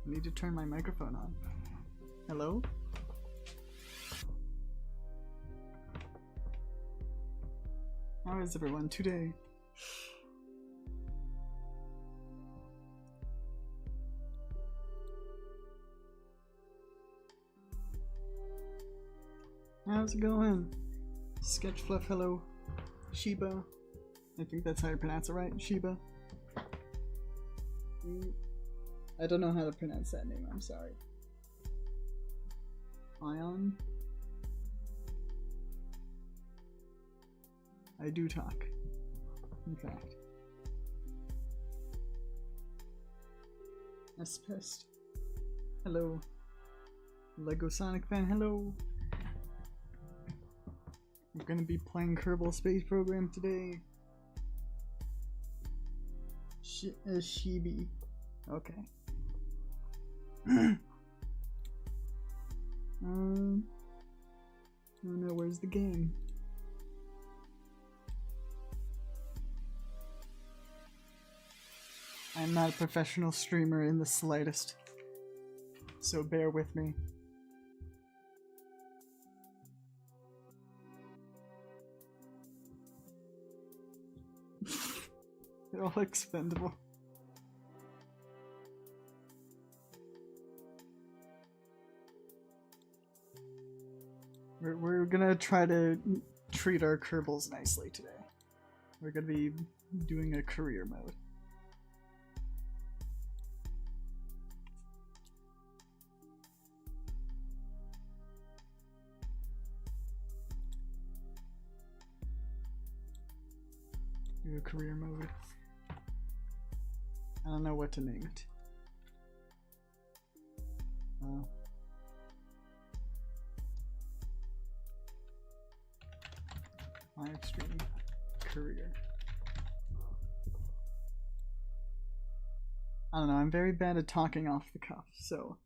I need to turn my microphone on. Hello? How is everyone today? How's it going? Sketchfluff, hello. Sheba. I think that's how you pronounce it, right? Sheba. I don't know how to pronounce that name, I'm sorry. Ion? I do talk. In fact. Espest. Hello. Lego Sonic fan, hello. I'm gonna be playing Kerbal Space Program today. Shibi. Okay. Oh no, where's the game? I'm not a professional streamer in the slightest, so bear with me. They're all expendable. We're gonna try to treat our Kerbals nicely today. We're gonna be doing a career mode. Do a career mode. I don't know what to name it. Live stream career. I don't know, I'm very bad at talking off the cuff, so.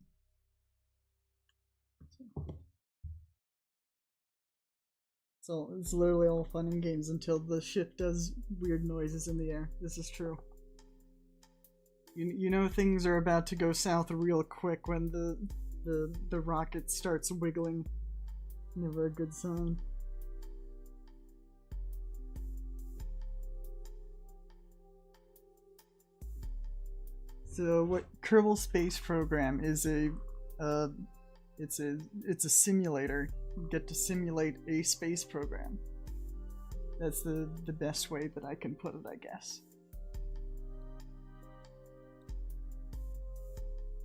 It's literally all fun and games until the ship does weird noises in the air. This is true. You know things are about to go south real quick when the rocket starts wiggling. Never a good sign. So what Kerbal Space Program is it's a simulator. You get to simulate a space program. That's the best way that I can put it, I guess.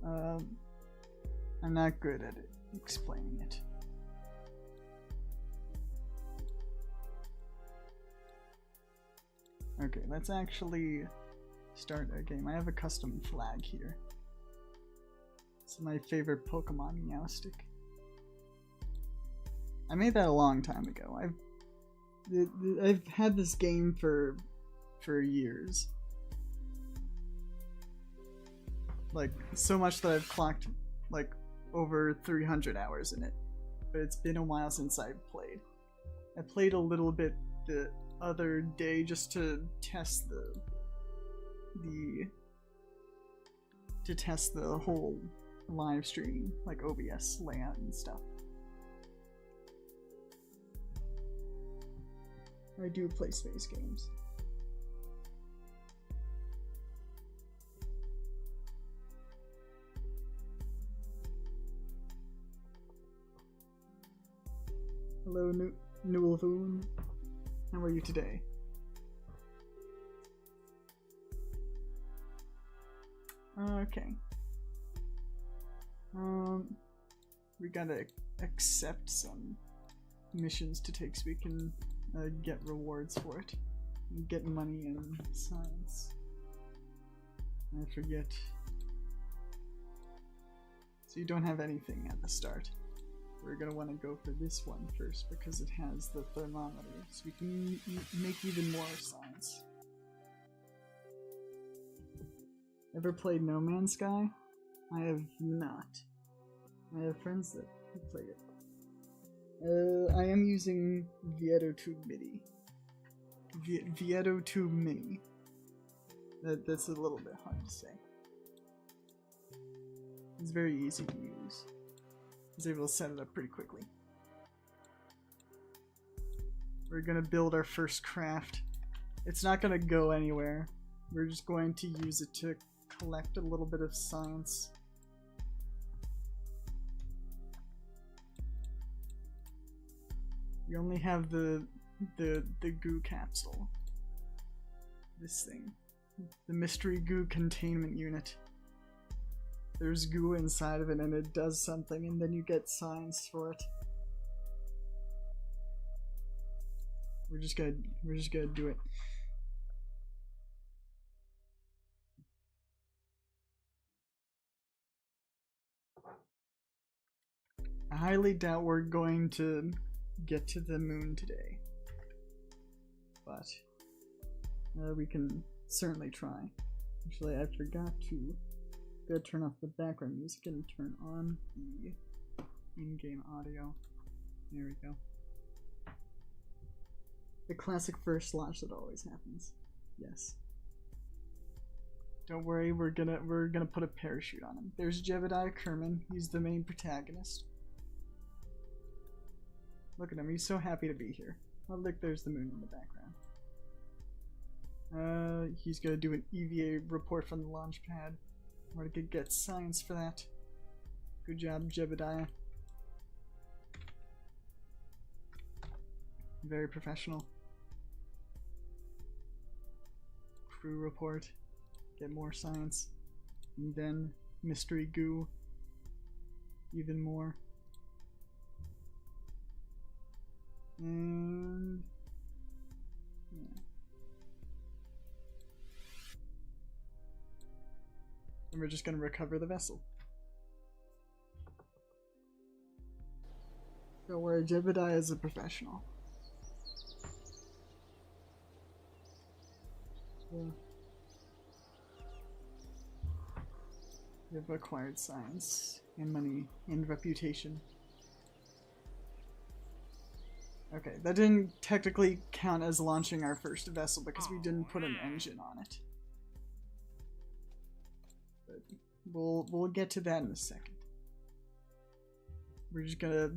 I'm not good at it, explaining it. Okay, let's actually start a game. I have a custom flag here. It's my favorite Pokemon Meowstic. I made that a long time ago. I've had this game for years. Like, so much that I've clocked like over 300 hours in it. But it's been a while since I've played. I played a little bit the other day just to test the whole live stream, like OBS layout and stuff. I do play space games. Hello, Newelvoon. How are you today? Okay. We gotta accept some missions to take so we can get rewards for it. And get money and science. I forget. So you don't have anything at the start. We're gonna want to go for this one first because it has the thermometer, so we can make even more science. Ever played No Man's Sky? I have not. I have friends that have played it. I am using VietoTube Mini. VietoTube Mini. That's a little bit hard to say. It's very easy to use. I was able to set it up pretty quickly. We're gonna build our first craft. It's not gonna go anywhere. We're just going to use it to collect a little bit of science. We only have the goo capsule. This thing. The mystery goo containment unit. There's goo inside of it and it does something and then you get science for it. We're just gonna do it. I highly doubt we're going to get to the moon today, but we can certainly try. Actually, I forgot to turn off the background music and turn on the in-game audio. There we go. The classic first launch that always happens. Yes. Don't worry, we're gonna put a parachute on him. There's Jebediah Kerman. He's the main protagonist. Look at him. He's so happy to be here. Oh, look, there's the moon in the background. He's gonna do an EVA report from the launch pad. We're gonna get science for that. Good job, Jebediah. Very professional. Crew report. Get more science. And then mystery goo. Even more. And yeah. And we're just gonna recover the vessel. Don't worry, Jebediah is a professional. Yeah. We've acquired science and money and reputation. Okay, that didn't technically count as launching our first vessel because we didn't put an engine on it. But we'll get to that in a second. We're just gonna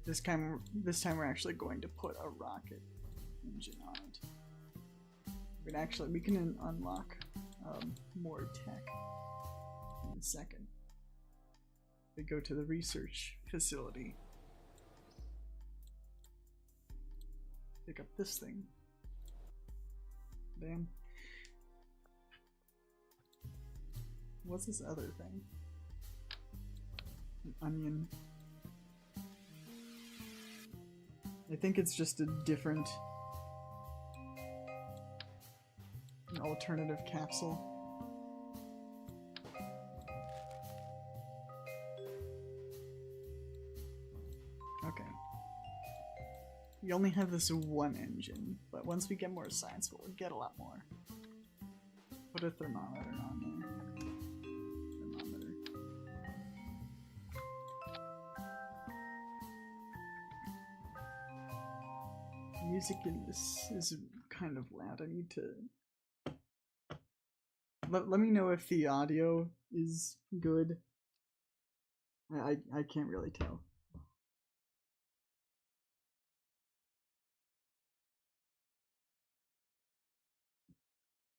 this time we're actually going to put a rocket engine on it. But actually we can unlock more tech in a second. We go to the research facility. Pick up this thing. Damn. What's this other thing? An onion. I think it's just a different... an alternative capsule. Okay. We only have this one engine, but once we get more science, we'll get a lot more. Put a thermometer on there. Thermometer. Music in this is kind of loud. I need to... Let me know if the audio is good. I can't really tell.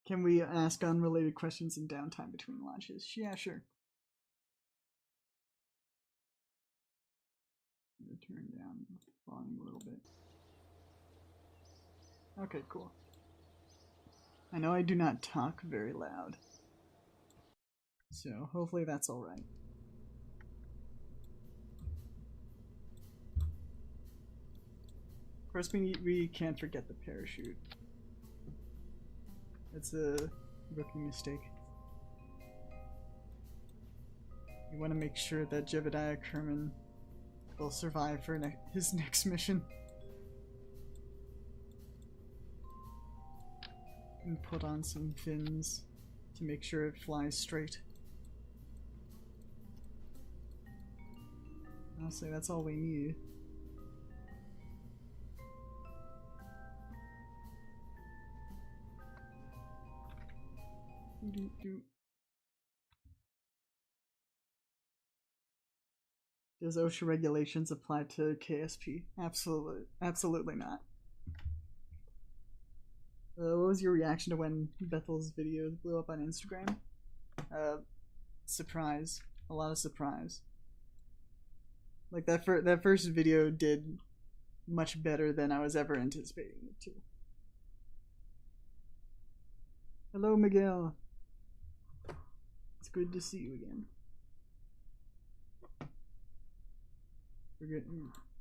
Can we ask unrelated questions in downtime between launches? Yeah, sure. I'm gonna turn down the volume a little bit. Okay, cool. I know I do not talk very loud, so hopefully that's alright. Of course, we can't forget the parachute. It's a rookie mistake. You want to make sure that Jebediah Kerman will survive for his next mission. And put on some fins to make sure it flies straight. Honestly, that's all we need. Does OSHA regulations apply to KSP? Absolutely not. What was your reaction to when Bethel's videos blew up on Instagram? Surprise. A lot of surprise. Like that first video did much better than I was ever anticipating it to. Hello, Miguel. It's good to see you again.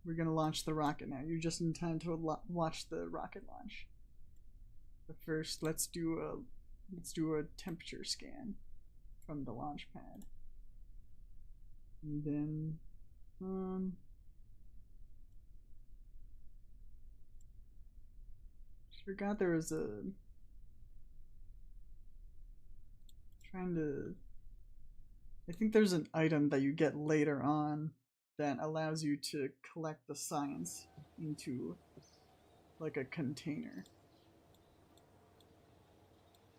We're gonna launch the rocket now. You're just in time to watch the rocket launch. But first, let's do a temperature scan from the launch pad, and then forgot there was a I think there's an item that you get later on that allows you to collect the science into like a container.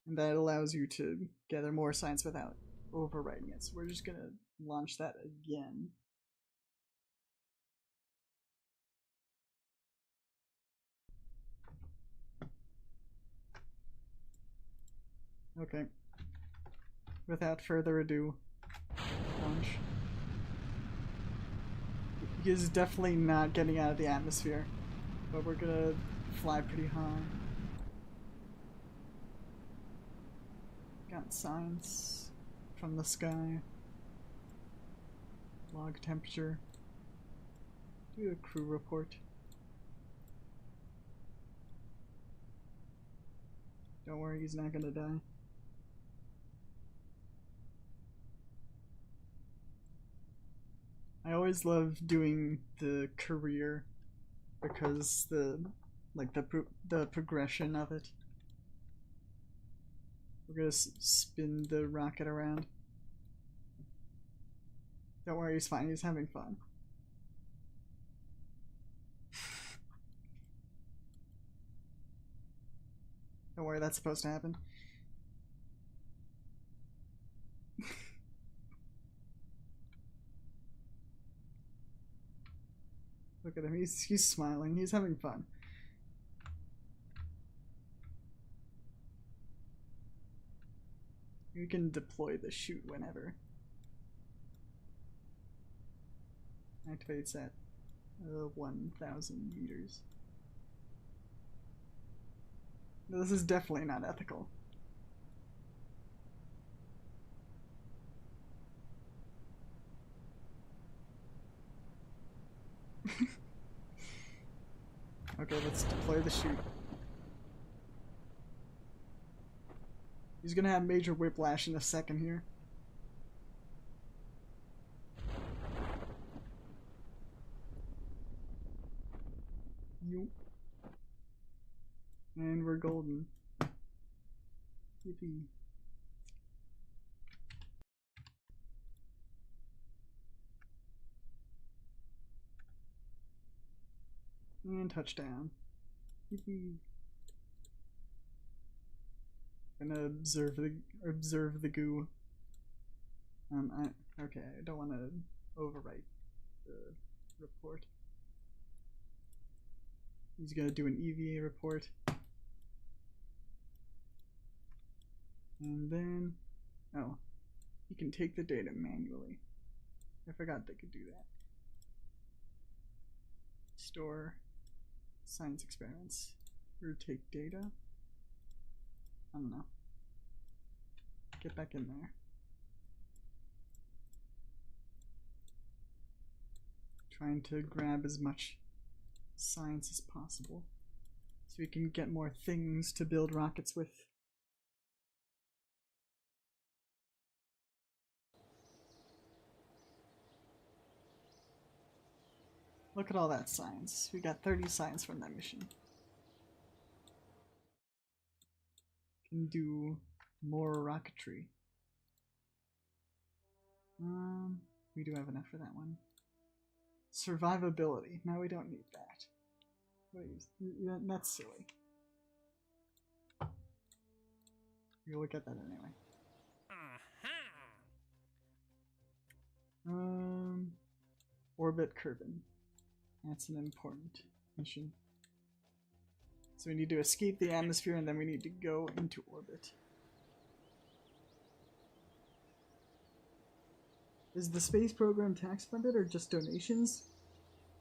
And that allows you to gather more science without overwriting it. So we're just gonna launch that again. Okay. Without further ado, launch. He is definitely not getting out of the atmosphere, but we're gonna fly pretty high. Got science from the sky. Log temperature. Do a crew report. Don't worry, he's not gonna die. I always love doing the career because the progression of it. We're gonna spin the rocket around. Don't worry, he's fine. He's having fun. Don't worry, that's supposed to happen. Look at him. He's smiling. He's having fun. You can deploy the chute whenever. Activates at 1,000 meters. No, this is definitely not ethical. Okay, let's deploy the chute. He's gonna have major whiplash in a second here. Yoop. And we're golden. Yippee. And touchdown. Yippee. Gonna observe the goo. Okay, I don't want to overwrite the report. He's gonna do an EVA report. And then, oh, you can take the data manually. I forgot they could do that. Store science experiments. Or take data. I don't know. Get back in there. Trying to grab as much science as possible so we can get more things to build rockets with. Look at all that science. We got 30 science from that mission. Can do more rocketry. We do have enough for that one. Survivability. No, we don't need that. That's silly. We'll look at that anyway. orbit Kerbal. That's an important mission. So we need to escape the atmosphere and then we need to go into orbit. Is the space program tax funded or just donations?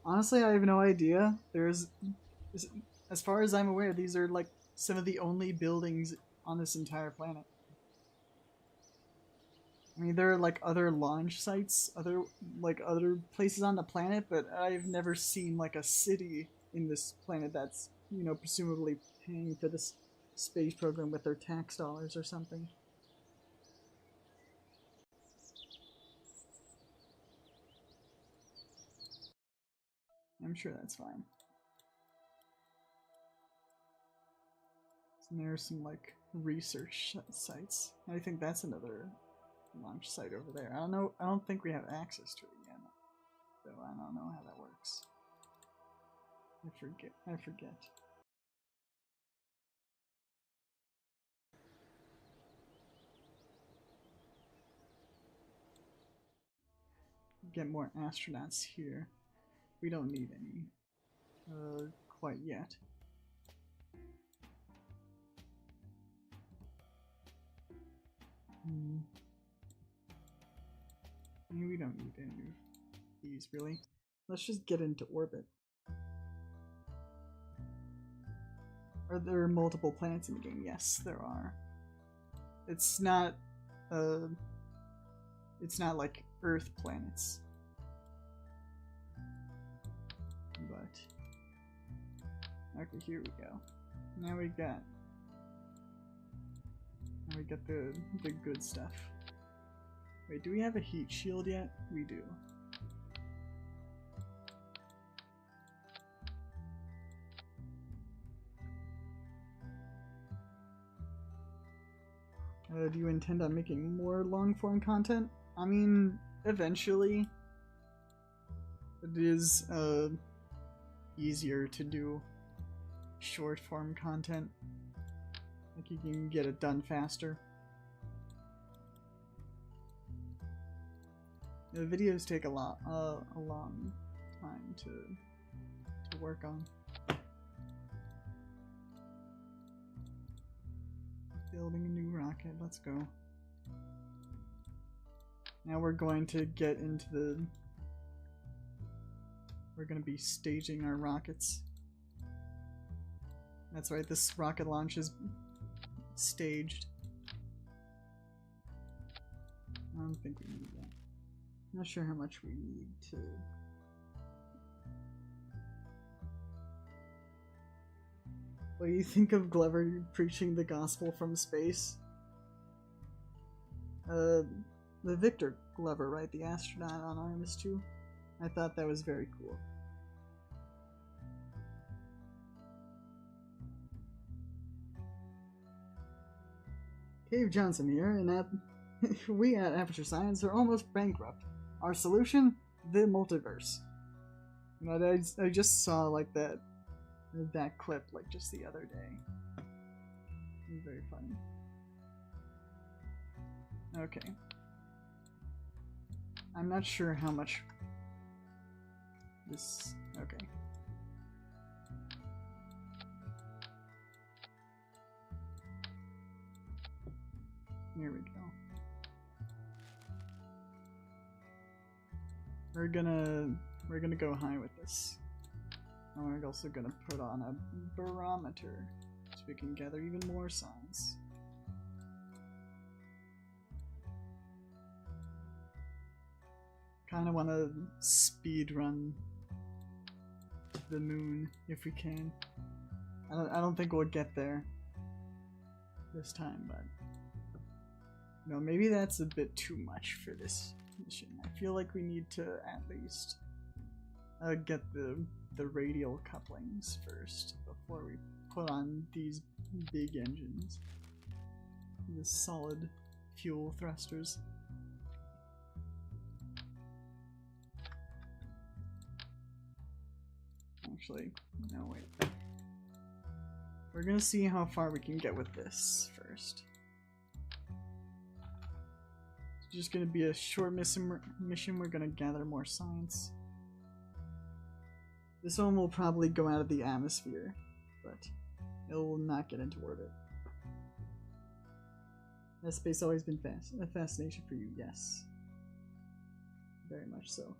Honestly, I have no idea. As far as I'm aware, these are like some of the only buildings on this entire planet. I mean, there are like other launch sites, other places on the planet, but I've never seen like a city in this planet that's, you know, presumably paying for this space program with their tax dollars or something. I'm sure that's fine. And there are some like research sites. I think that's another launch site over there. I don't know. I don't think we have access to it yet, so I don't know how that works. I forget. Get more astronauts here. We don't need any quite yet. We don't need any of these, really. Let's just get into orbit. Are there multiple planets in the game? Yes, there are. It's not like Earth planets. But okay, here we go. Now we got the good stuff. Wait, do we have a heat shield yet? We do. Do you intend on making more long-form content? I mean, eventually. It is easier to do short-form content. Like, you can get it done faster. The videos take a long time to work on. Building a new rocket, let's go. Now we're going to get into the... We're going to be staging our rockets. That's right, this rocket launch is staged. I don't think we need that. I'm not sure how much we need to... What do you think of Glover preaching the gospel from space? The Victor Glover, right? The astronaut on Artemis 2? I thought that was very cool. Cave Johnson here, and we at Aperture Science are almost bankrupt. Our solution? The multiverse. But I just saw like that clip like just the other day. It was very funny. Okay. I'm not sure how much this... Okay. Here we go. We're gonna go high with this. And we're also gonna put on a barometer so we can gather even more signs. Kinda wanna speed run to the moon if we can. I don't think we'll get there this time, but no, maybe that's a bit too much for this mission. I feel like we need to at least get the radial couplings first before we put on these big engines. The solid fuel thrusters. Actually, no, wait. We're gonna see how far we can get with this first. It's just gonna be a short mission. We're gonna gather more science. This one will probably go out of the atmosphere, but it will not get into orbit. Has space always been a fascination for you? Yes. Very much so.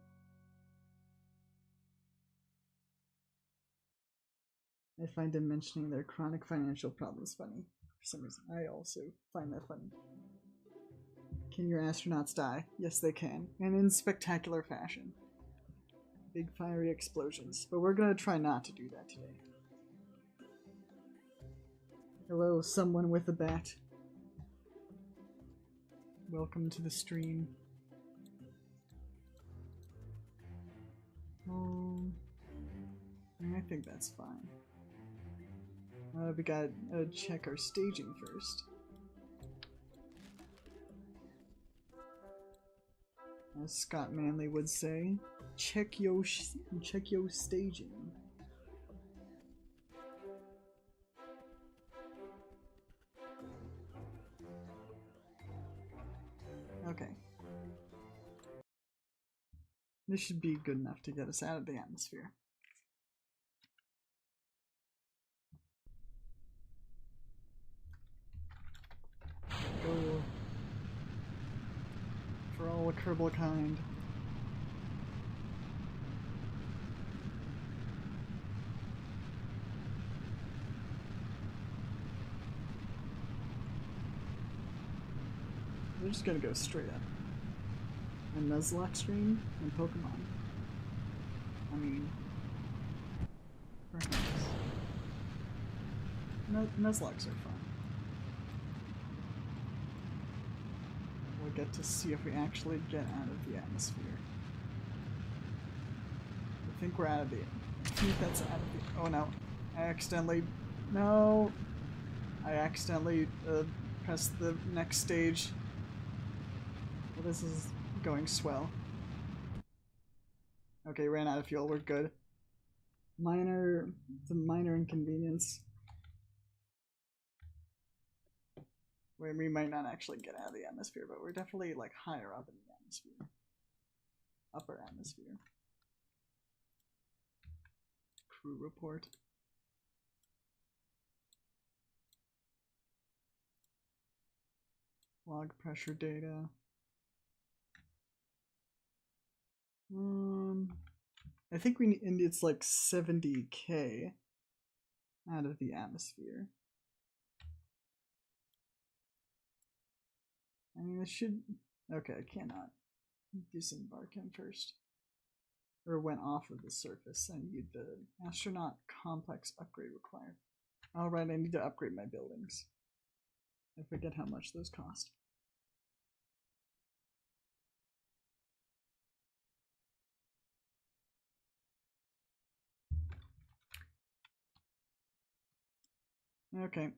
I find them mentioning their chronic financial problems funny. For some reason, I also find that funny. Can your astronauts die? Yes, they can. And in spectacular fashion. Big fiery explosions. But we're gonna try not to do that today. Hello, someone with a bat. Welcome to the stream. I think that's fine. We gotta check our staging first. As Scott Manley would say, check your staging. Okay. This should be good enough to get us out of the atmosphere. Go for all Kerbal kind. We're just gonna go straight up. A Nuzlocke stream and Pokemon. I mean, perhaps. Nuzlocks are fun. We'll get to see if we actually get out of the atmosphere. I think we're out of the. I think that's out of the. Oh no! I accidentally. No! I accidentally pressed the next stage. Well, this is going swell. Okay, ran out of fuel. We're good. It's a minor inconvenience. Where we might not actually get out of the atmosphere, but we're definitely like higher up in the atmosphere. Upper atmosphere. Crew report. Log pressure data. I think it's like 70K out of the atmosphere. I mean, it should. Okay, I cannot disembark him first. Or went off of the surface. I need the astronaut complex upgrade required. Alright, I need to upgrade my buildings. I forget how much those cost. Okay.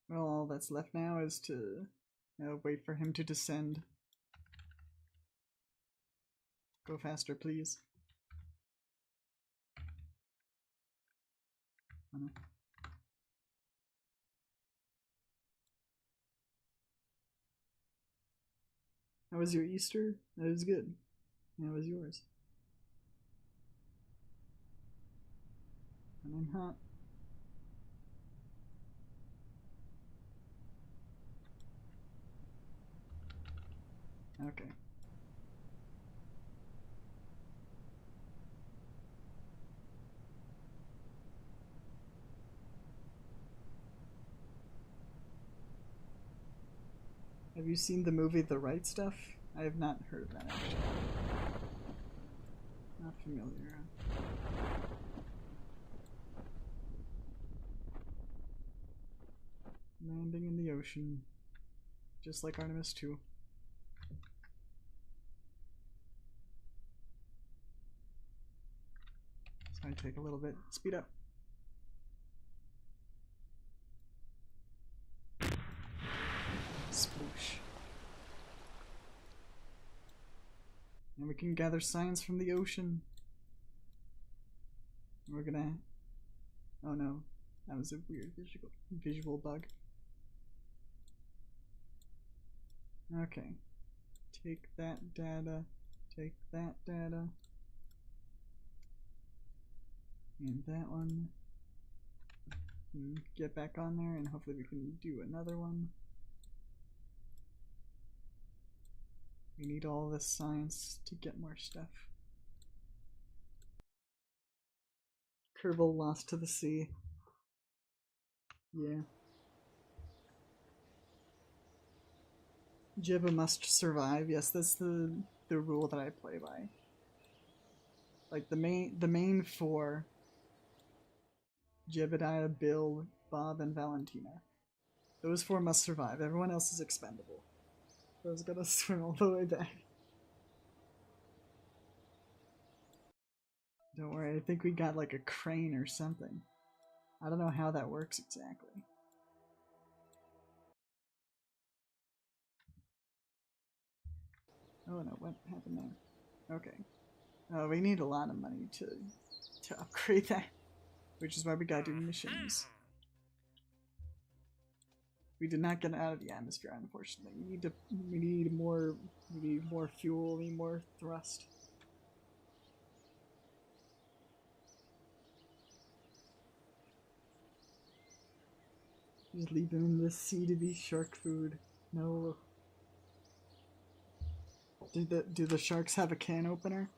Well, all that's left now is to wait for him to descend. Go faster, please. Oh, no. How was your Easter? That was good. How was yours? And I'm hot. Okay. Have you seen the movie The Right Stuff? I have not heard of that actually. Not familiar. Landing in the ocean. Just like Artemis 2. It's gonna take a little bit. Speed up. Sploosh. And we can gather science from the ocean. We're gonna... Oh no, that was a weird visual bug. Okay. Take that data. Take that data. And that one. And get back on there and hopefully we can do another one. We need all this science to get more stuff. Kerbal lost to the sea. Yeah. Jibba must survive. Yes, that's the rule that I play by. Like the main four: Jebediah, Bill, Bob, and Valentina. Those four must survive. Everyone else is expendable. I was gonna swim all the way back. Don't worry, I think we got like a crane or something. I don't know how that works exactly. Oh no, what happened there? Okay. We need a lot of money to upgrade that. Which is why we gotta do missions. We did not get out of the atmosphere, unfortunately. We need more fuel, we need more thrust. Just leave them in the sea to be shark food. No. Do the sharks have a can opener?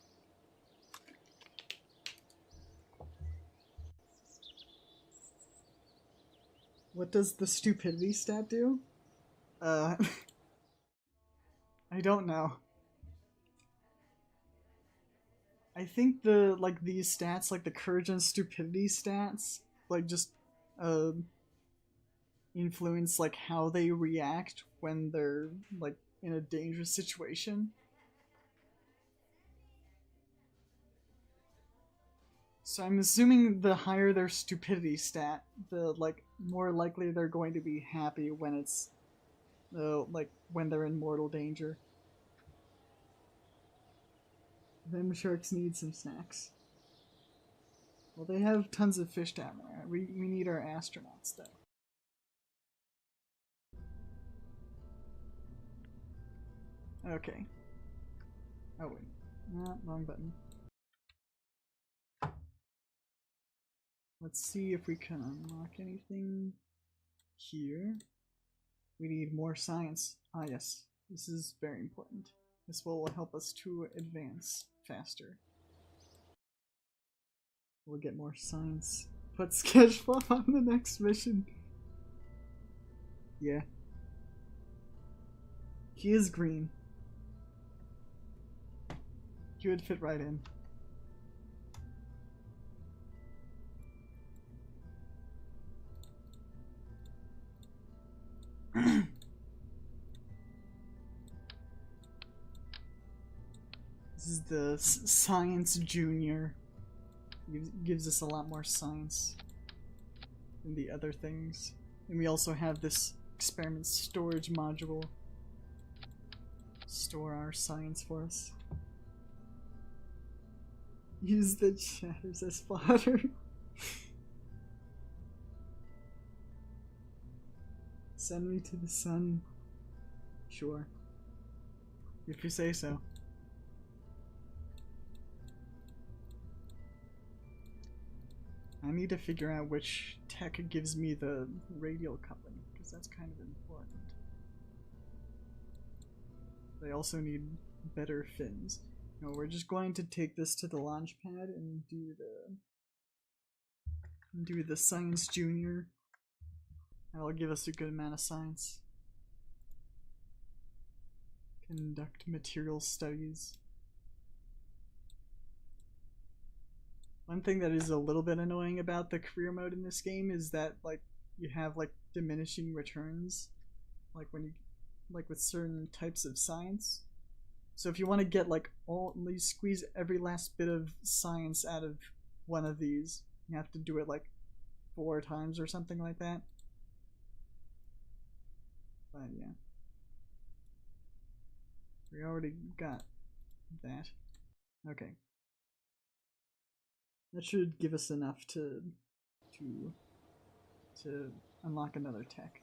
What does the stupidity stat do? I don't know. I think these stats, like the courage and stupidity stats, like just influence like how they react when they're like in a dangerous situation. So I'm assuming the higher their stupidity stat, the like more likely they're going to be happy when it's like when they're in mortal danger. Them sharks need some snacks. Well, they have tons of fish down there. We need our astronauts though. Okay. Oh wait. No, wrong button. Let's see if we can unlock anything here. We need more science. Ah yes, this is very important. This will help us to advance faster. We'll get more science. Put Sketchblob on the next mission. Yeah. He is green. He would fit right in. This is the Science Junior. Gives us a lot more science than the other things. And we also have this experiment storage module. Store our science for us. Use the shatters as fodder. Send me to the sun. Sure. If you say so. I need to figure out which tech gives me the radial coupling, because that's kind of important. They also need better fins. No, we're just going to take this to the launch pad and do the Science Junior. That'll give us a good amount of science. Conduct material studies. One thing that is a little bit annoying about the career mode in this game is that like you have like diminishing returns, like when you with certain types of science. So if you want to get like you squeeze every last bit of science out of one of these, you have to do it like 4 times or something like that. But yeah, we already got that. Okay. That should give us enough to unlock another tech.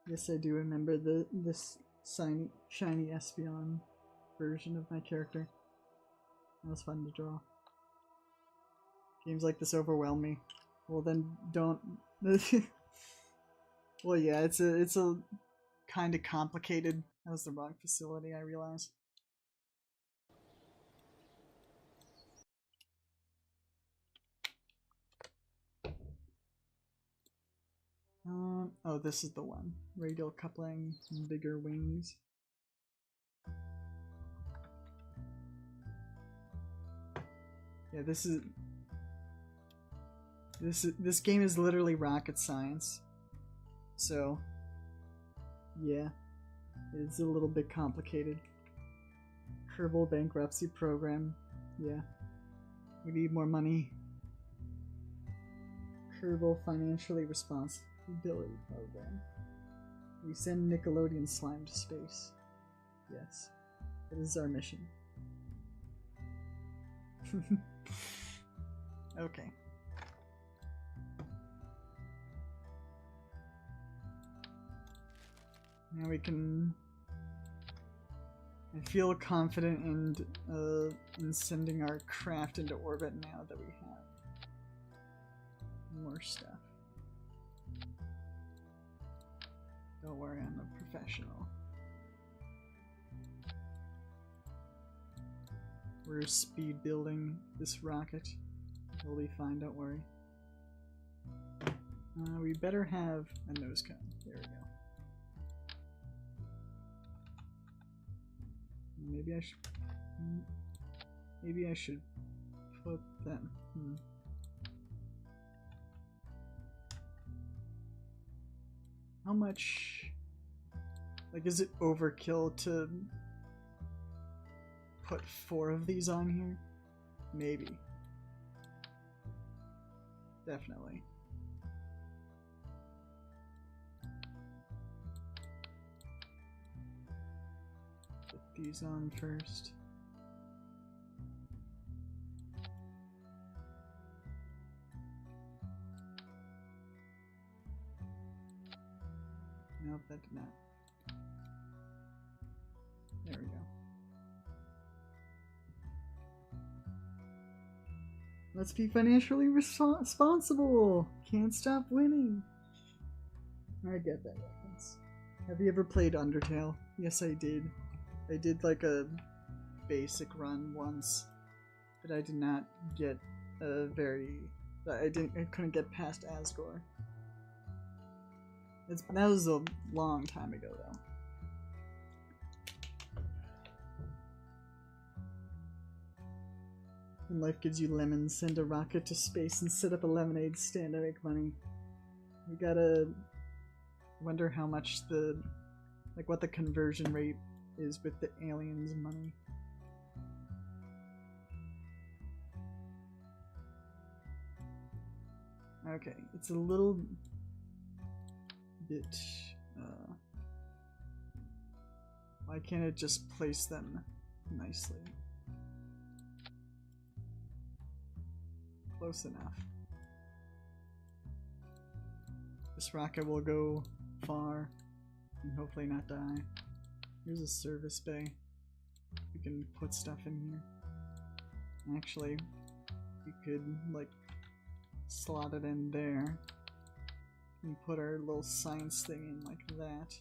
Yes, I do remember this shiny Espeon version of my character. That was fun to draw. Games like this overwhelm me. Well, then don't. Well, yeah, it's a kind of complicated. That was the wrong facility, I realize. Oh, this is the one. Radial coupling, bigger wings. Yeah, this game is literally rocket science. So, yeah, it's a little bit complicated. Kerbal Bankruptcy Program. Yeah, we need more money. Kerbal Financially Responsibility Program. We send Nickelodeon slime to space. Yes, that is our mission. Okay. Now we can. I feel confident in sending our craft into orbit now that we have more stuff. Don't worry, I'm a professional. We're speed building this rocket. We'll be fine, don't worry. We better have a nose cone. There we go. Maybe I should put them. How much, like, is it overkill to put 4 of these on here? Maybe. Definitely. Put these on first. Nope, that did not. There we go. Let's be financially responsible! Can't stop winning! I get that reference. Have you ever played Undertale? Yes, I did. I did like a basic run once, but I did not get a very... I couldn't get past Asgore. That was a long time ago, though. When life gives you lemons, send a rocket to space and set up a lemonade stand to make money. We gotta wonder how much what the conversion rate is with the aliens' money. Okay, it's a little bit, why can't it just place them nicely? Close enough. This rocket will go far and hopefully not die. Here's a service bay. We can put stuff in here. Actually, we could, like, slot it in there and put our little science thing in like that.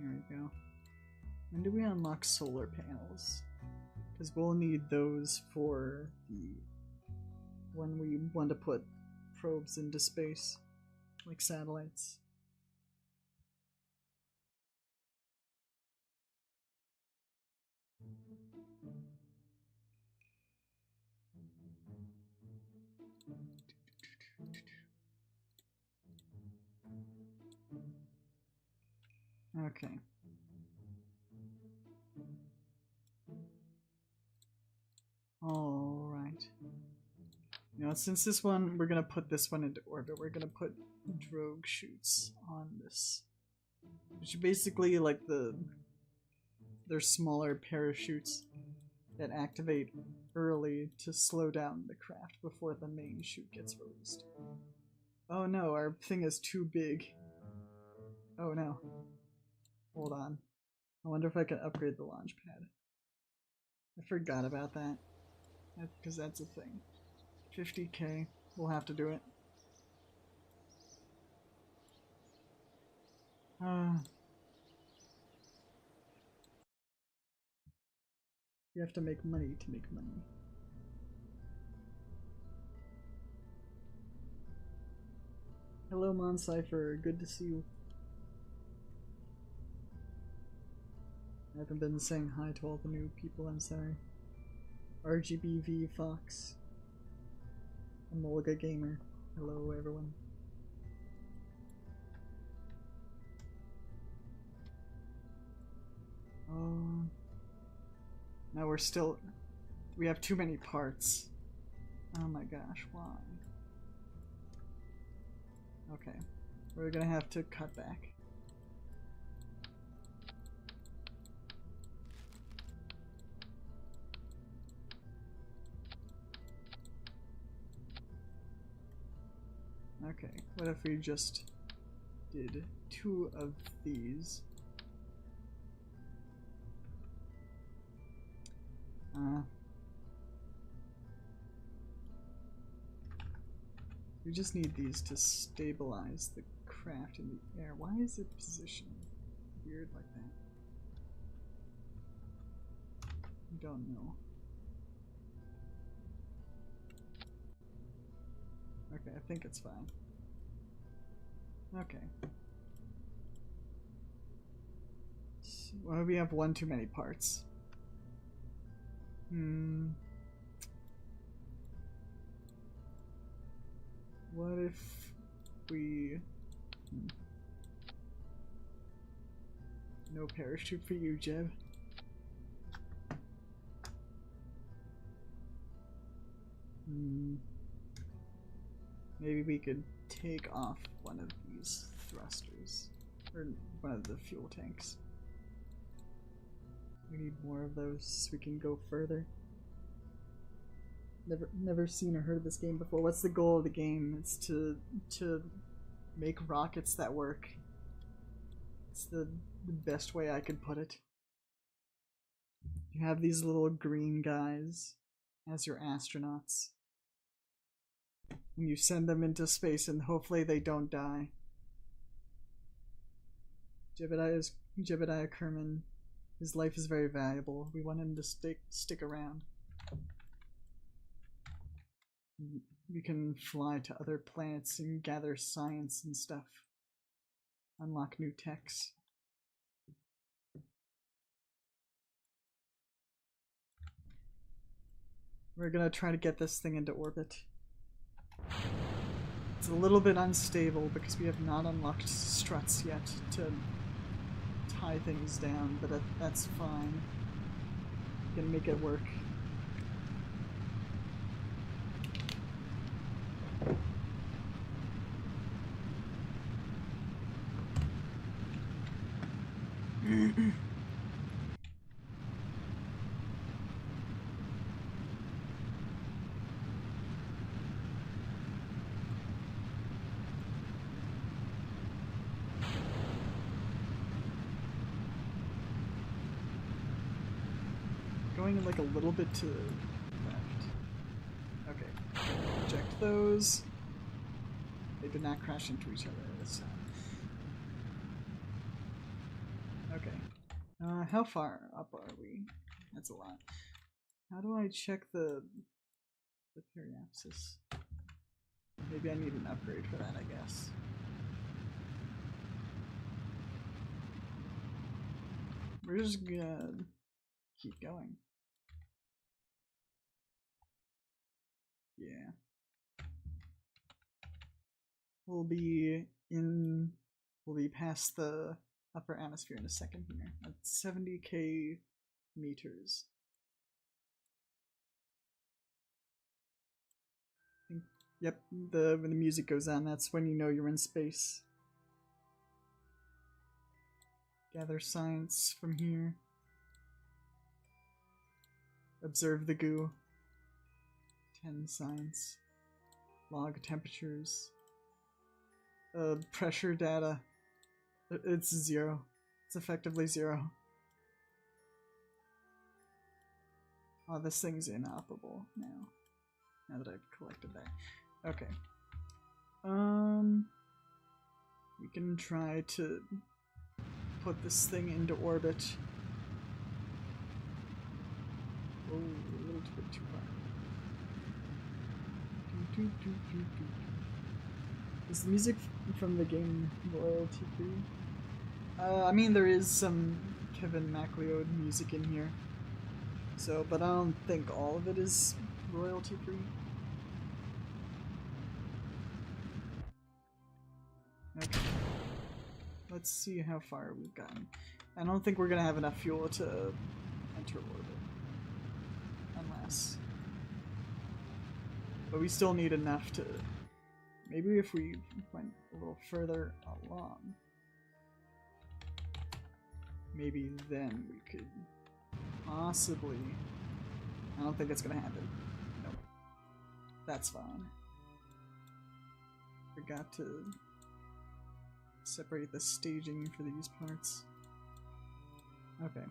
There we go. When do we unlock solar panels? Because we'll need those for when we want to put probes into space, like satellites. Okay. Alright. Now, since this one, we're gonna put this one into orbit, we're gonna put drogue chutes on this. Which are basically like they're smaller parachutes that activate early to slow down the craft before the main chute gets released. Oh no, our thing is too big. Oh no. Hold on. I wonder if I can upgrade the launch pad. I forgot about that. Because that's a thing. 50k. We'll have to do it. You have to make money to make money. Hello, Moncypher. Good to see you. I haven't been saying hi to all the new people, I'm sorry. RGBV Fox. Amolga Gamer. Hello, everyone. Now we're still... We have too many parts. Oh my gosh, why? Okay. We're gonna have to cut back. Okay, what if we just did 2 of these? We just need these to stabilize the craft in the air. Why is it positioned weird like that? I don't know. Okay, I think it's fine. Okay. Well, we have one too many parts. What if we... No parachute for you, Jeb. Maybe we could take off one of these thrusters. Or one of the fuel tanks. We need more of those so we can go further. Never seen or heard of this game before. What's the goal of the game? It's to make rockets that work. It's the best way I could put it. You have these little green guys as your astronauts. And you send them into space and hopefully they don't die. Jebediah Kerman, his life is very valuable. We want him to stick around. We can fly to other planets and gather science and stuff. Unlock new techs. We're gonna try to get this thing into orbit. It's a little bit unstable because we have not unlocked struts yet to tie things down, but that's fine. We can make it work. Going like a little bit to the left. Okay. Eject those. They did not crash into each other this time. Okay. How far up are we? That's a lot. How do I check the periapsis? Maybe I need an upgrade for that, I guess. We're just gonna keep going. Yeah. We'll be past the upper atmosphere in a second here. At 70k meters. Yep, when the music goes on, that's when you know you're in space. Gather science from here. Observe the goo. 10 science. Log temperatures. pressure data. It's 0. It's effectively 0. Oh, this thing's inoperable now. Now that I've collected that. Okay. We can try to put this thing into orbit. Oh, a little bit too far. Is the music from the game royalty free? I mean, there is some Kevin MacLeod music in here. So, but I don't think all of it is royalty free. Okay. Let's see how far we've gotten. I don't think we're gonna have enough fuel to enter orbit. Unless. But we still need enough to... Maybe if we went a little further along, maybe then we could possibly... I don't think it's gonna happen. Nope. That's fine. Forgot to separate the staging for these parts. Okay.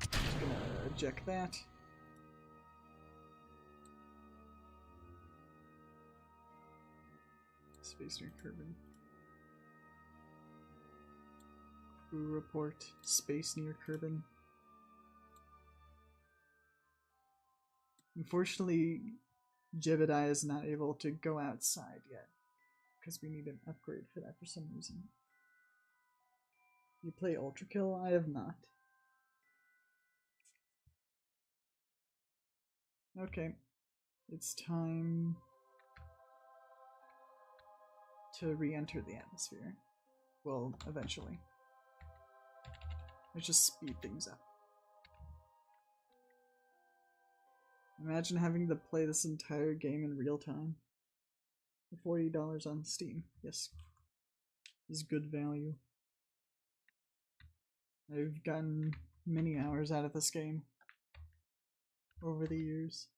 Just gonna eject that. Space near Kerbal. Crew report. Space near Kerbal. Unfortunately, Jebediah is not able to go outside yet, because we need an upgrade for that for some reason. You play Ultra Kill? I have not. Okay. It's time to re-enter the atmosphere. Well, eventually. Let's just speed things up. Imagine having to play this entire game in real time. For $40 on Steam. Yes. This is good value. I've gotten many hours out of this game over the years.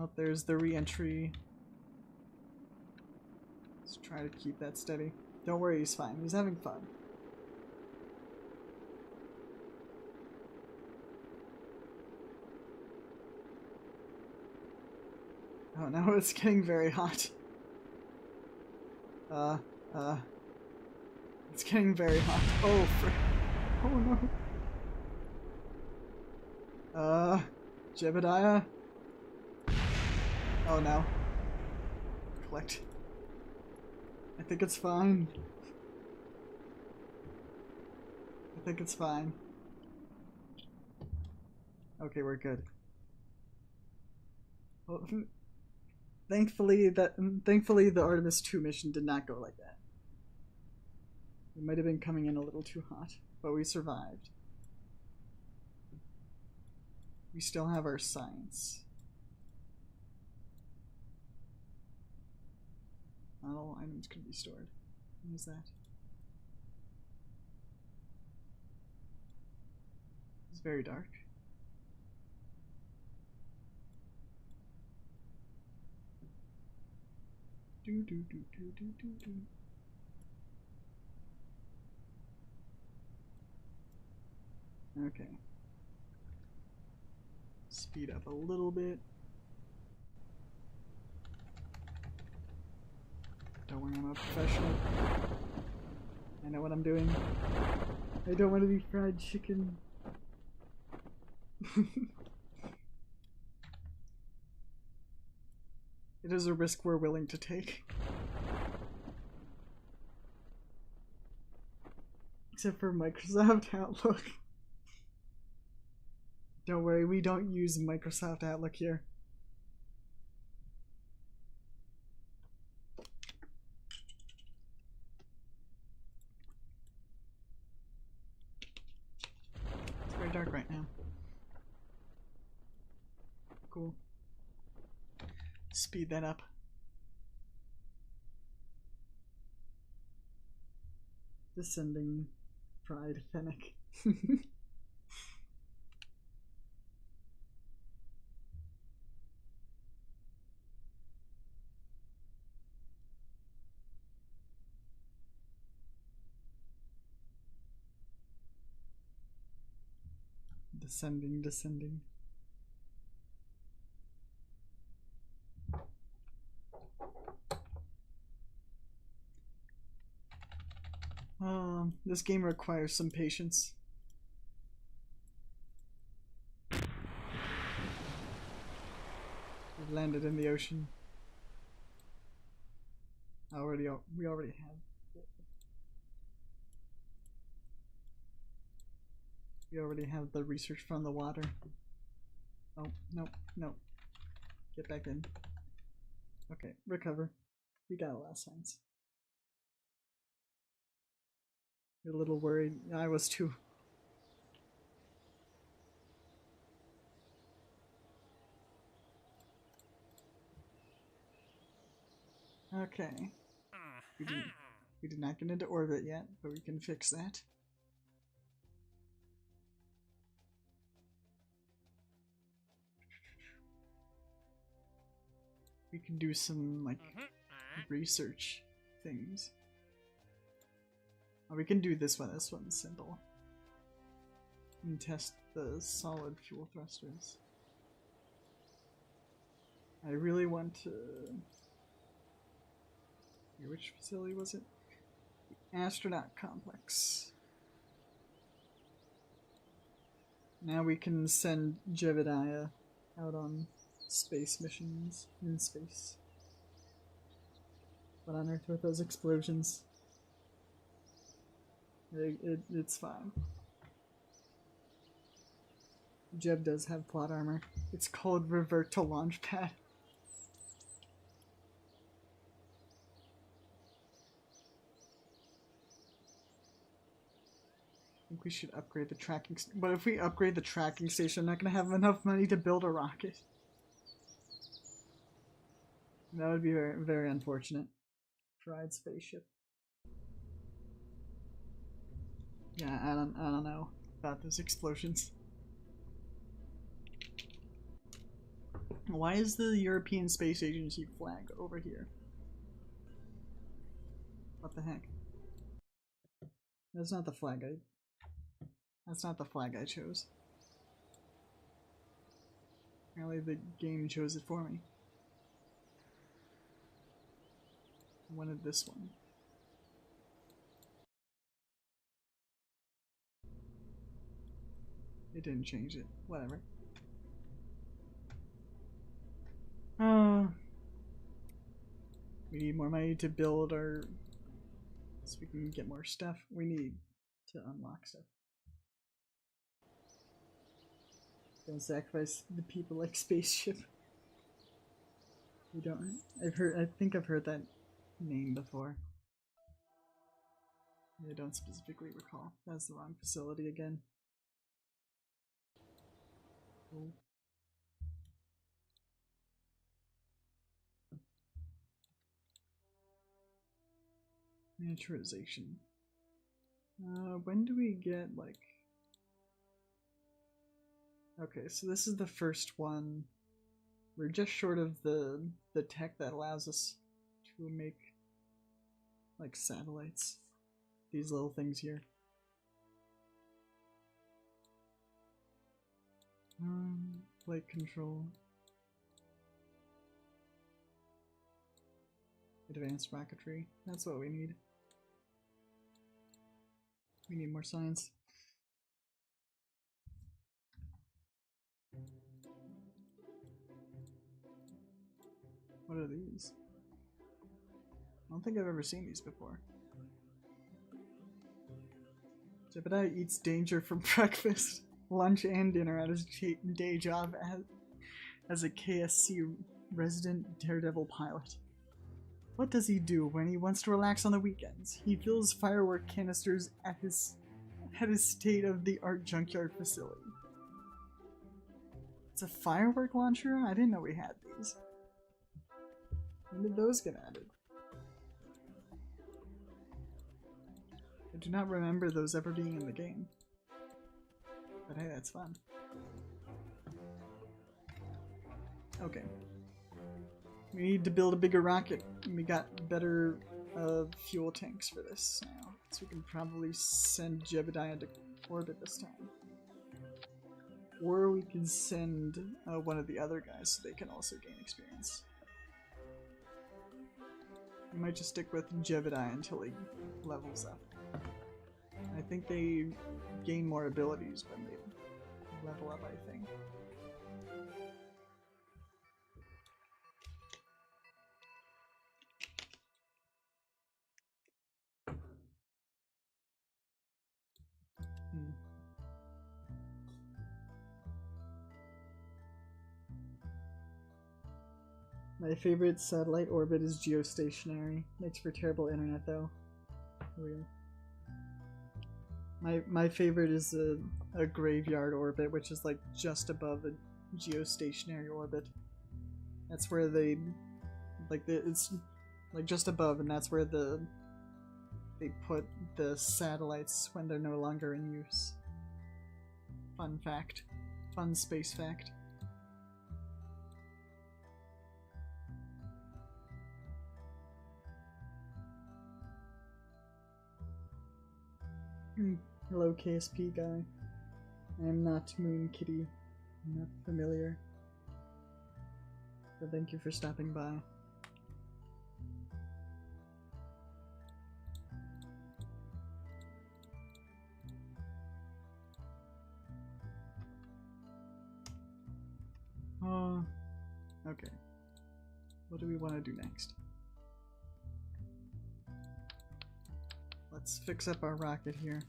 Oh, there's the re-entry. Let's try to keep that steady. Don't worry, he's fine. He's having fun. Oh no, it's getting very hot. It's getting very hot. Oh, frick. Oh no. Jebediah? Oh no. Collect. I think it's fine. I think it's fine. Okay, we're good. Well, thankfully the Artemis 2 mission did not go like that. We might have been coming in a little too hot, but we survived. We still have our science. Not all items can be stored. What is that? It's very dark. Do do do do do do do. Okay. Speed up a little bit. Don't worry, I'm a professional. I know what I'm doing. I don't want to be fried chicken. It is a risk we're willing to take. Except for Microsoft Outlook. Don't worry, we don't use Microsoft Outlook here. It's very dark right now. Cool. Speed that up. Descending fried fennec. Descending, descending. This game requires some patience. We've landed in the ocean. We already have. We already have the research from the water. Oh, no, no. Get back in. Okay, recover. We got a lot of signs. You're a little worried. I was too. Okay. We did not get into orbit yet, but we can fix that. We can do some, like, research things. Oh, we can do this one. This one's simple. And test the solid fuel thrusters. I really want to... Which facility was it? The astronaut complex. Now we can send Jebediah out on space missions in space. What on earth with those explosions? It's fine. Jeb does have plot armor. It's called Revert to Launchpad. I think we should upgrade the tracking station. But if we upgrade the tracking station, I'm not going to have enough money to build a rocket. That would be very, very unfortunate. Fried spaceship. Yeah, I don't know about those explosions. Why is the European Space Agency flag over here? What the heck? That's not the flag I chose. Apparently the game chose it for me. I wanted this one. It didn't change it. Whatever. We need more money to build our... so we can get more stuff. We need to unlock stuff. Don't sacrifice the people like spaceship. We don't... I think I've heard that name before. I don't specifically recall. That's the wrong facility again. Oh. Miniaturization. When do we get, like... Okay, so this is the first one. We're just short of the tech that allows us to make, like, satellites. These little things here. Flight control. Advanced rocketry. That's what we need. We need more science. What are these? I don't think I've ever seen these before. Jebediah eats danger for breakfast, lunch, and dinner at his day job as a KSC resident daredevil pilot. What does he do when he wants to relax on the weekends? He fills firework canisters at his state-of-the-art junkyard facility. It's a firework launcher? I didn't know we had these. When did those get added? I do not remember those ever being in the game. But hey, that's fun. Okay. We need to build a bigger rocket. We got better fuel tanks for this now. So we can probably send Jebediah to orbit this time. Or we can send one of the other guys so they can also gain experience. We might just stick with Jebediah until he levels up. I think they gain more abilities when they level up, I think. My favorite satellite orbit is geostationary. Makes for terrible internet though. Real. My favorite is a graveyard orbit, which is like just above a geostationary orbit. That's where they it's like just above, and that's where they put the satellites when they're no longer in use. Fun fact. Fun space fact. Hello, KSP guy. I am not Moon Kitty. I'm not familiar. But thank you for stopping by. Okay. What do we want to do next? Let's fix up our rocket here.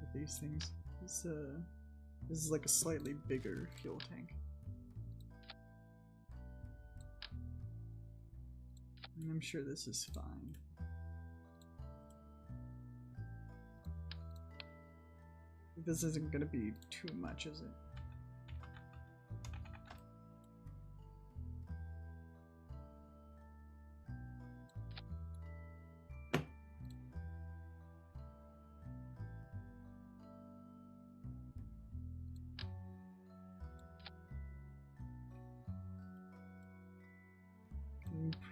With these things. This is like a slightly bigger fuel tank. And I'm sure this is fine. This isn't gonna be too much, is it?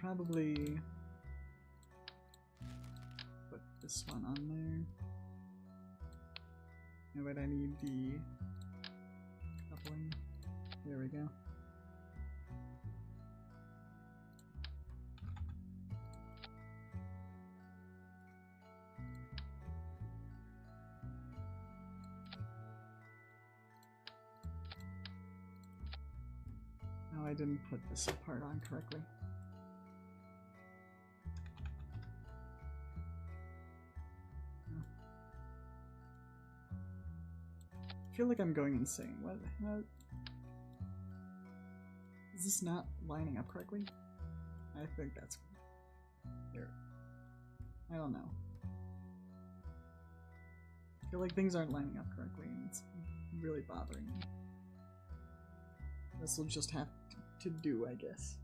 Probably put this one on there. No, but I need the coupling. There we go. No, I didn't put this part on correctly. I feel like I'm going insane. What? Is this not lining up correctly? I think that's there. I don't know. I feel like things aren't lining up correctly, and it's really bothering me. This will just have to do, I guess.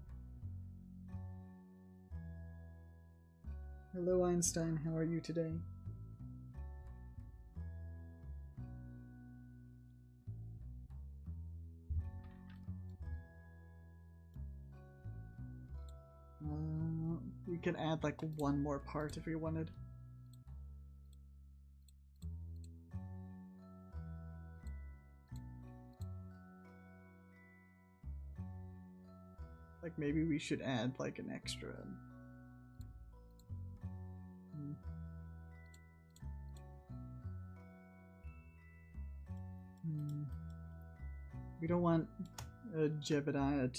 Hello, Einstein. How are you today? We could add like one more part if we wanted. Like maybe we should add like an extra. We don't want Jebediah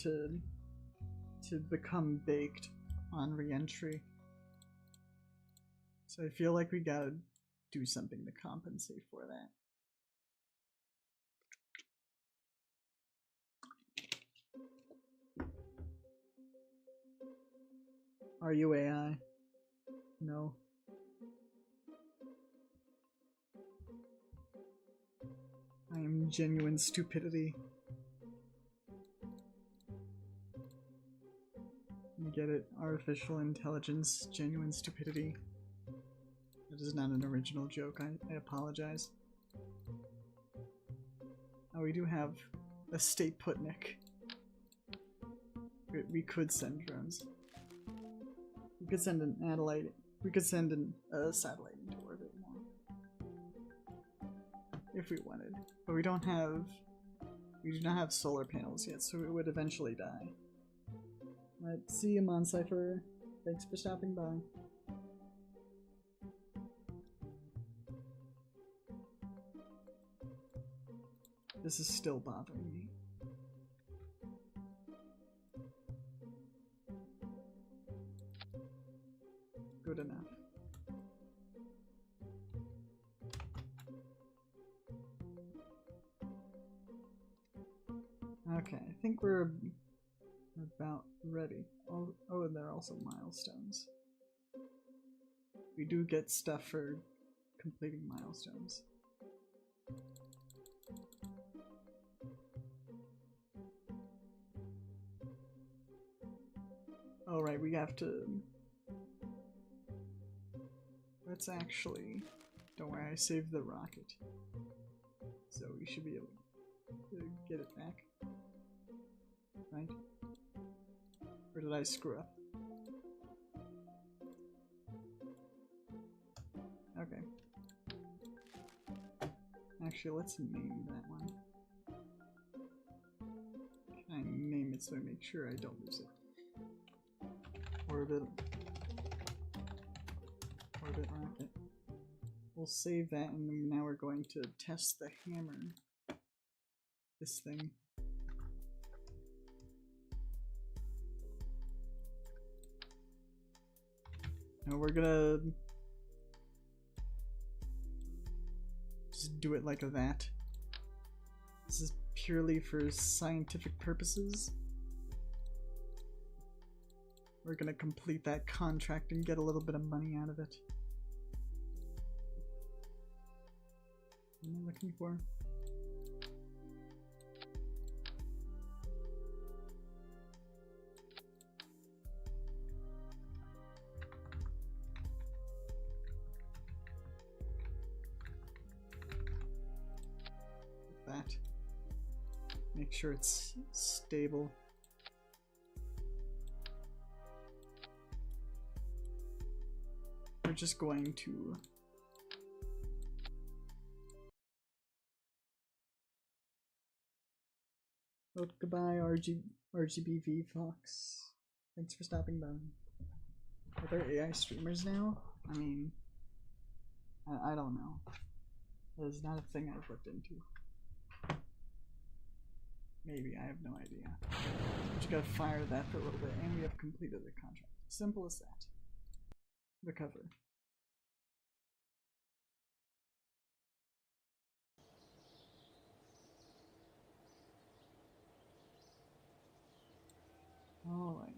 to become baked on re-entry. So I feel like we gotta do something to compensate for that. Are you AI? No. I am genuine stupidity. You get it? Artificial intelligence, genuine stupidity. That is not an original joke, I apologize. Oh, we do have a Stay Put Nick. We could send drones. We could send an satellite. We could send a satellite into orbit more. if we wanted. But we do not have solar panels yet, so it would eventually die. Alright, see you, Moncypher. Thanks for stopping by. This is still bothering me. Good enough. Okay, I think we're about ready. Oh, and there are also milestones. We do get stuff for completing milestones. Oh right, we have to... Let's actually... Don't worry, I saved the rocket. So we should be able to get it back. Right? Or did I screw up? Okay. Actually, let's name that one. Can I name it so I make sure I don't lose it? Orbit rocket. We'll save that, and then now we're going to test the hammer. This thing. Now we're gonna just do it like that. This is purely for scientific purposes. We're gonna complete that contract and get a little bit of money out of it. What am I looking for? That. Make sure it's stable. We're just going to oh, goodbye RGBV Fox. Thanks for stopping by. Are there AI streamers now? I mean, I don't know. That is not a thing I've looked into. Maybe, I have no idea. Just gotta fire that for a little bit, and we have completed the contract. Simple as that. Recover. Alright.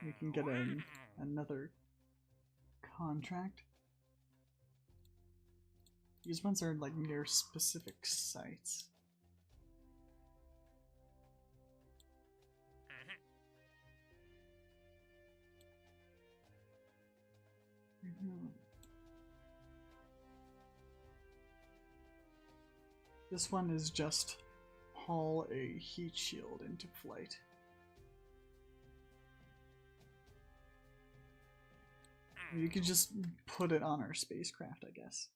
We can get another contract. These ones are like near specific sites. This one is just haul a heat shield into flight. You could just put it on our spacecraft, I guess.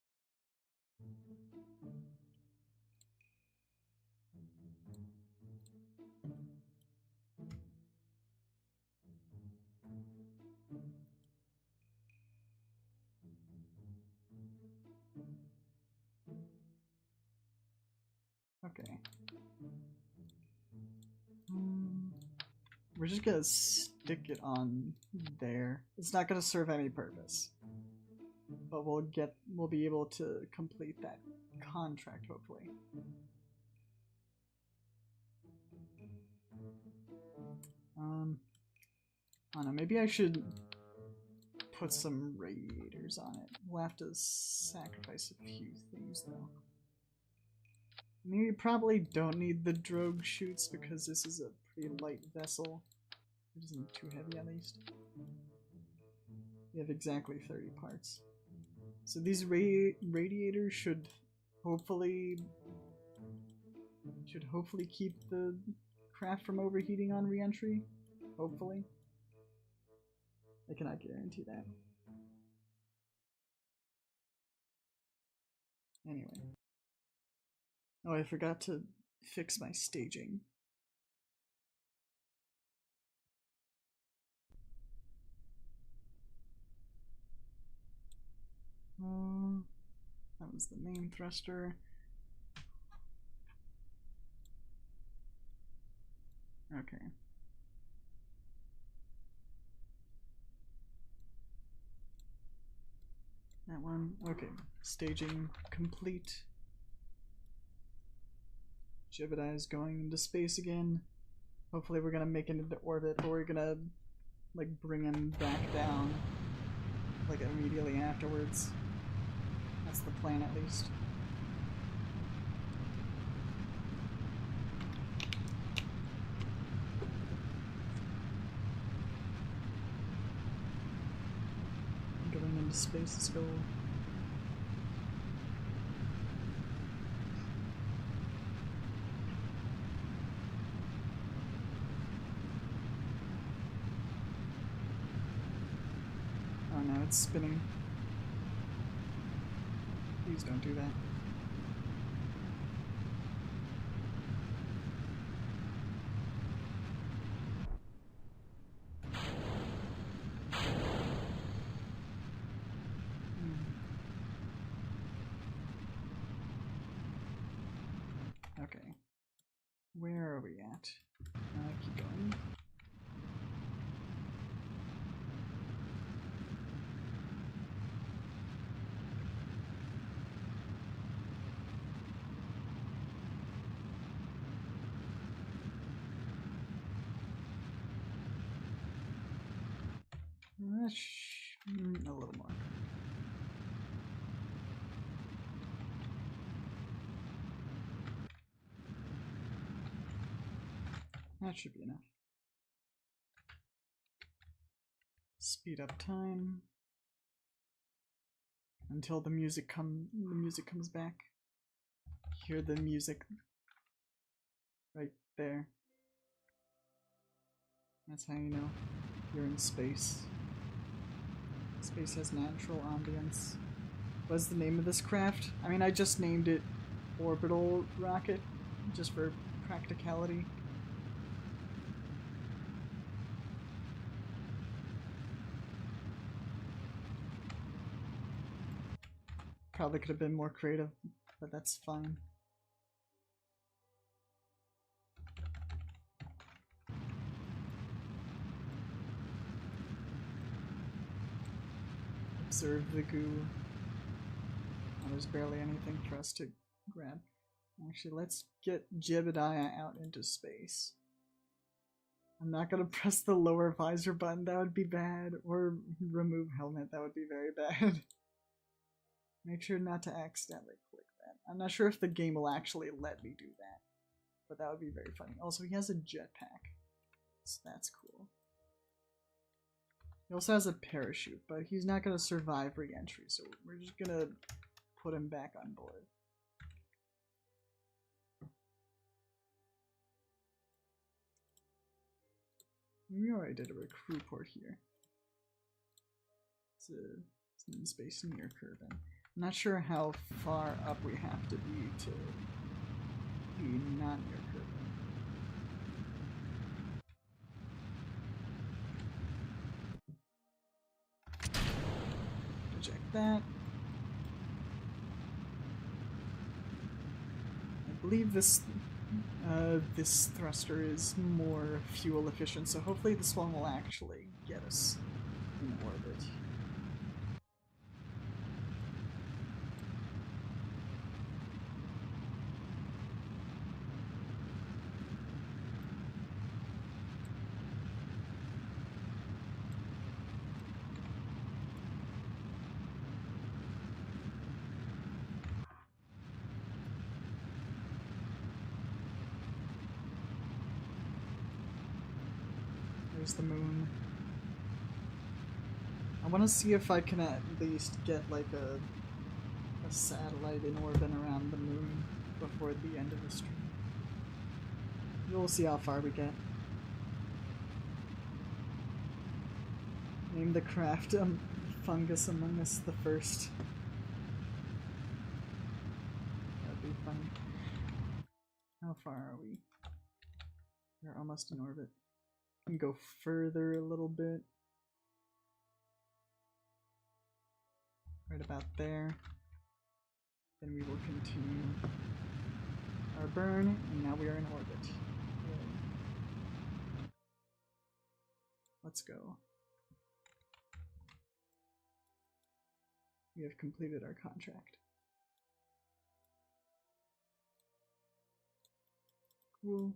Okay. We're just gonna stick it on there. It's not gonna serve any purpose. But we'll be able to complete that contract, hopefully. I don't know, maybe I should put some radiators on it. We'll have to sacrifice a few things though. We probably don't need the drogue chutes because this is a pretty light vessel. It isn't too heavy, at least. We have exactly 30 parts. So these radiators should hopefully keep the craft from overheating on re-entry. Hopefully. I cannot guarantee that. Anyway. Oh, I forgot to fix my staging. That was the main thruster. Okay. That one. Okay. Staging complete. Jebediah is going into space again. Hopefully we're gonna make it into orbit, or we're gonna like bring him back down like immediately afterwards. That's the plan, at least. Going into space, let's go. Oh no, it's spinning. Please don't do that. Okay. Where are we at? Keep going. A little more. That should be enough. Speed up time until the music comes back. Hear the music right there. That's how you know you're in space. Space has natural ambience. What's the name of this craft? I mean, I just named it Orbital Rocket, just for practicality. Probably could have been more creative, but that's fine. Observe the goo. Oh, there's barely anything for us to grab. Actually, let's get Jebediah out into space. I'm not gonna press the lower visor button, that would be bad. Or remove helmet, that would be very bad. Make sure not to accidentally click that. I'm not sure if the game will actually let me do that, but that would be very funny. Also, he has a jetpack, so that's cool. He also has a parachute, but he's not going to survive re-entry, so we're just going to put him back on board. We already did a recruit port here. It's in space near Kerbal. I'm not sure how far up we have to be not near Kerbal. Reject that. I believe this thruster is more fuel efficient, so hopefully this one will actually get us in orbit. There's the moon. I want to see if I can at least get like a satellite in orbit around the moon before the end of the stream. We'll see how far we get. Name the craft Fungus Among Us the First. far are we? We're almost in orbit. We can go further a little bit. Right about there. Then we will continue our burn, and now we are in orbit. Good. Let's go. We have completed our contract. Cool.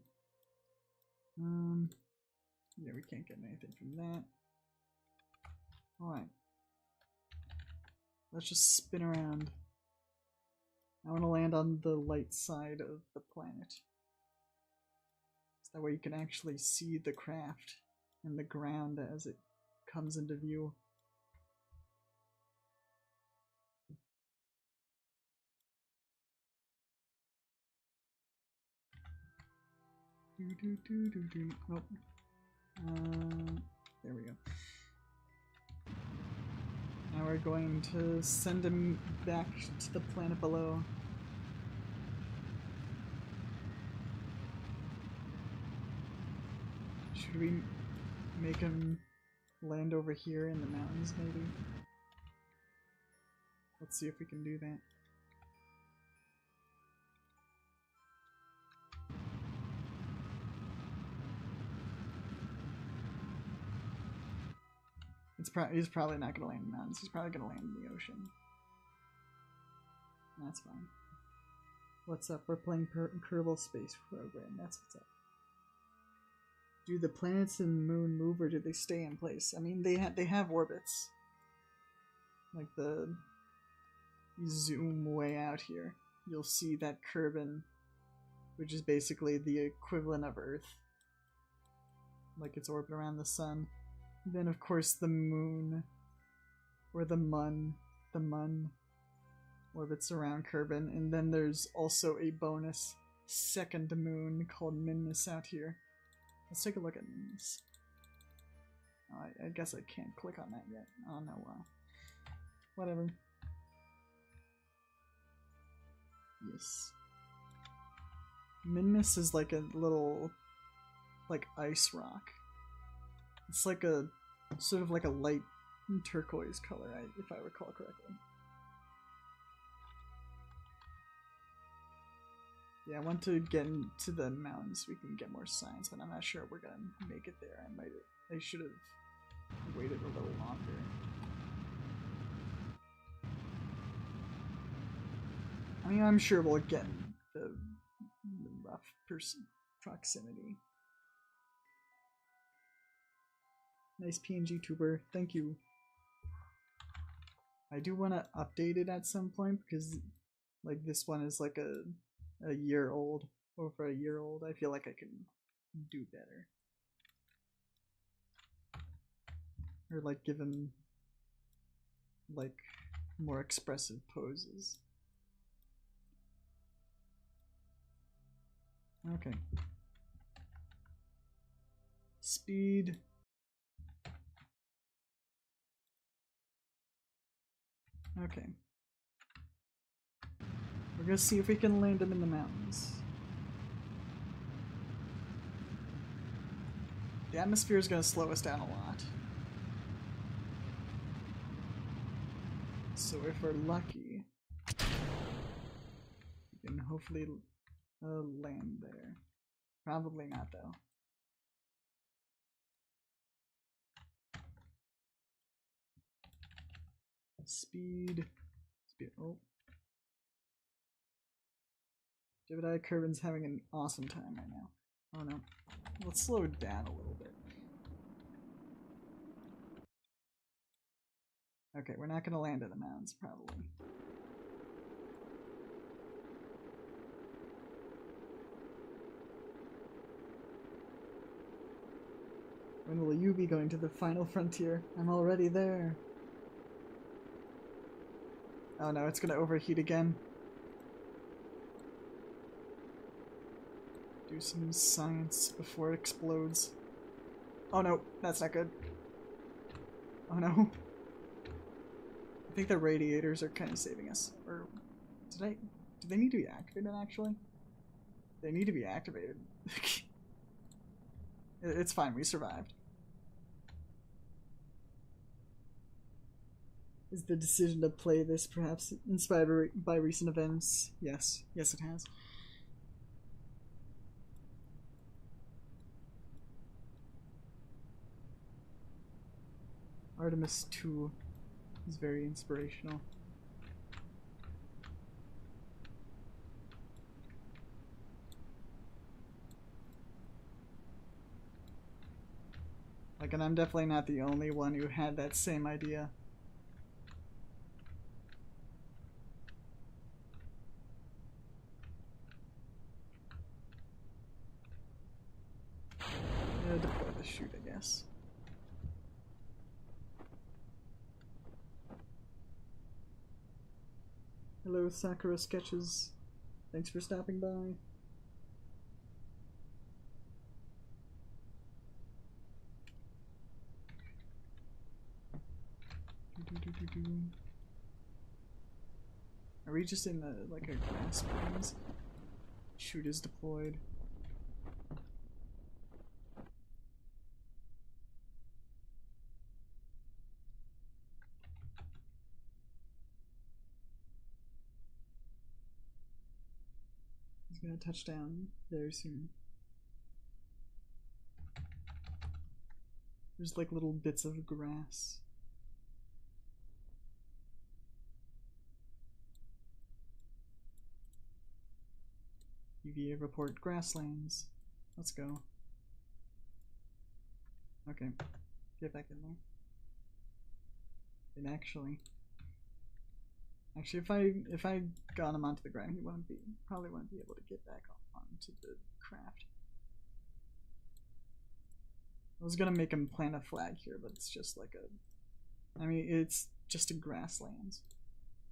Yeah, we can't get anything from that. Alright. Let's just spin around. I want to land on the light side of the planet. So that way you can actually see the craft and the ground as it comes into view. Nope. There we go. Now we're going to send him back to the planet below. Should we make him land over here in the mountains, maybe? Let's see if we can do that. He's probably not going to land in the mountains. He's probably going to land in the ocean. That's fine. What's up? We're playing Kerbal Space Program. That's what's up. Do the planets and the moon move, or do they stay in place? I mean, they have orbits. Like you zoom way out here, you'll see that Kerbin, which is basically the equivalent of Earth. Like its orbit around the sun. Then, of course, the moon, or the mun orbits around Kerbin, and then there's also a bonus second moon called Minmus out here. Let's take a look at Minmus. Oh, I guess I can't click on that yet. Oh no, wow. Whatever. Yes. Minmus is like a little, like, ice rock. It's like a, sort of like a light turquoise color, if I recall correctly. Yeah, I want to get into the mountains so we can get more science, but I'm not sure we're gonna make it there. I should have waited a little longer. I mean, I'm sure we'll get the rough proximity. Nice PNG tuber, thank you. I do want to update it at some point because, like, this one is like a year old, over a year old. I feel like I can do better, or like give him like more expressive poses. Okay. Speed. Okay. We're gonna see if we can land him in the mountains. The atmosphere is gonna slow us down a lot. So if we're lucky, we can hopefully land there. Probably not though. Speed. Oh. Jebediah Kerbin's having an awesome time right now. Oh no. Let's slow it down a little bit. Okay, we're not going to land in the mountains, probably. When will you be going to the final frontier? I'm already there. Oh no, it's gonna overheat again. Do some science before it explodes. Oh no, that's not good. Oh no. I think the radiators are kind of saving us. Or do they need to be activated actually? They need to be activated. It's fine, we survived. Is the decision to play this perhaps inspired by recent events? Yes. Yes, it has. Artemis 2 is very inspirational. Like, and I'm definitely not the only one who had that same idea. Yeah, deploy the chute, I guess. Hello, Sakura Sketches. Thanks for stopping by. Are we just in the, like, a grass plains? Chute is deployed. He's gonna touch down very soon. There's like little bits of grass. UVA report grasslands. Let's go. Okay, get back in there. And actually, if I got him onto the ground, he probably wouldn't be able to get back onto the craft. I was gonna make him plant a flag here, but it's just like a, I mean, it's just a grasslands.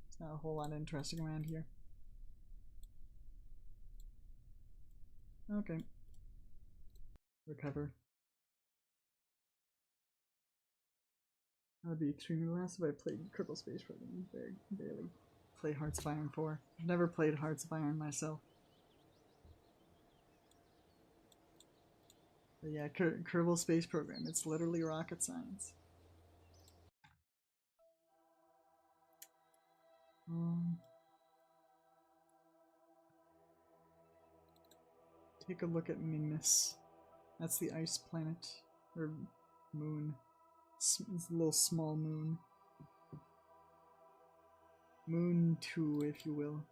It's not a whole lot interesting around here. Okay. Recover. I would be extremely last if I played Kerbal Space Program. Barely play Hearts of Iron 4. I've never played Hearts of Iron myself. But yeah, Kerbal Space Program. It's literally rocket science. Take a look at Minmus. That's the ice planet. Or moon. It's a little small moon. Moon 2, if you will.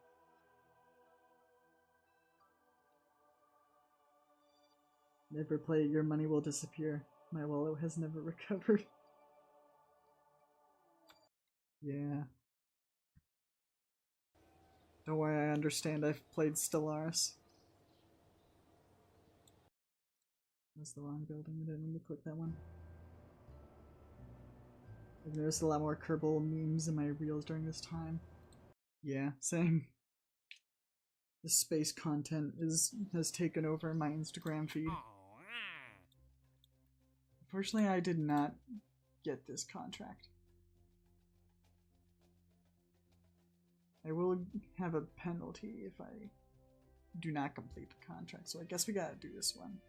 Never play it, your money will disappear. My wallet has never recovered. Yeah. Don't worry, I understand. I've played Stellaris. That's the wrong building. I didn't mean to click that one. I've noticed a lot more Kerbal memes in my reels during this time. Yeah, same. The space content has taken over my Instagram feed. Unfortunately, I did not get this contract. I will have a penalty if I do not complete the contract, so I guess we gotta do this one.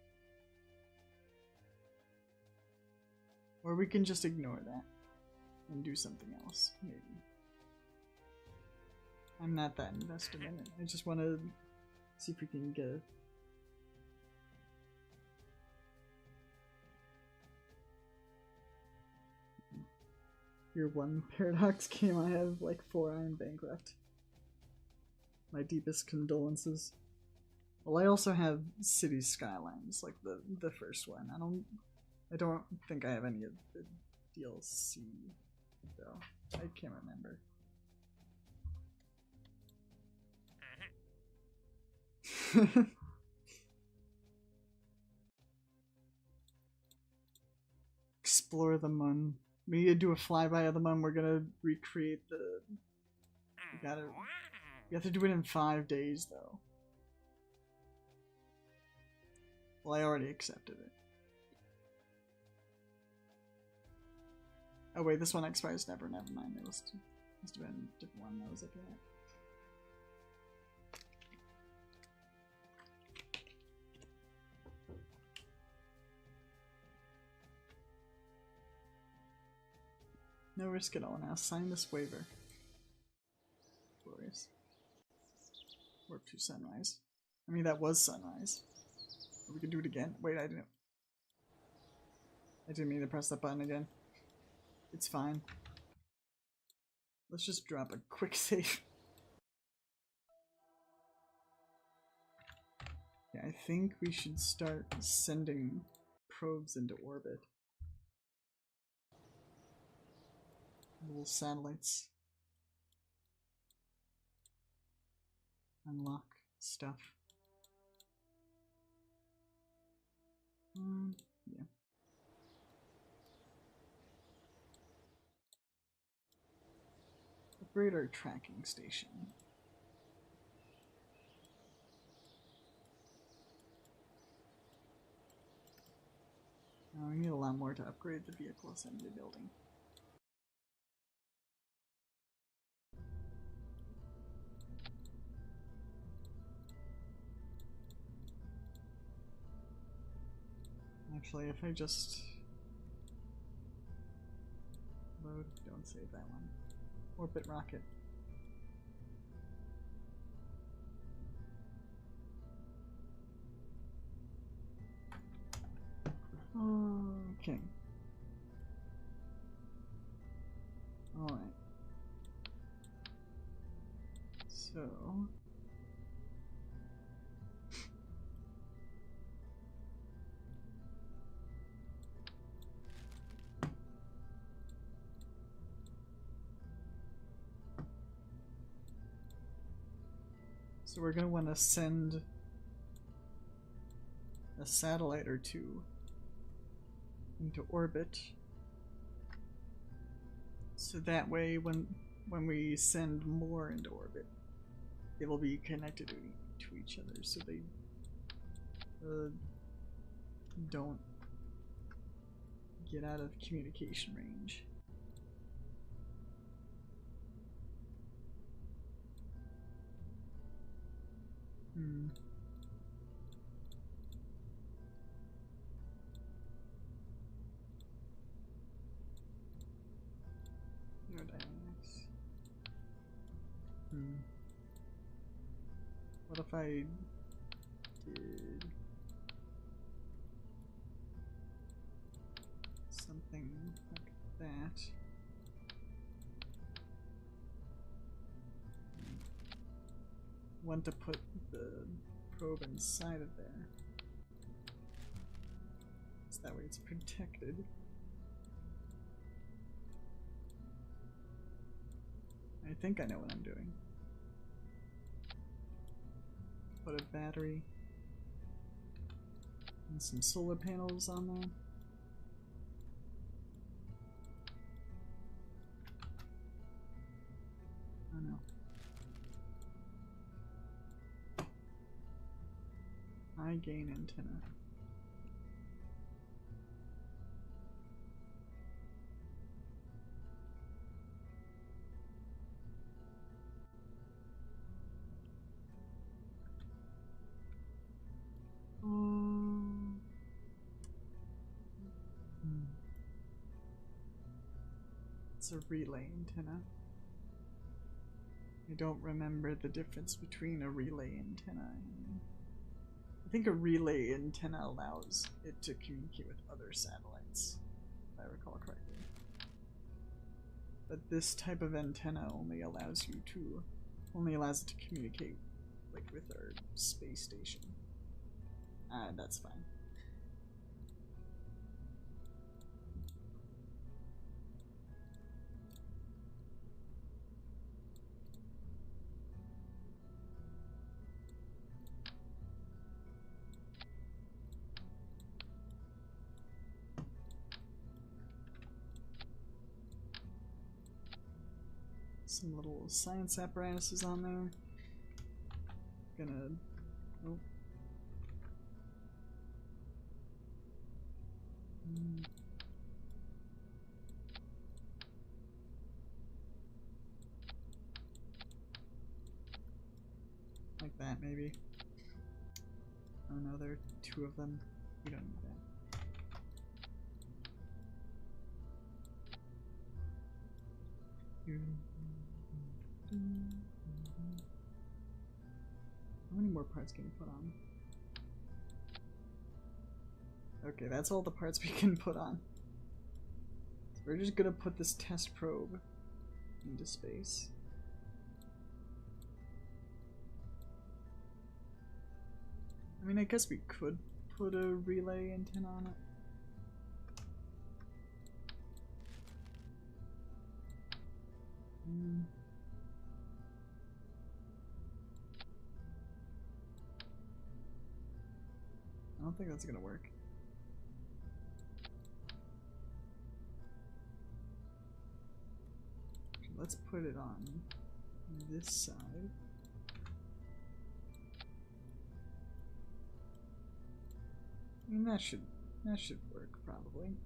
Or we can just ignore that and do something else, maybe. I'm not that invested in it. I just want to see if we can get it. Your one Paradox game, I have like 4 Iron Bankrupt. My deepest condolences. Well, I also have City Skylines, like the first one. I don't think I have any of the DLC though. I can't remember. Explore the moon. We need to do a flyby of the moon. We're gonna recreate the. We have to do it in 5 days though. Well, I already accepted it. Oh wait, this one expires never. Never mind. It must have been a different one I was looking at. No risk at all now. Sign this waiver. Glorious. Warp to sunrise. I mean, that was sunrise. We can do it again. Wait, I didn't mean to press that button again. It's fine. Let's just drop a quick save. Yeah, I think we should start sending probes into orbit. Little satellites. Unlock stuff. Yeah. Upgrade our tracking station. We need a lot more to upgrade the vehicle assembly building. Actually, if I just load, don't save that one. Orbit rocket. Okay. Alright. So... So we're gonna want to send a satellite or two into orbit, so that way when we send more into orbit, they will be connected to each other, so they don't get out of communication range. Aerodynamics. What if I did something like that? Want to put the probe inside of there, so that way it's protected. I think I know what I'm doing. Put a battery and some solar panels on there. Oh no. High gain antenna. It's a relay antenna. I don't remember the difference between a relay antenna and... I think a relay antenna allows it to communicate with other satellites, if I recall correctly. But this type of antenna only allows it to communicate like with our space station. That's fine. Some little science apparatuses on there. Gonna... Oh. Like that, maybe. Oh no, there are two of them. We don't need that. How many more parts can you put on? Okay, that's all the parts we can put on. So we're just gonna put this test probe into space. I mean, I guess we could put a relay antenna on it. I don't think that's gonna work. Let's put it on this side. I mean, that should work probably.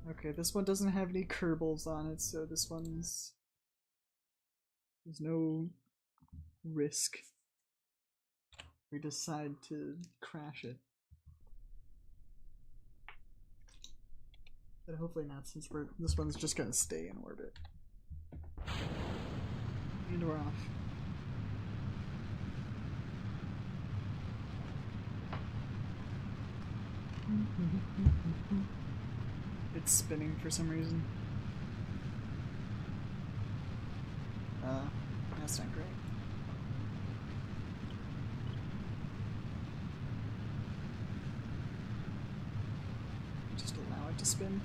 Okay, this one doesn't have any Kerbals on it, so this one's there's no risk. We decide to crash it. But hopefully not, since this one's just gonna stay in orbit. And we're off. It's spinning for some reason. That's not great. Just allow it to spin.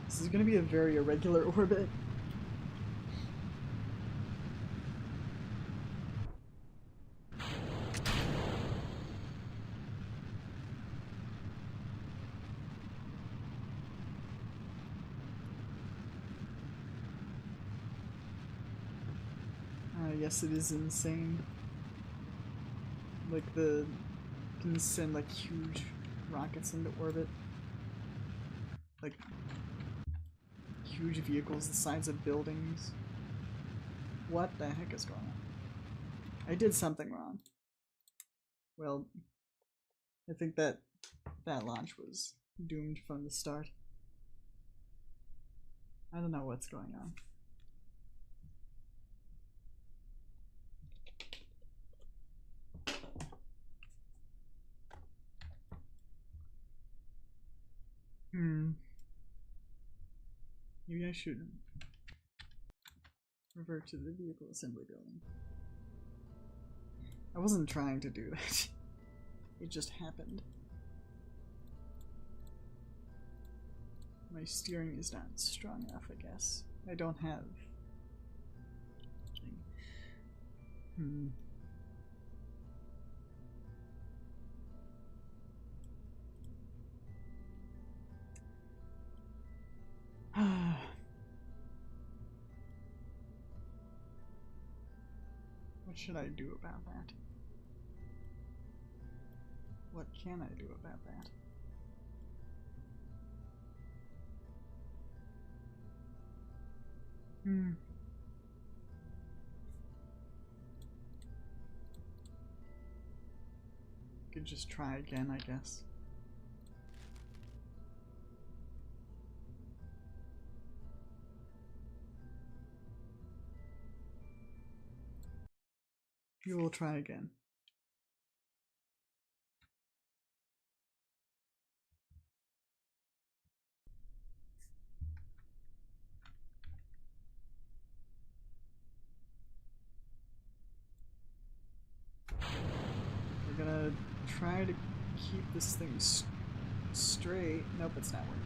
This is going to be a very irregular orbit. Yes, it is insane. Like you can send like huge rockets into orbit. Like huge vehicles the size of buildings. What the heck is going on? I did something wrong. Well, I think that launch was doomed from the start. I don't know what's going on. Maybe I should revert to the vehicle assembly building. I wasn't trying to do that. It just happened. My steering is not strong enough, I guess. I don't have... What should I do about that? What can I do about that? Could just try again, I guess. We will try again. We're gonna try to keep this thing straight. Nope, it's not working.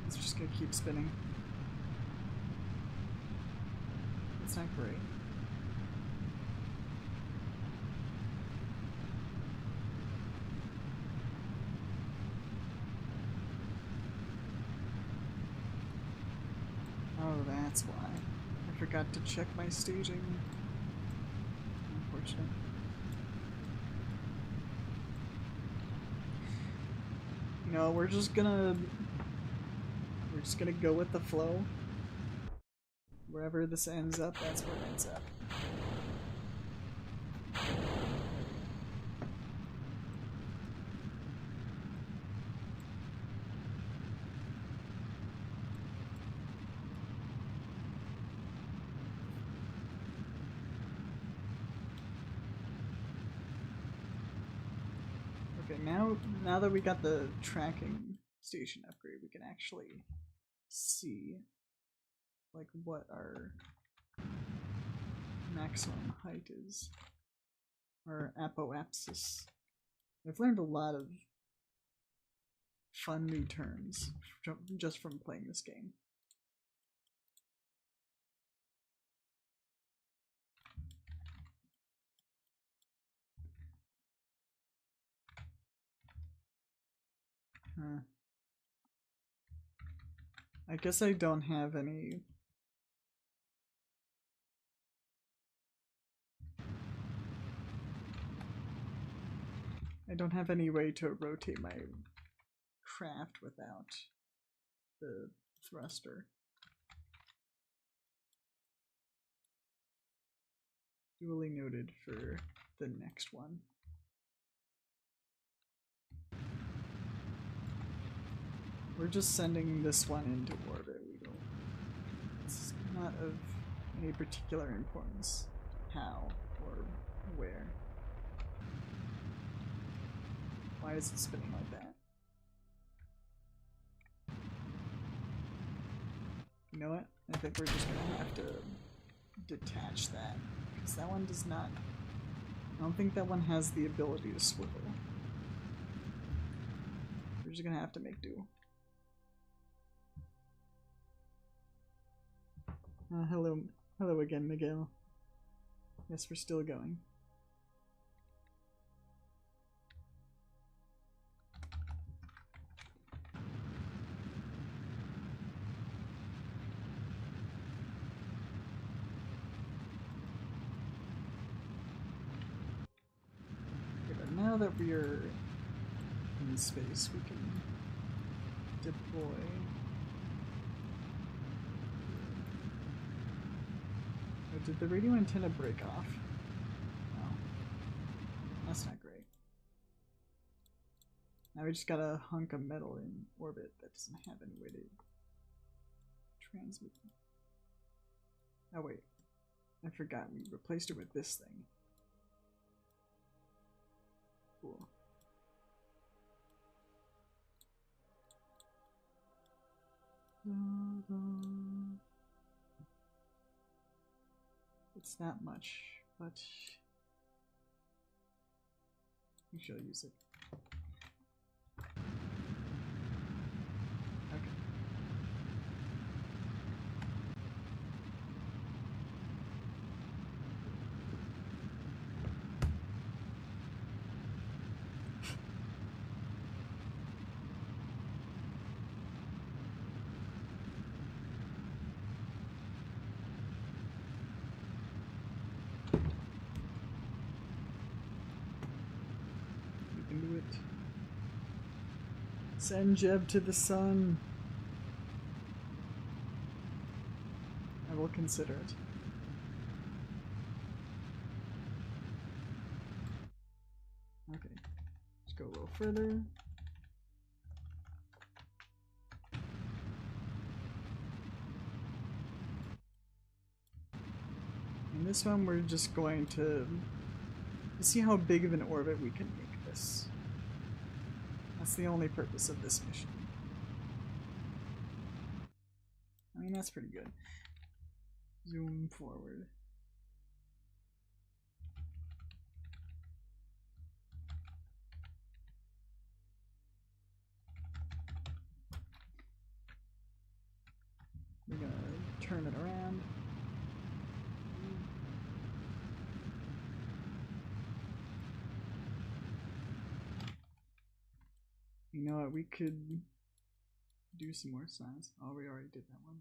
It's just gonna keep spinning. It's not great. Oh, that's why. I forgot to check my staging. Unfortunate. You know, we're just gonna go with the flow. Wherever this ends up, that's where it ends up. Okay, now that we got the tracking station upgrade, we can actually see like what our maximum height is. Or apoapsis. I've learned a lot of fun new terms just from playing this game. Huh. I guess I don't have any... I don't have any way to rotate my craft without the thruster. Duly noted for the next one. We're just sending this one into orbit. It's not of any particular importance how or where. Why is it spinning like that? You know what? I think we're just gonna have to detach that, because that one does not... I don't think that one has the ability to swivel. We're just gonna have to make do. Hello again, Miguel. Yes, we're still going. Okay, but now that we're in space, we can deploy. Oh, did the radio antenna break off? No. That's not great. Now we just got a hunk of metal in orbit that doesn't have any way to transmit. Oh wait, I forgot we replaced it with this thing. Cool. It's not much, but we shall use it. Okay. We can do it. Send Jeb to the sun. I will consider it. Okay, let's go a little further. In this one, we're just going to see how big of an orbit we can make this. That's the only purpose of this mission. I mean, that's pretty good. Zoom forward. We're gonna turn it around. You know what, we could do some more science. Oh, we already did that one.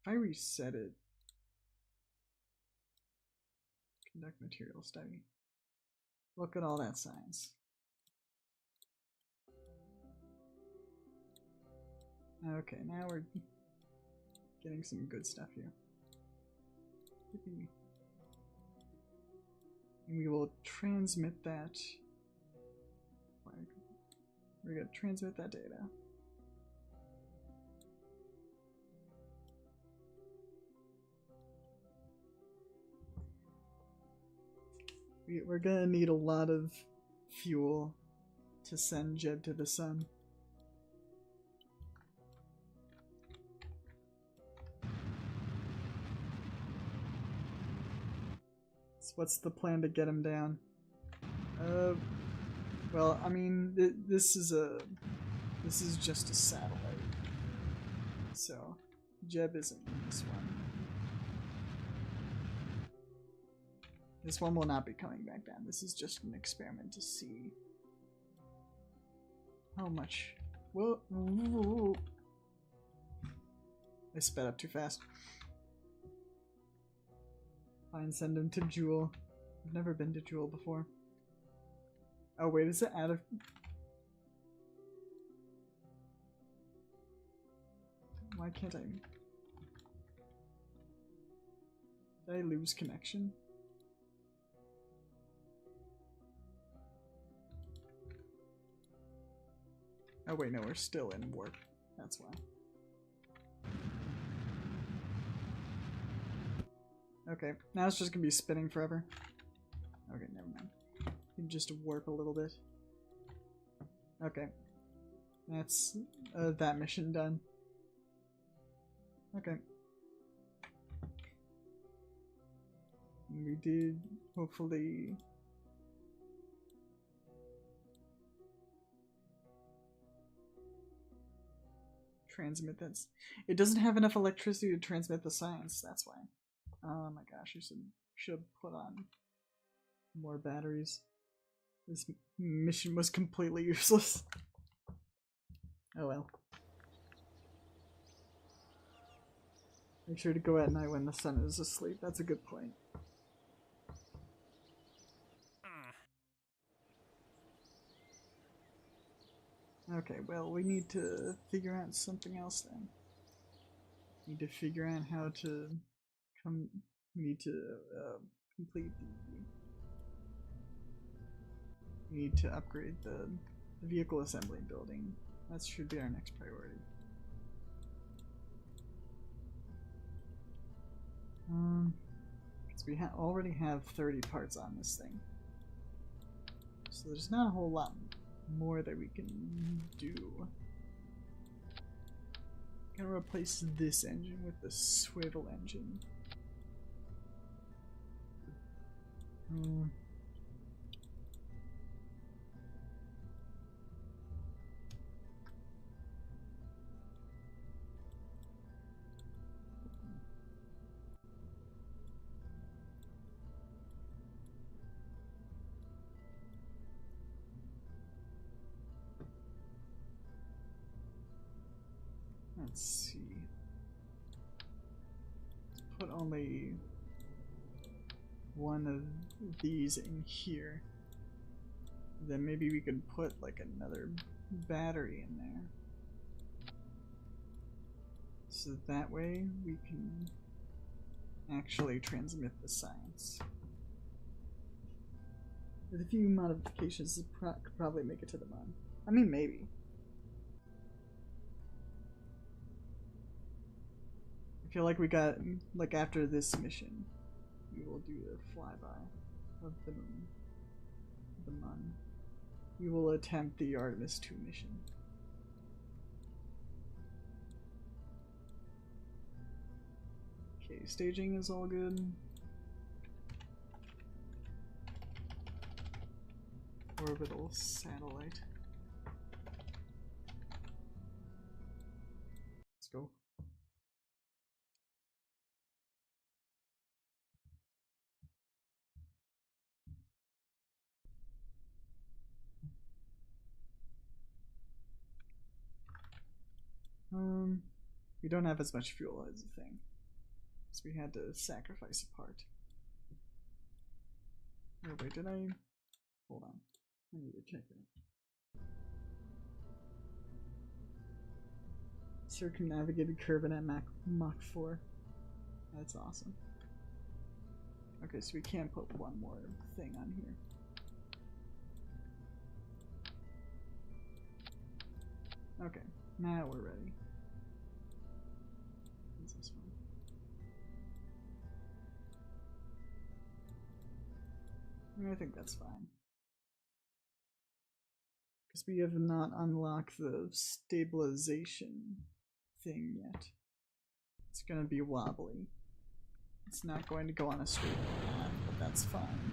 If I reset it, conduct material study. Look at all that science. Okay, now we're getting some good stuff here. me. And we will transmit that. We're going to transmit that data. We're going to need a lot of fuel to send Jeb to the sun. So what's the plan to get him down? Well, I mean, this is just a satellite. So, Jeb isn't in this one. This one will not be coming back down. This is just an experiment to see how much. Whoa. I sped up too fast. Fine, send him to Jewel. I've never been to Jewel before. Oh wait, is it out of... Why can't I... Did I lose connection? Oh wait, no, we're still in warp. That's why. Okay, now it's just gonna be spinning forever. Okay, never mind. You can just warp a little bit. Okay. That's that mission done. Okay. We did hopefully... transmit this. It doesn't have enough electricity to transmit the science, that's why. Oh my gosh, I should put on more batteries. This mission was completely useless. Oh well. Make sure to go at night when the sun is asleep. That's a good point. Okay, well, we need to figure out something else then. We need to figure out how to we need to complete the... We need to upgrade the vehicle assembly building. That should be our next priority. Because we already have 30 parts on this thing. So there's not a whole lot more that we can do. Gonna replace this engine with the swivel engine. Let's see. Let's put only one of these in here. Then maybe we could put like another battery in there. So that way we can actually transmit the science. With a few modifications, it could probably make it to the moon. I mean, maybe. I feel like we got, like after this mission, we will do a flyby of the moon. We will attempt the Artemis 2 mission. Okay, staging is all good. Orbital satellite. Let's go. We don't have as much fuel as a thing, so we had to sacrifice a part. Oh wait, did I? Hold on, I need to check that. Circumnavigated Kerbal at Mach 4. That's awesome. Okay, so we can put one more thing on here. Okay, now we're ready. What's this one? I think that's fine. Because we have not unlocked the stabilization thing yet. It's gonna be wobbly. It's not going to go on a straight path, but that's fine.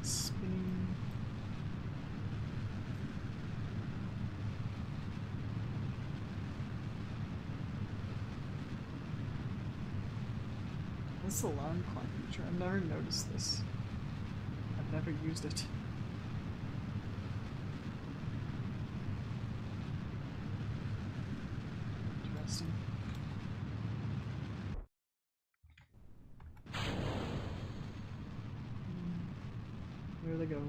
Spinning. This alarm clock feature, I've never noticed this. I've never used it. Interesting. There they go.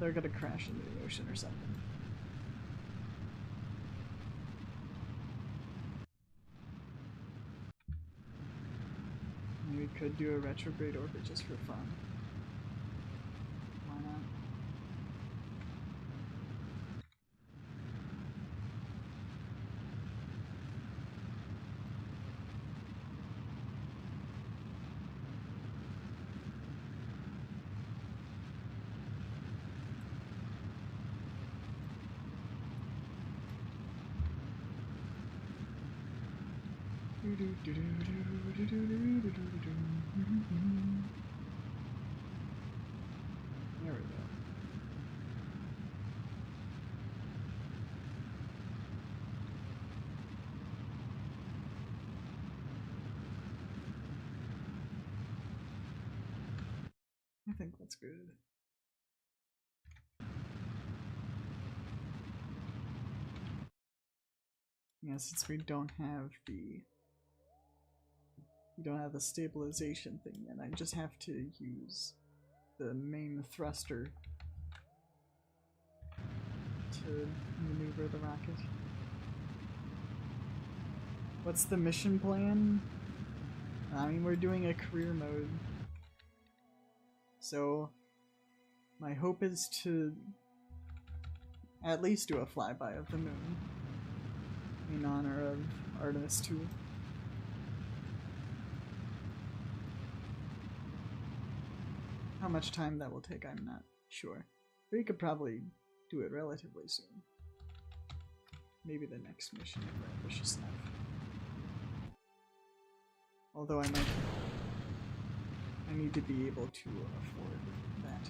They're gonna crash into the ocean or something. Maybe we could do a retrograde orbit just for fun. Why not? There we go. I think that's good. Yeah, since we don't have the stabilization thing yet, I just have to use the main thruster to maneuver the rocket. What's the mission plan? I mean, we're doing a career mode, so my hope is to at least do a flyby of the moon in honor of Artemis 2. How much time that will take, I'm not sure. But we could probably do it relatively soon. Maybe the next mission if we're ambitious enough. Although I need to be able to afford that.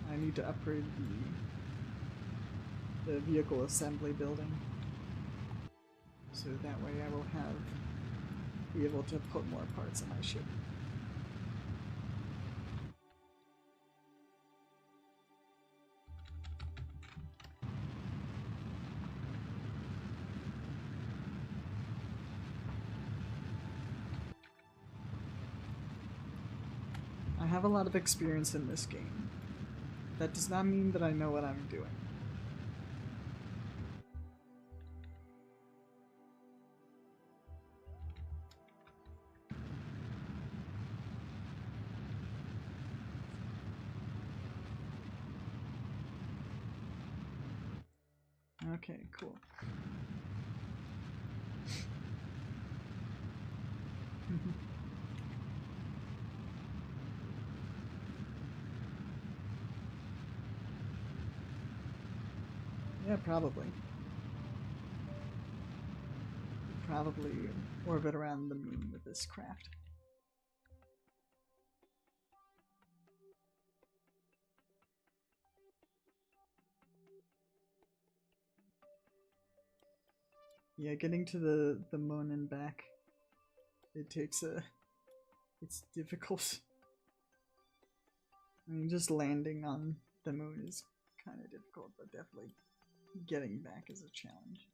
I need to upgrade the vehicle assembly building, so that way I will be able to put more parts on my ship. I have a lot of experience in this game. That does not mean that I know what I'm doing. Okay, cool. Yeah, probably. Could probably orbit around the moon with this craft. Yeah, getting to the moon and back, it's difficult. I mean, just landing on the moon is kind of difficult, but definitely getting back is a challenge.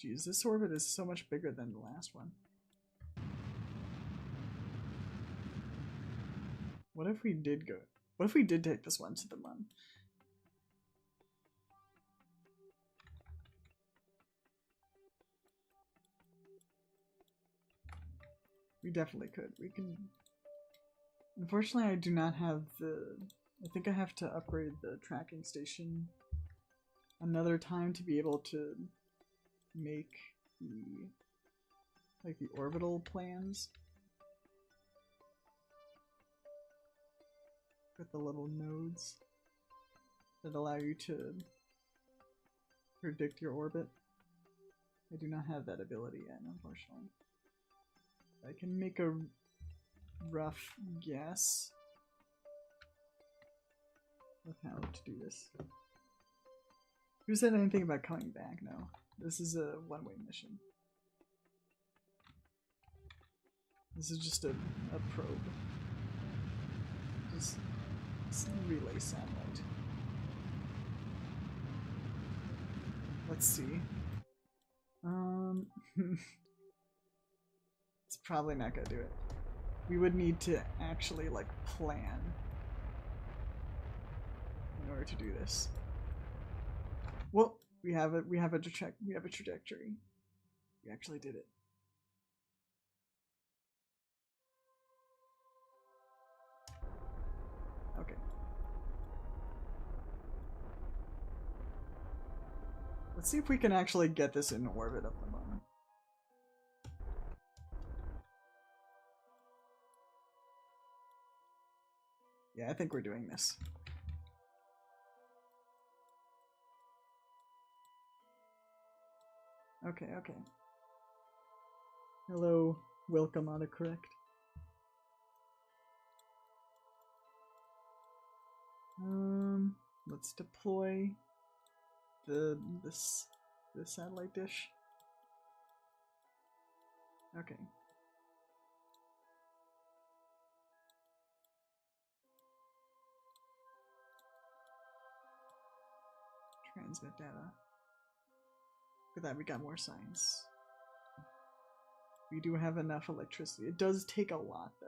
Geez, this orbit is so much bigger than the last one. What if we did go? What if we did take this one to the moon? We definitely could. We can. Unfortunately, I do not have the. I think I have to upgrade the tracking station another time to be able to make the the orbital plans with the little nodes that allow you to predict your orbit. I do not have that ability yet, unfortunately. I can make a rough guess of how to do this. Who said anything about coming back? No. This is a one-way mission. This is just a probe. Just relay satellite. Let's see. It's probably not gonna do it. We would need to actually like plan in order to do this. Well, we have a trajectory. We actually did it. Okay. Let's see if we can actually get this in orbit of the moon. Yeah, I think we're doing this. Okay, okay. Hello, welcome autocorrect. Let's deploy the satellite dish. Okay. Transmit data. Look at that, we got more science. We do have enough electricity. It does take a lot, though.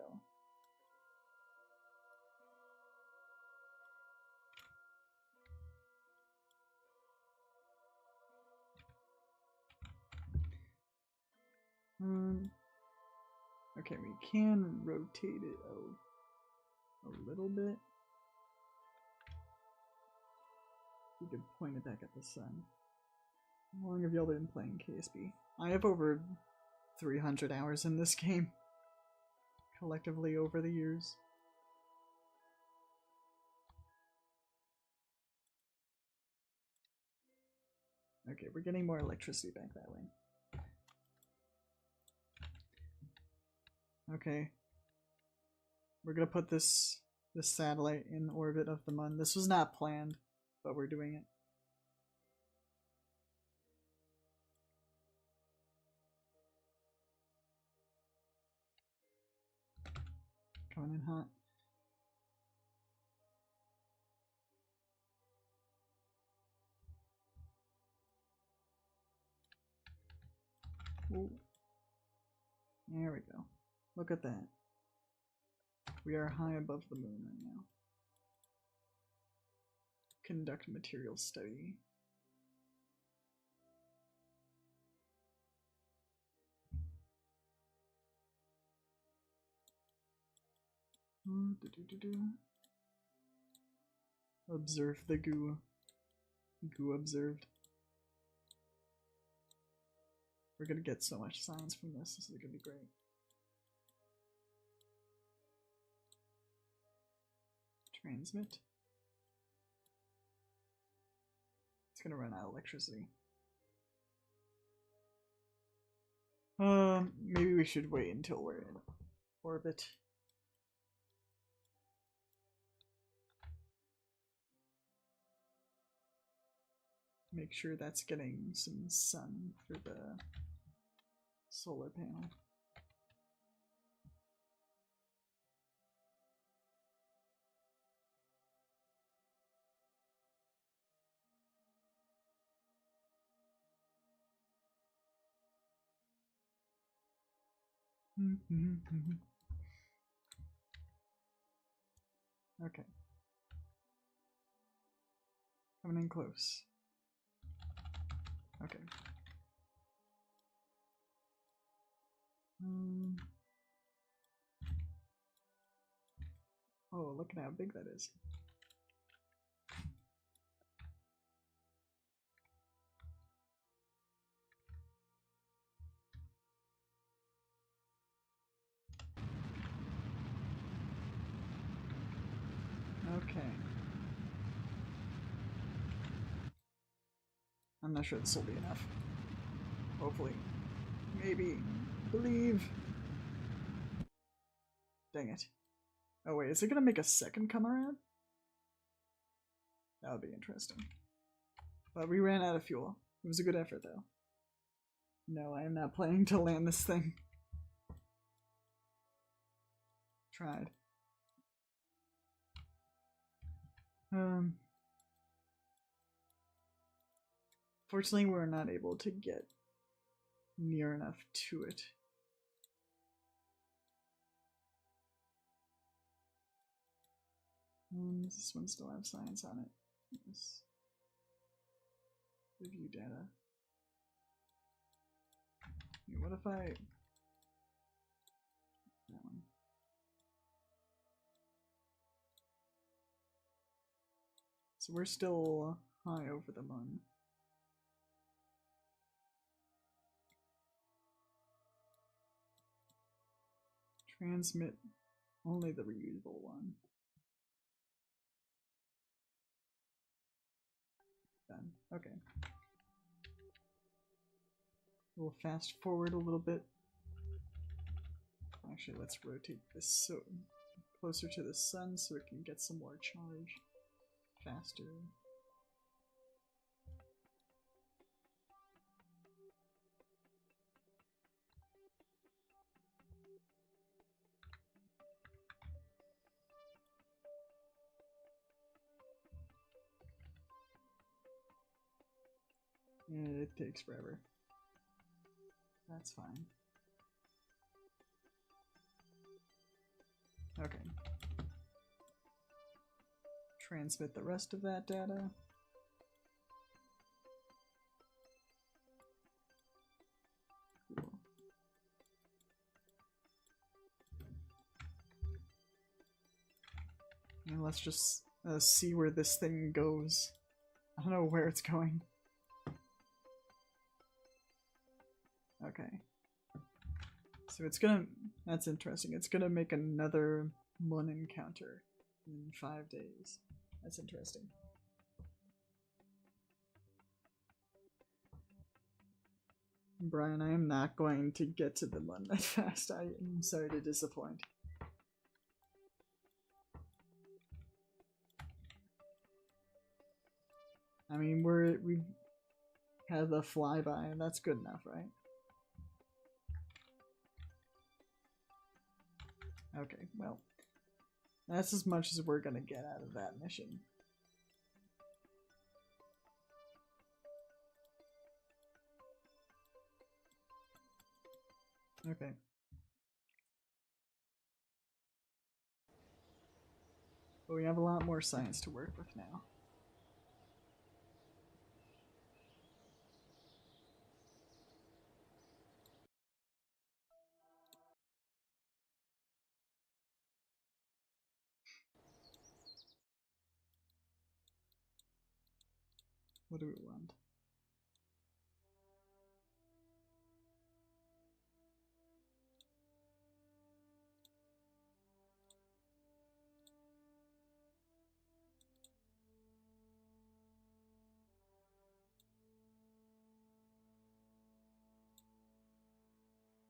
Okay, we can rotate it a little bit. We could point it back at the sun. How long have y'all been playing KSB? I have over 300 hours in this game, collectively over the years. Okay, we're getting more electricity back that way. Okay. We're gonna put this satellite in orbit of the moon. This was not planned, but we're doing it. Coming in hot. Ooh. There we go. Look at that. We are high above the moon right now. Conduct material study. Observe the goo. Goo observed. We're gonna get so much science from this. This is gonna be great. Transmit. It's gonna run out of electricity. Maybe we should wait until we're in orbit. Make sure that's getting some sun for the solar panel. Okay. Coming in close. Okay. Oh, look at how big that is. Okay. I'm not sure this will be enough. Hopefully. Maybe. Believe. Dang it. Oh wait, is it gonna make a second come around? That would be interesting. But we ran out of fuel. It was a good effort though. No, I am not planning to land this thing. Tried. Fortunately, we're not able to get near enough to it. Does this one still have science on it? Yes. Review data. What if I... That one. So we're still high over the moon. Transmit only the reusable one. Done. Okay. We'll fast forward a little bit. Actually, let's rotate this so closer to the sun so it can get some more charge faster. And it takes forever. That's fine. Okay. Transmit the rest of that data. Cool. And let's just see where this thing goes. I don't know where it's going. Okay. So it's gonna... That's interesting. It's gonna make another moon encounter in 5 days. That's interesting. Brian, I am not going to get to the moon that fast. I am sorry to disappoint. I mean, we've had the flyby, and that's good enough, right? Okay, well, that's as much as we're gonna get out of that mission. Okay. But we have a lot more science to work with now. What do we want?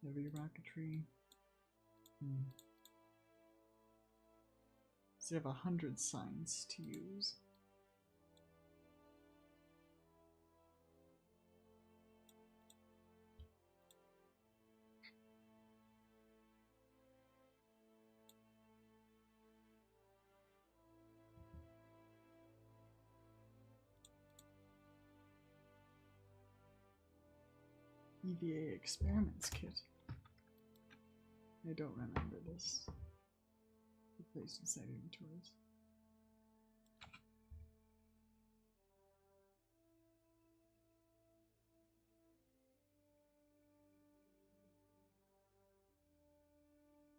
Heavy rocketry. So you have 100 signs to use. EVA experiments kit. I don't remember this. Replaced inside inventories.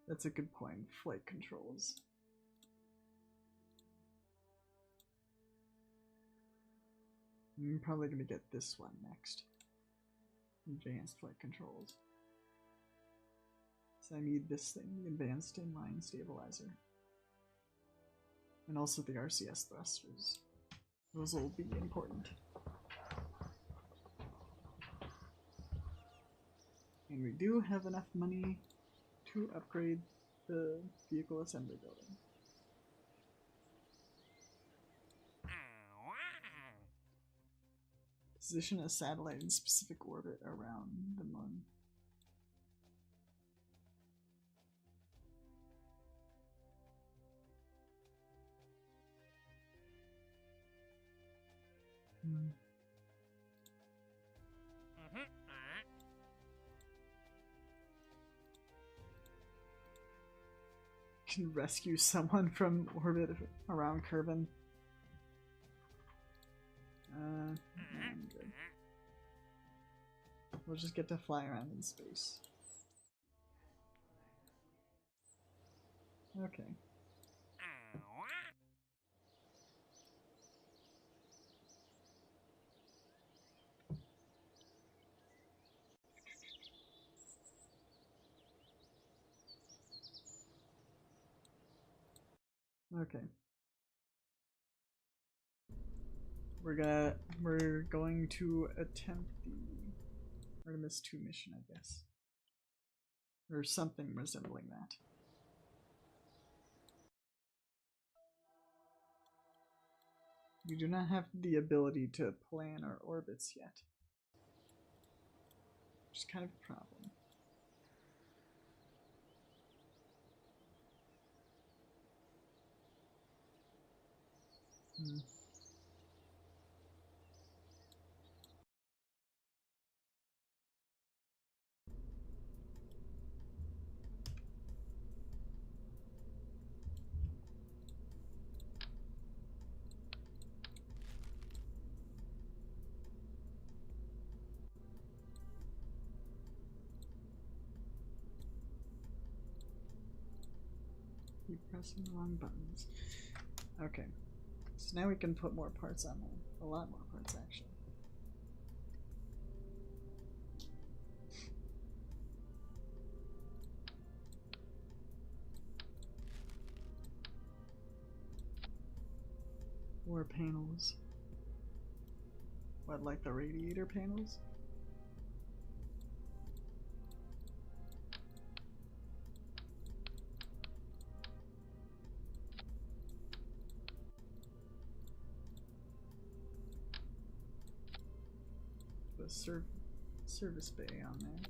That's a good point. Flight controls. I'm probably going to get this one next. Advanced flight controls. So I need this thing, the advanced inline stabilizer. And also the RCS thrusters. Those will be important. And we do have enough money to upgrade the vehicle assembly building. Position a satellite in specific orbit around the moon. Can rescue someone from orbit around Kerbin. I'm good. We'll just get to fly around in space. Okay. Okay. We're going to attempt the Artemis 2 mission, I guess. Or something resembling that. We do not have the ability to plan our orbits yet. Which is kind of a problem. Keep pressing the wrong buttons. Okay. So now we can put more parts on there. A lot more parts, actually. More panels. What, like the radiator panels? The service bay on there.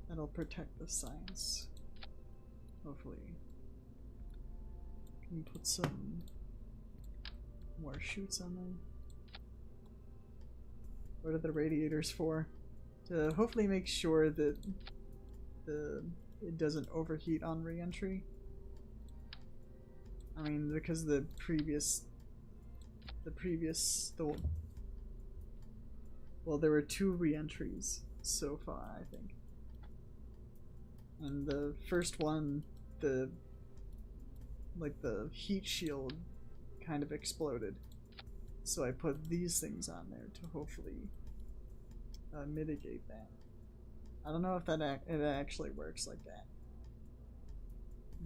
That'll protect the science. Hopefully. Can put some more chutes on there. What are the radiators for? To hopefully make sure that it doesn't overheat on re-entry. I mean, because the well, there were 2 re-entries so far, I think. And the first one, the heat shield kind of exploded. So I put these things on there to hopefully mitigate that. I don't know if it actually works like that,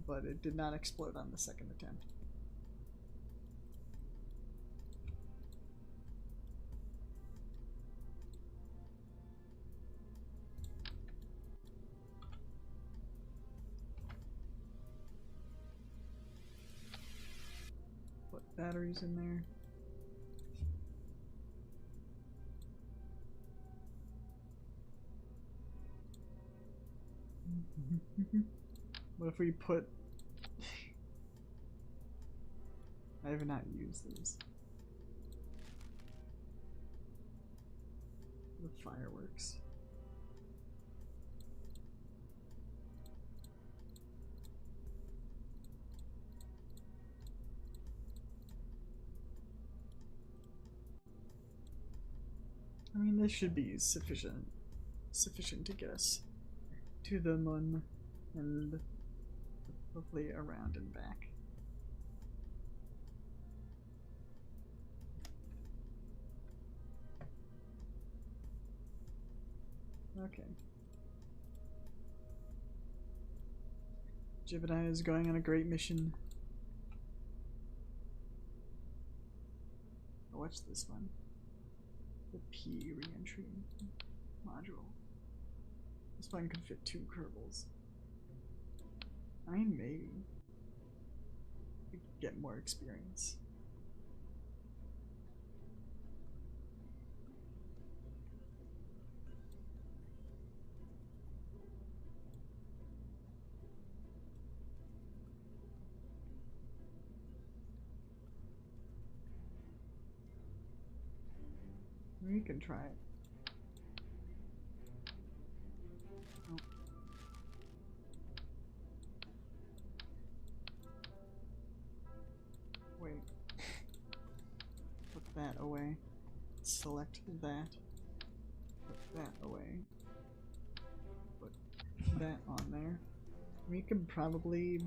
but it did not explode on the second attempt. Put batteries in there. What if we put I have not used these. The fireworks. I mean, this should be sufficient to get us to the moon and hopefully around and back. Okay. Jebediah is going on a great mission. Oh, what's this one? The P re-entry module. This one can fit 2 Kerbals. I mean, maybe. We could get more experience. We can try it. Oh. Wait. Put that away. Select that. Put that away. Put that on there. We could probably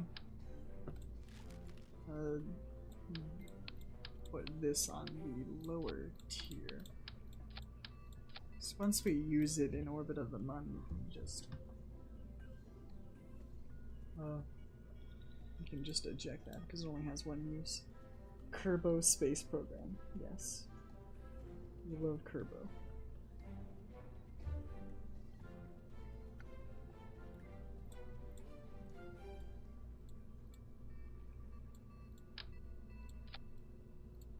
put this on the lower tier. So once we use it in orbit of the moon, we can just eject that because it only has 1 use. Kerbal Space Program, yes. We love Kerbal.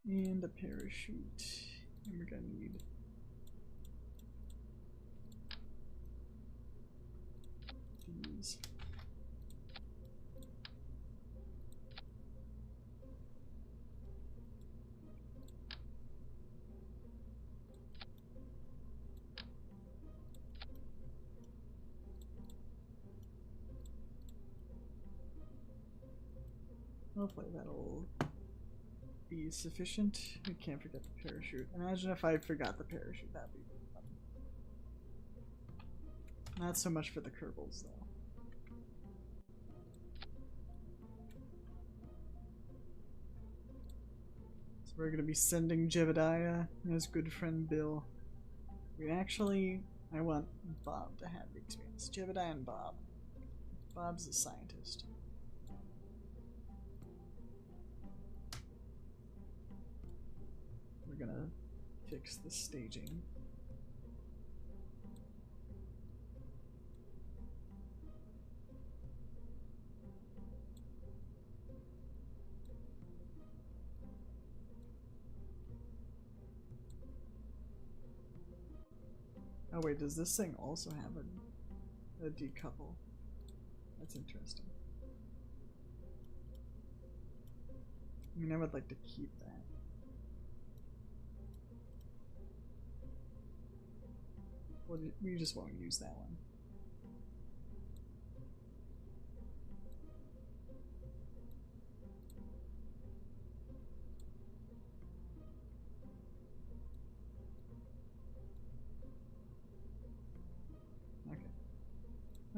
And a parachute. And we're gonna need these. Hopefully that'll be sufficient. We can't forget the parachute. Imagine if I forgot the parachute, that'd be really fun. Not so much for the Kerbals though. So we're gonna be sending Jebediah and his good friend Bill. I want Bob to have the experience. Jebediah and Bob. Bob's a scientist. We're gonna fix the staging. Oh wait, does this thing also have a decouple? That's interesting. I mean, I would like to keep that. Well, we just won't use that one. Okay.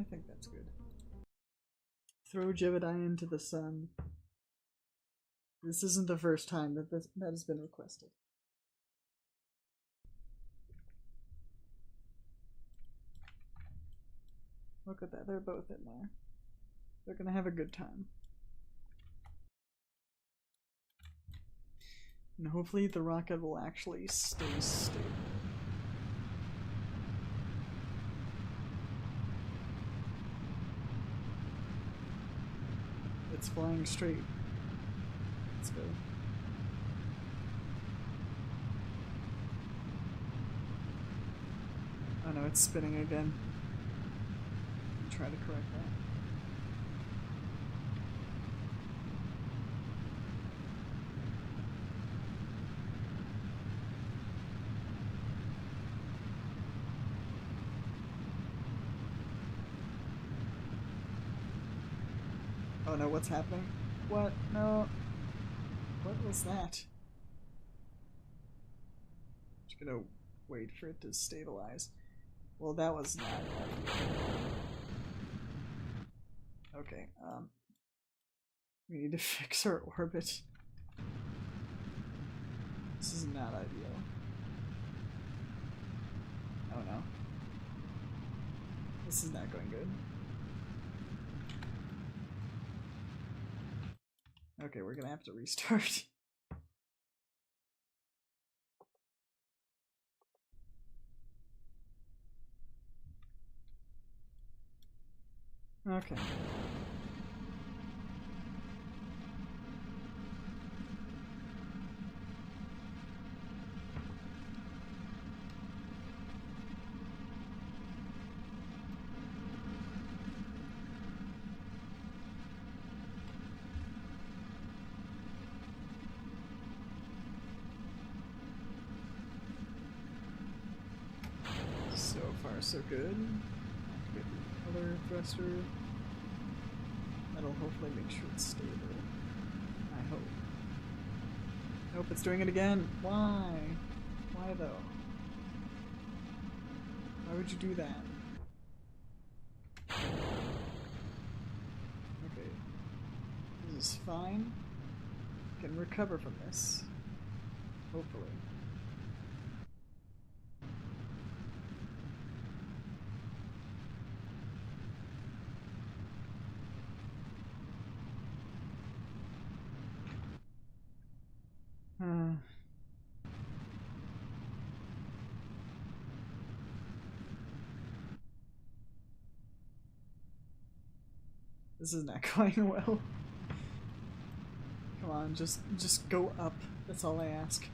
I think that's good. Throw Jebediah into the sun. This isn't the first time that that has been requested. Look at that, they're both in there. They're gonna have a good time. And hopefully the rocket will actually stay stable. It's flying straight. Let's go. Oh no, it's spinning again. Try to correct that. Oh no, what's happening? What? No. What was that? Just gonna wait for it to stabilize. Well, that was not ideal. Okay, we need to fix our orbit. This is not ideal. Oh no. This is not going good. Okay, we're gonna have to restart. Okay. So far, so good. Activate the other thruster. That'll hopefully make sure it's stable. I hope. Nope, it's doing it again. Why? Why though? Why would you do that? Okay. This is fine. Can recover from this. Hopefully. This is not going well. Come on, just go up. That's all I ask.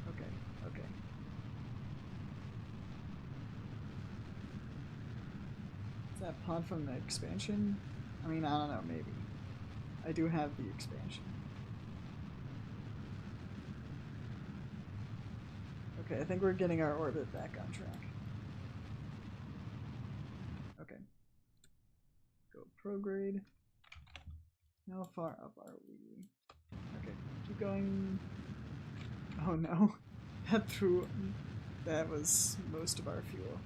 Okay, okay. Is that pod from the expansion? I mean, I don't know, maybe. I do have the expansion. Okay, I think we're getting our orbit back on track. Okay. Go prograde. How far up are we? Okay, keep going. Oh no. That was most of our fuel.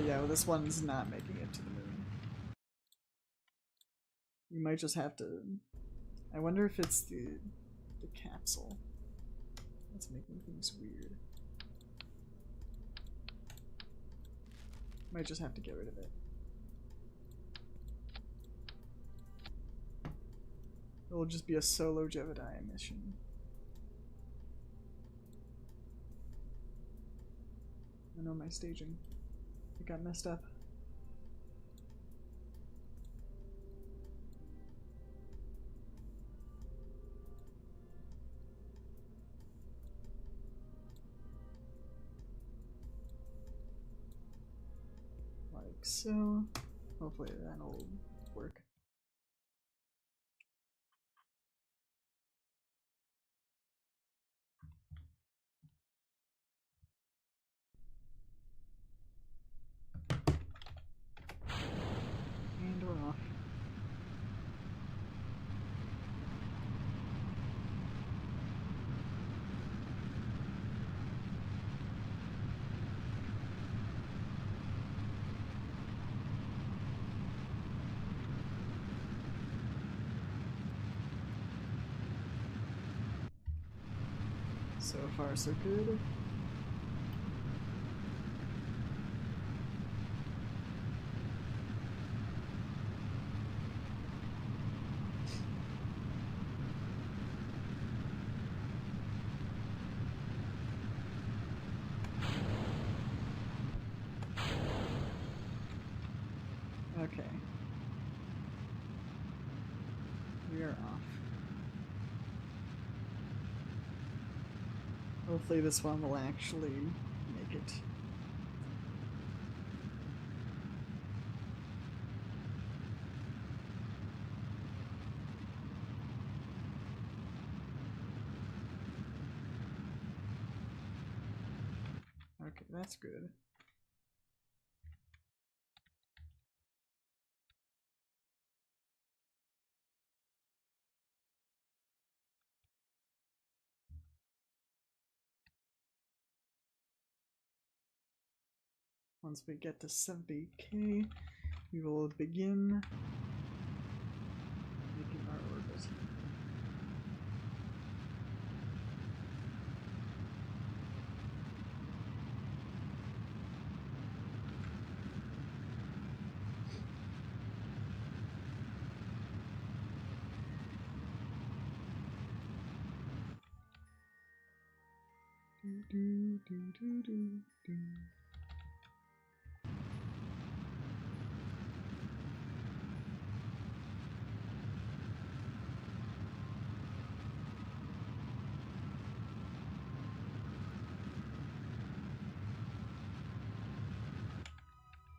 Yeah, well, this one's not making it to the moon. We might just have to... I wonder if it's the capsule that's making things weird. Might just have to get rid of it. It'll just be a solo Jebediah mission. I know my staging. It got messed up. Like so. Hopefully that'll work. And we're off. So far, so good. Okay. We are off. Hopefully this one will actually make it. Okay, that's good. Once we get to 70K, we will begin making our orbit.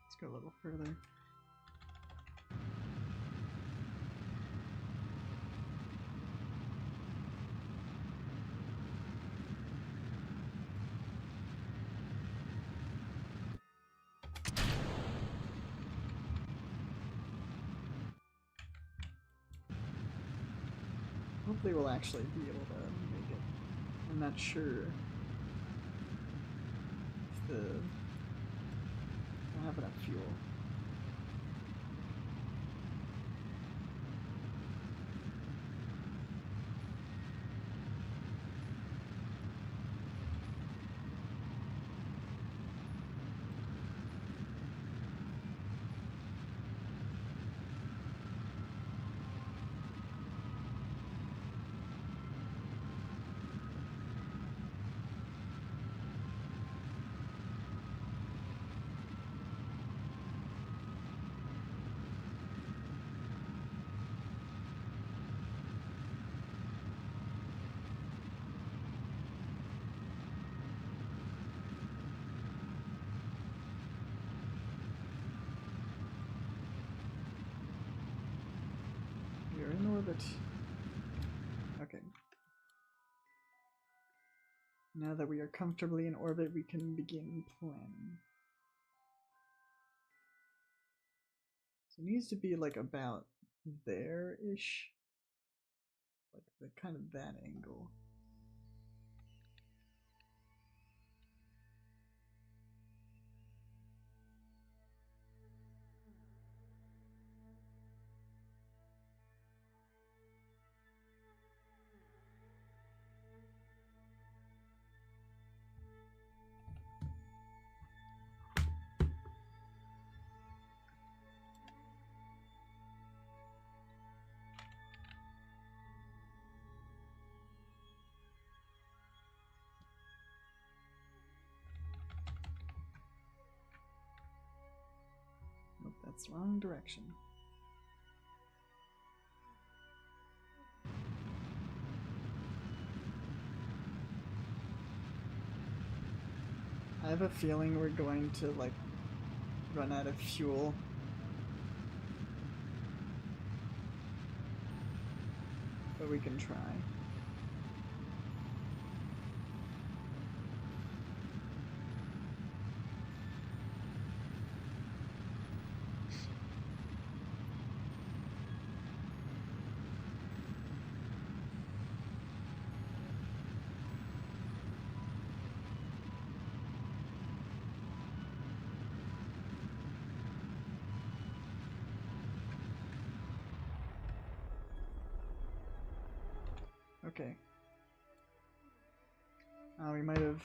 Let's go a little further. Hopefully we'll actually be able to make it. I'm not sure if we'll have enough fuel. We are in orbit. Okay. Now that we are comfortably in orbit, we can begin planning. So it needs to be like about there-ish. Like the kind of that angle. Nope, that's the wrong direction. I have a feeling we're going to like run out of fuel. But we can try. Okay. We might have...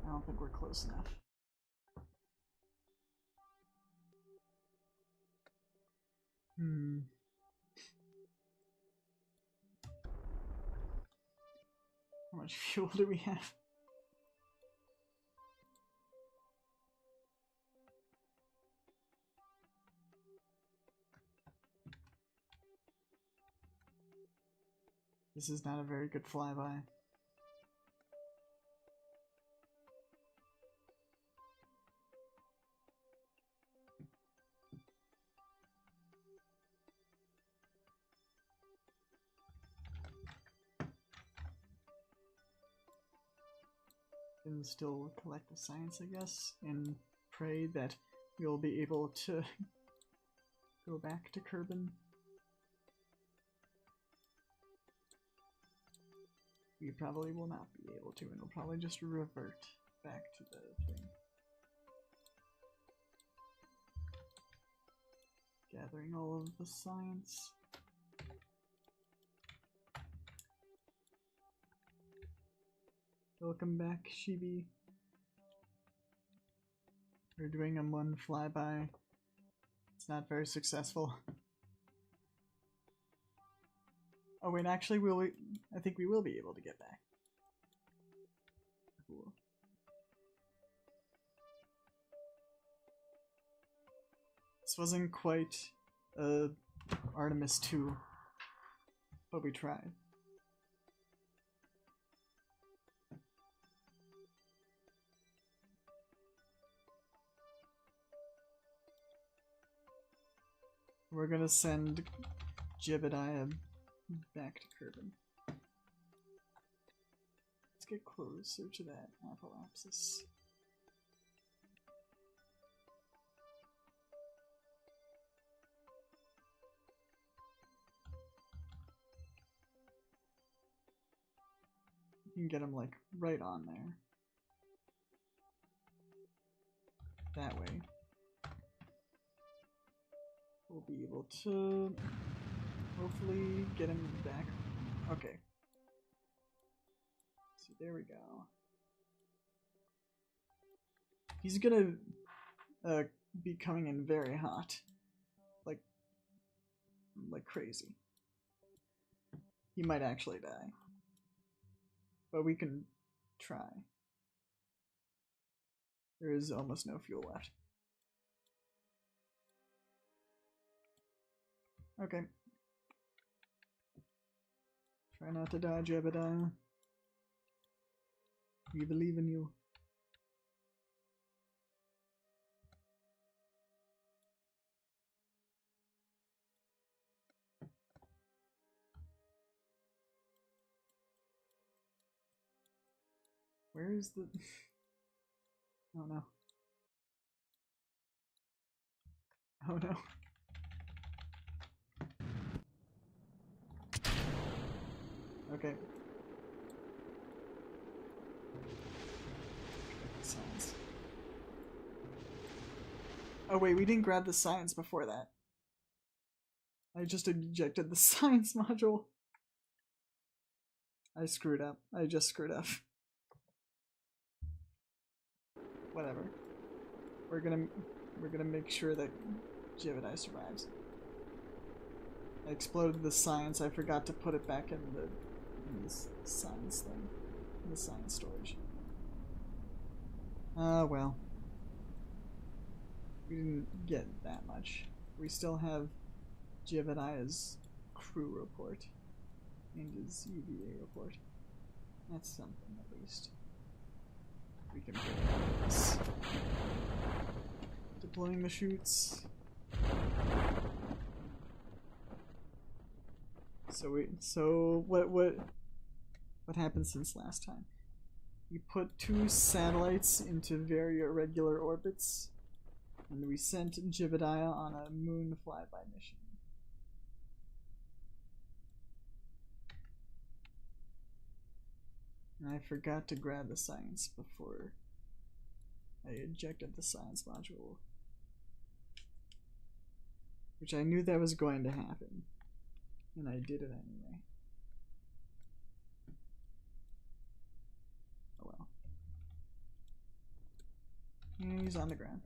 I don't think we're close enough. How much fuel do we have? This is not a very good flyby. Can still collect the science, I guess, and pray that we'll be able to go back to Kerbin. We probably will not be able to, and we'll probably just revert back to the thing. Gathering all of the science. Welcome back, Shibi. We're doing a one flyby. It's not very successful. Oh wait, actually, I think we will be able to get back. Cool. This wasn't quite Artemis 2, but we tried. We're gonna send Jebediah back to Kerbin. Let's get closer to that apoapsis. You can get him like right on there. That way. We'll be able to hopefully get him back. Okay. So there we go. He's gonna be coming in very hot. Like crazy. He might actually die. But we can try. There is almost no fuel left. Okay. Try not to die, Jebediah. We believe in you. Where is the... Oh no. Oh no. Okay. Science. Oh wait, we didn't grab the science before that. I just ejected the science module. I screwed up. I just screwed up. Whatever. We're gonna make sure that Jebediah survives. I exploded the science. I forgot to put it back in the science thing, in the science storage. Well, we didn't get that much. We still have Jebediah's crew report and his UVA report. That's something, at least. We can put this. Deploying the chutes. So what happened since last time? We put 2 satellites into very irregular orbits, and we sent Jebediah on a moon flyby mission. And I forgot to grab the science before I ejected the science module, which I knew that was going to happen, and I did it anyway. Oh well. And he's on the ground.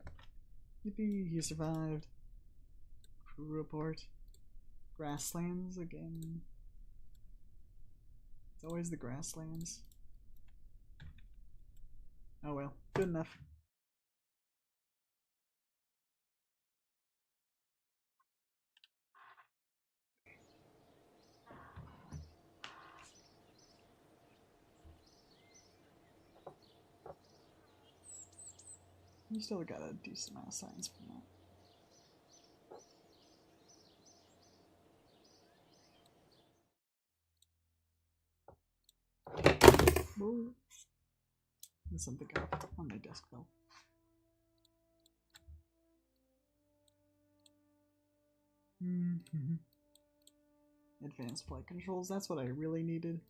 Yippee, he survived. Crew report. Grasslands again. It's always the grasslands. Oh well, good enough. You still got a decent amount of science from that. Whoa. There's something up on my desk though. Advanced flight controls, that's what I really needed.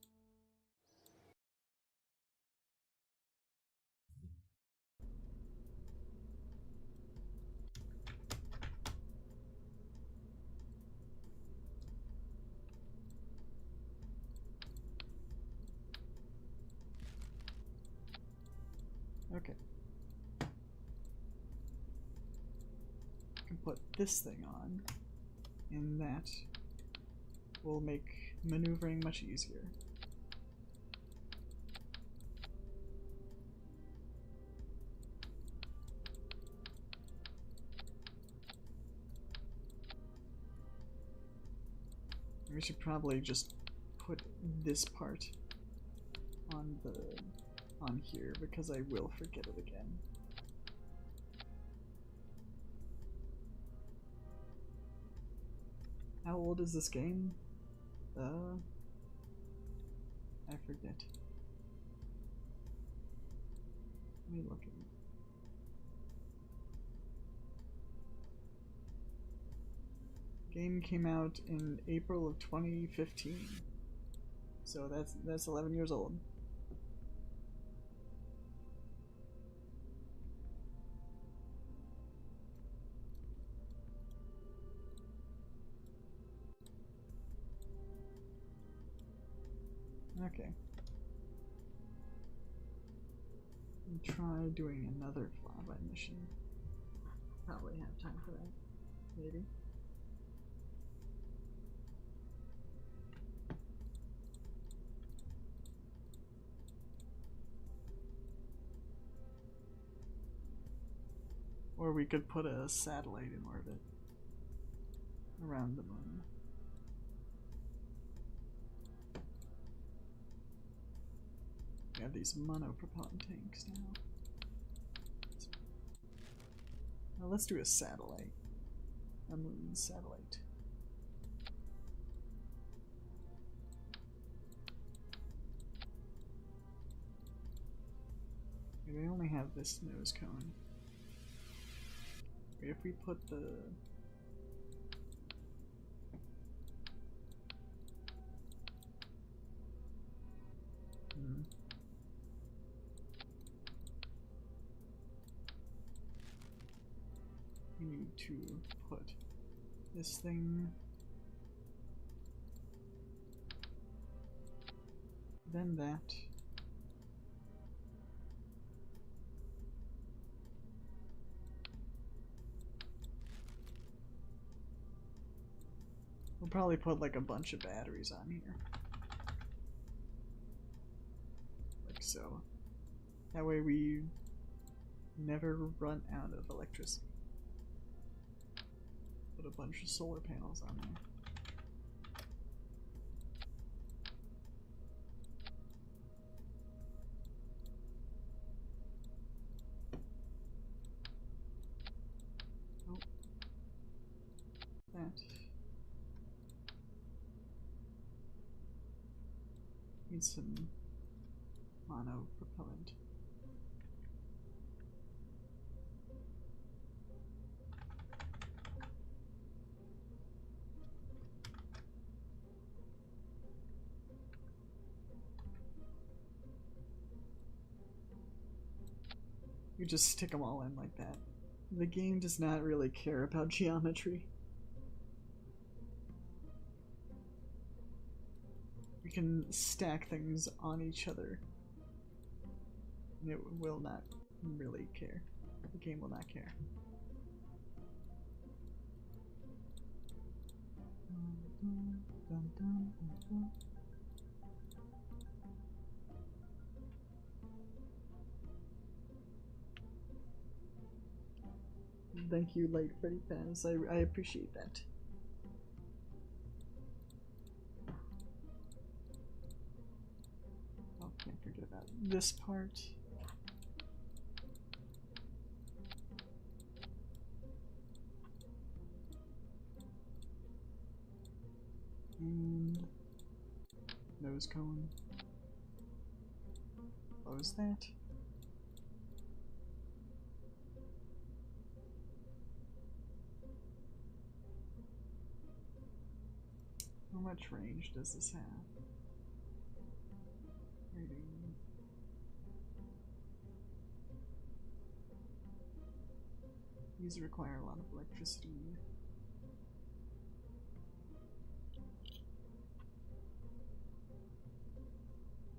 Okay. I can put this thing on, and that will make maneuvering much easier. We should probably just put this part on here because I will forget it again. How old is this game? I forget. Let me look at it. Game came out in April of 2015. So that's 11 years old. Okay. Try doing another flyby mission. Probably have time for that. Maybe. Or we could put a satellite in orbit around the moon. We have these monopropellant tanks now. Now let's do a satellite. A moon satellite. We only have this nose cone. If we put the we need to put this thing, then that. We'll probably put like a bunch of batteries on here. Like so. That way we never run out of electricity. Put a bunch of solar panels on there. Oh. That. Need some monopropellant. You just stick them all in like that. The game does not really care about geometry. You can stack things on each other. And it will not really care. The game will not care. Thank you, Light Freddy fans. I appreciate that. Oh, can't forget about this part. And nose cone. Close that. much range does this have? Rating. These require a lot of electricity.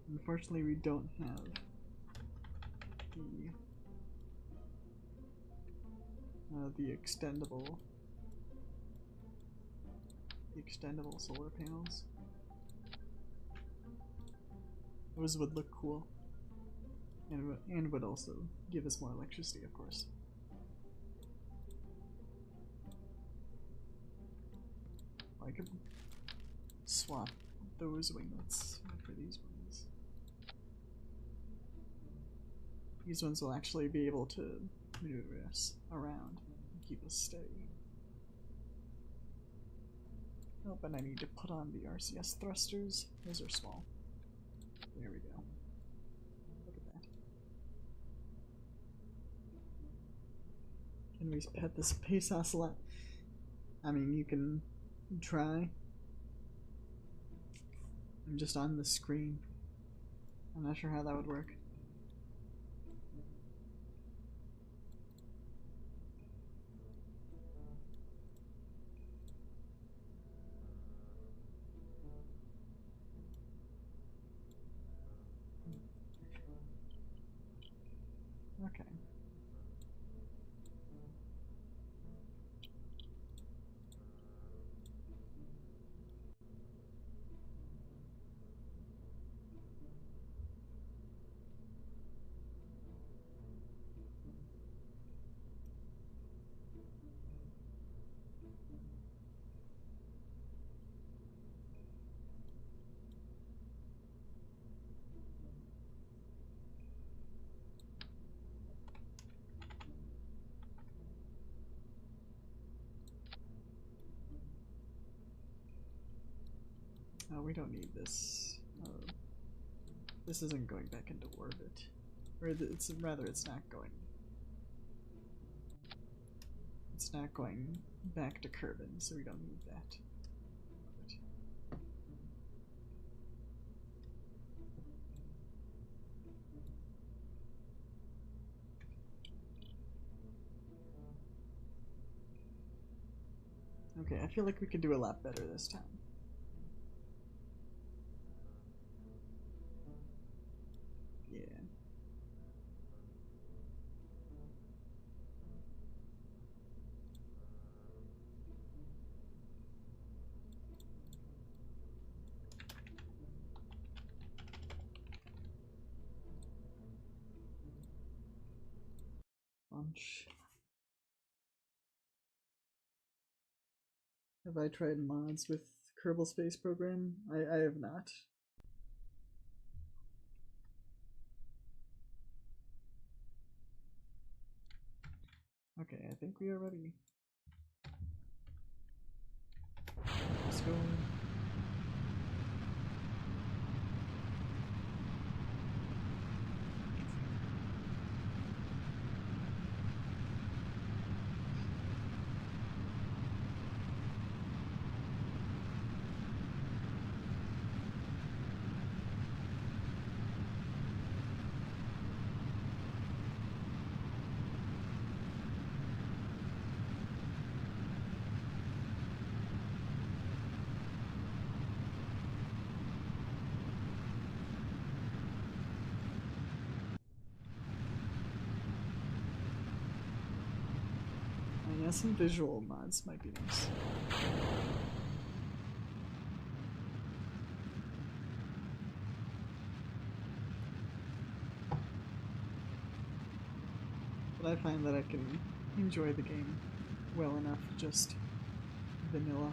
Unfortunately, we don't have the extendable solar panels. Those would look cool, and would also give us more electricity, of course. I could swap those winglets for these ones. These ones will actually be able to maneuver us around and keep us steady. Oh, but I need to put on the RCS thrusters. Those are small. There we go. Look at that. Can we pet the space ocelot? I mean, you can try. I'm just on the screen. I'm not sure how that would work. Okay. Oh, we don't need this. This isn't going back into orbit. Or it's rather, it's not going. It's not going back to Kerbin, so we don't need that. Okay, I feel like we could do a lot better this time. Yeah. Launch. Have I tried mods with Kerbal Space Program? I have not. Okay, I think we are ready. Let's go. Yeah, some visual mods might be nice. But I find that I can enjoy the game well enough just vanilla.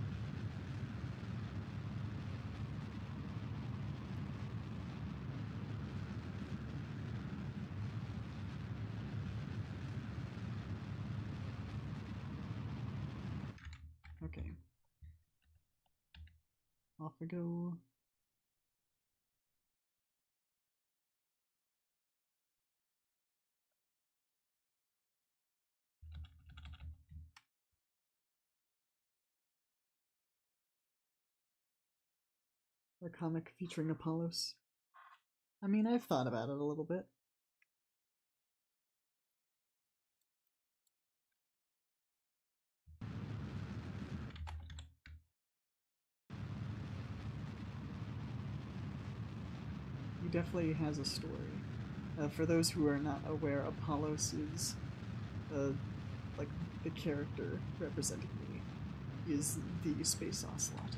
Okay. Off we go. A comic featuring Apollos. I mean, I've thought about it a little bit. He definitely has a story. For those who are not aware, Apollos is like the character representing me. He is the space ocelot.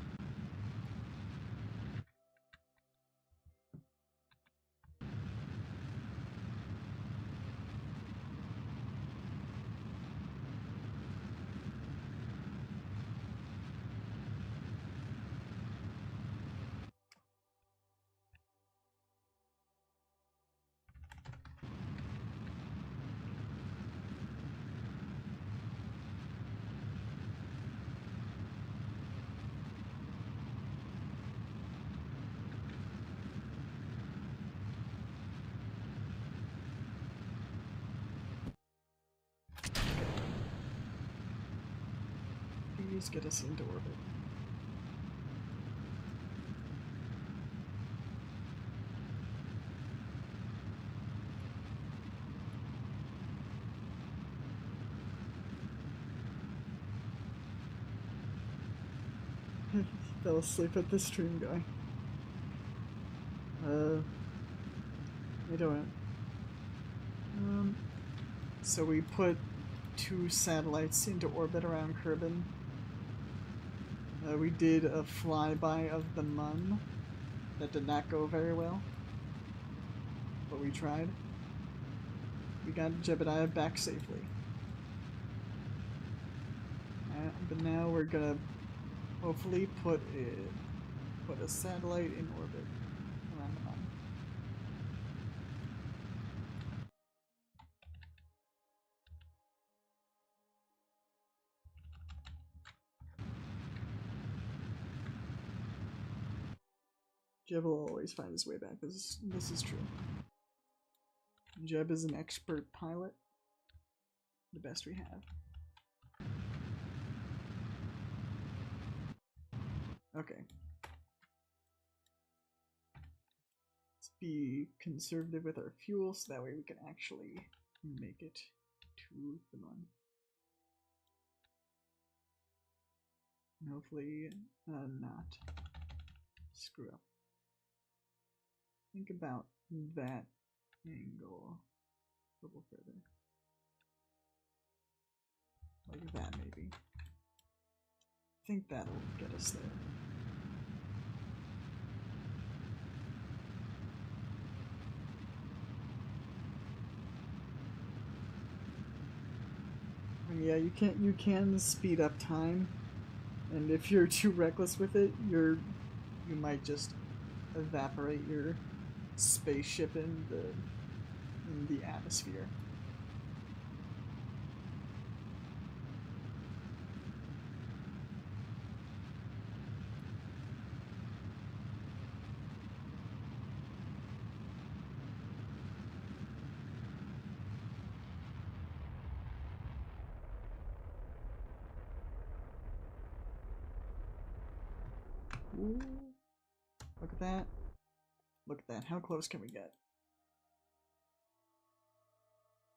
Please get us into orbit. Fell asleep at the stream going. I don't. So we put 2 satellites into orbit around Kerbin. We did a flyby of the Mun. That did not go very well. But we tried. We got Jebediah back safely. But now we're gonna hopefully put a satellite in orbit around the Mun. Jeb will always find his way back. This is true. Jeb is an expert pilot. The best we have. Okay. Let's be conservative with our fuel so that way we can actually make it to the Mun. And hopefully not screw up. Think about that angle a little further. Like that, maybe. I think that'll get us there. And yeah, you can speed up time, and if you're too reckless with it, you might just evaporate your spaceship in the atmosphere. Ooh. Look at that. Look at that. How close can we get?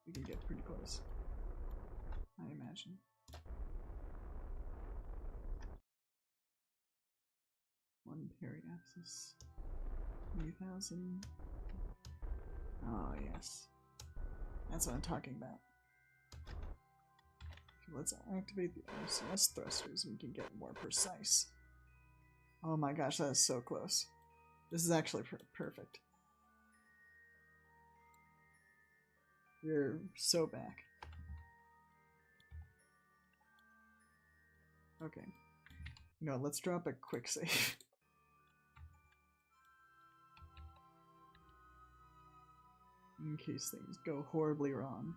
We can get pretty close, I imagine. One periapsis. 3,000. Oh, yes. That's what I'm talking about. Okay, let's activate the RCS thrusters and we can get more precise. Oh my gosh, that is so close. This is actually perfect. We're so back. Okay. You know, let's drop a quick save. In case things go horribly wrong.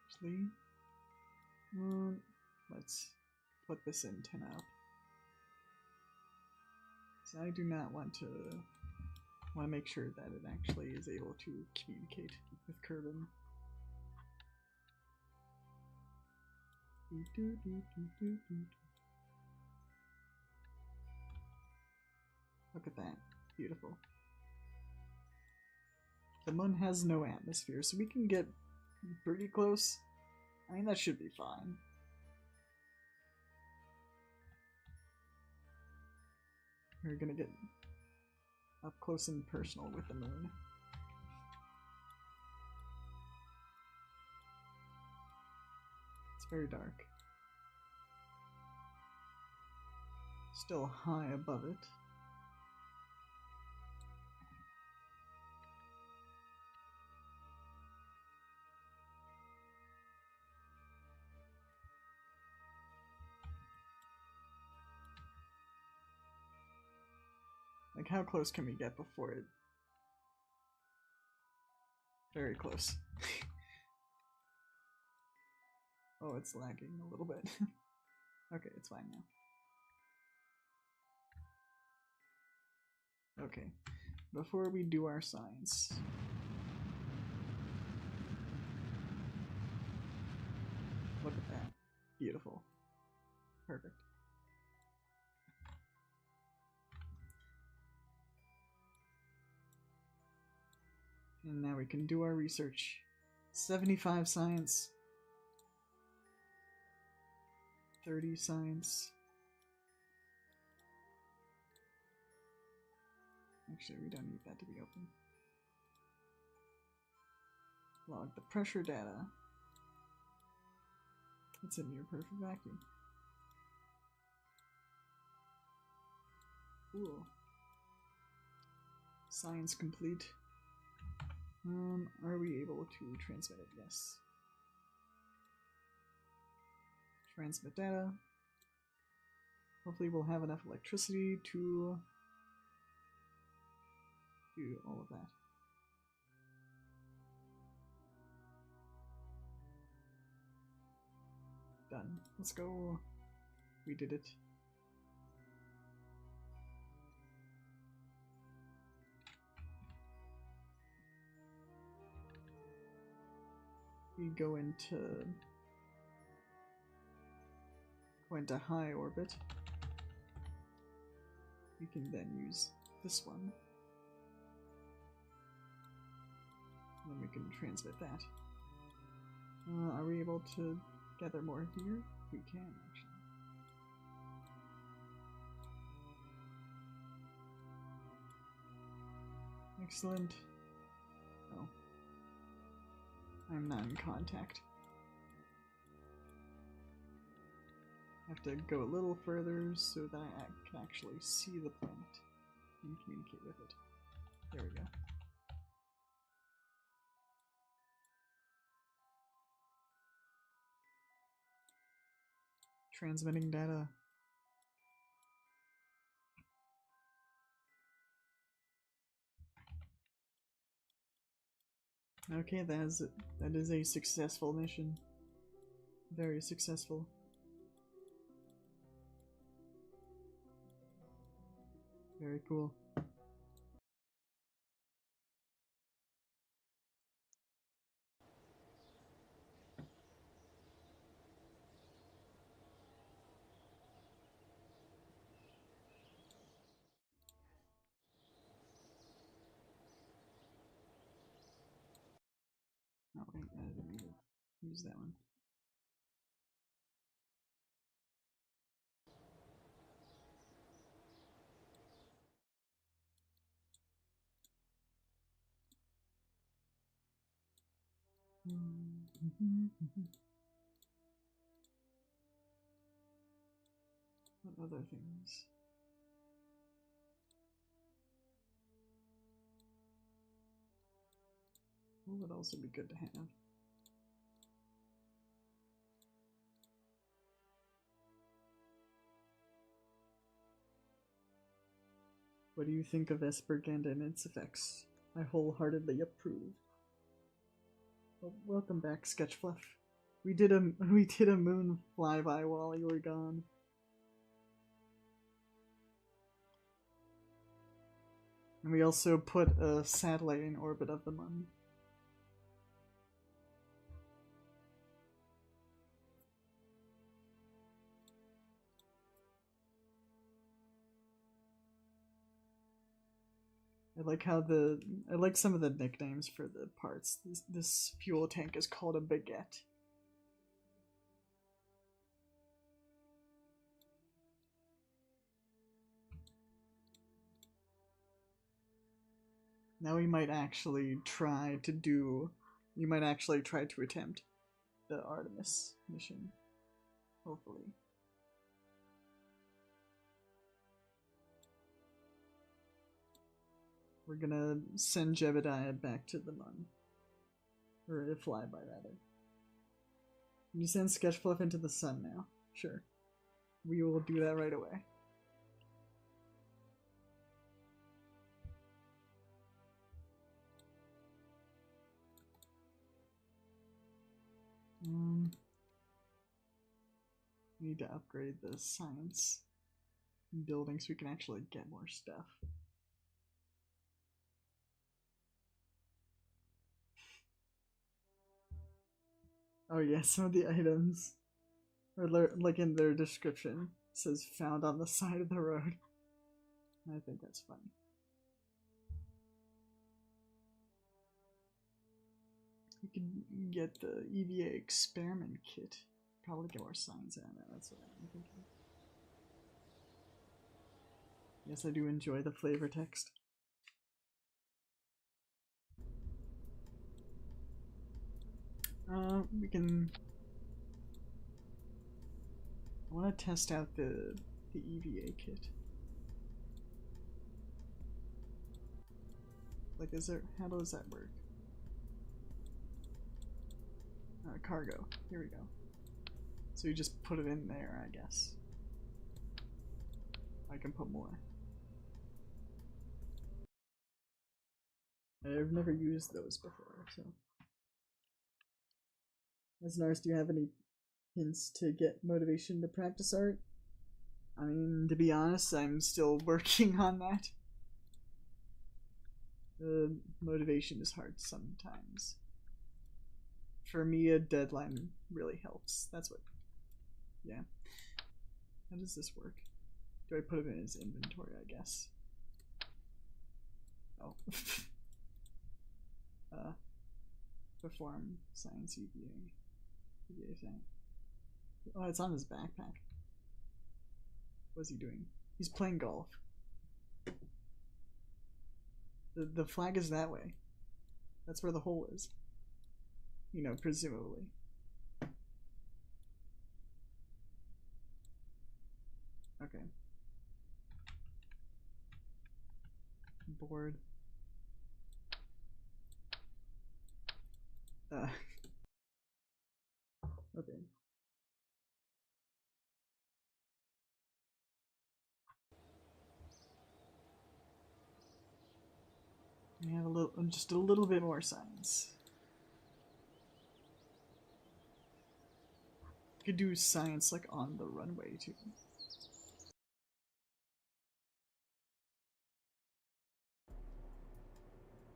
Actually, let's put this antenna up. So I do not want to I want to make sure that it actually is able to communicate with Kerbal. Look at that. Beautiful. The moon has no atmosphere, so we can get pretty close. I mean, that should be fine. We're gonna get up close and personal with the moon. It's very dark. Still high above it. Like, how close can we get before it? Very close. Oh, it's lagging a little bit. Okay, it's fine now. Okay, before we do our science. Look at that. Beautiful. Perfect. And now we can do our research. 75 science. 30 science. Actually, we don't need that to be open. Log the pressure data. It's a near perfect vacuum. Cool. Science complete. Are we able to transmit it? Yes. Transmit data. Hopefully we'll have enough electricity to do all of that. Done. Let's go. We did it. We go into high orbit. We can then use this one. And then we can transmit that. Are we able to gather more here? We can, actually. Excellent. Oh. I'm not in contact. I have to go a little further so that I can actually see the planet and communicate with it. There we go. Transmitting data. Okay, that is a successful mission. Very successful. Very cool. Oh wait, I didn't need to use that one. What other things? What would also be good to have? What do you think of Esperganda and its effects? I wholeheartedly approve. Well, welcome back, Sketchfluff. We did a moon flyby while you were gone. And we also put a satellite in orbit of the moon. I like how I like some of the nicknames for the parts. This fuel tank is called a baguette. Now we might actually try to do... You might actually try to attempt the Artemis mission. Hopefully. We're gonna send Jebediah back to the moon. Or a flyby, rather. Can you send Sketchfluff into the sun now? Sure. We will do that right away. We need to upgrade the science building so we can actually get more stuff. Oh yeah, some of the items are like in their description it says found on the side of the road. I think that's funny. You can get the EVA experiment kit. Probably get more science out of that, that's what I'm thinking. Yes, I do enjoy the flavor text. We can... I want to test out the EVA kit. Like, how does that work? Cargo. Here we go. So you just put it in there, I guess. I can put more. I've never used those before, so. Asnars, do you have any hints to get motivation to practice art? I mean, to be honest, I'm still working on that. The motivation is hard sometimes. For me, a deadline really helps. That's what... Yeah. How does this work? Do I put it in his inventory, I guess? Oh. Perform science EVA. EVA science. Oh, it's on his backpack. What's he doing? He's playing golf. The flag is that way. That's where the hole is. You know, presumably. Okay. Board. Okay. We have just a little bit more science. You could do science like on the runway too.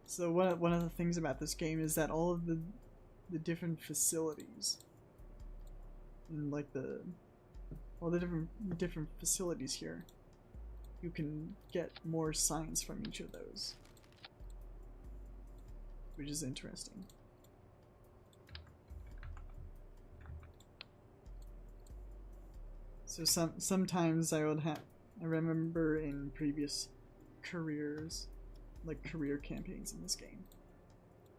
So one of the things about this game is that all of the different facilities and like all the different facilities here, you can get more science from each of those, which is interesting. So sometimes I remember in previous careers, like career campaigns in this game,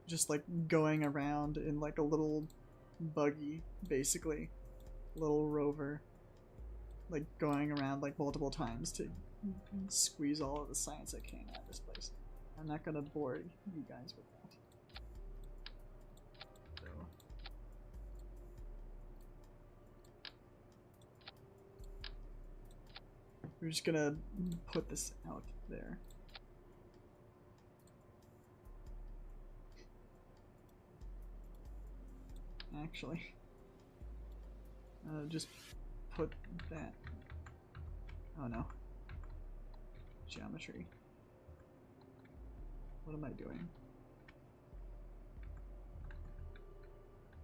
just like going around in like a little buggy, basically, little rover, like going around like multiple times to squeeze all of the science I can out of this place. I'm not gonna bore you guys with that. We're just gonna put this out there. Actually, just put that. Oh no. Geometry. What am I doing?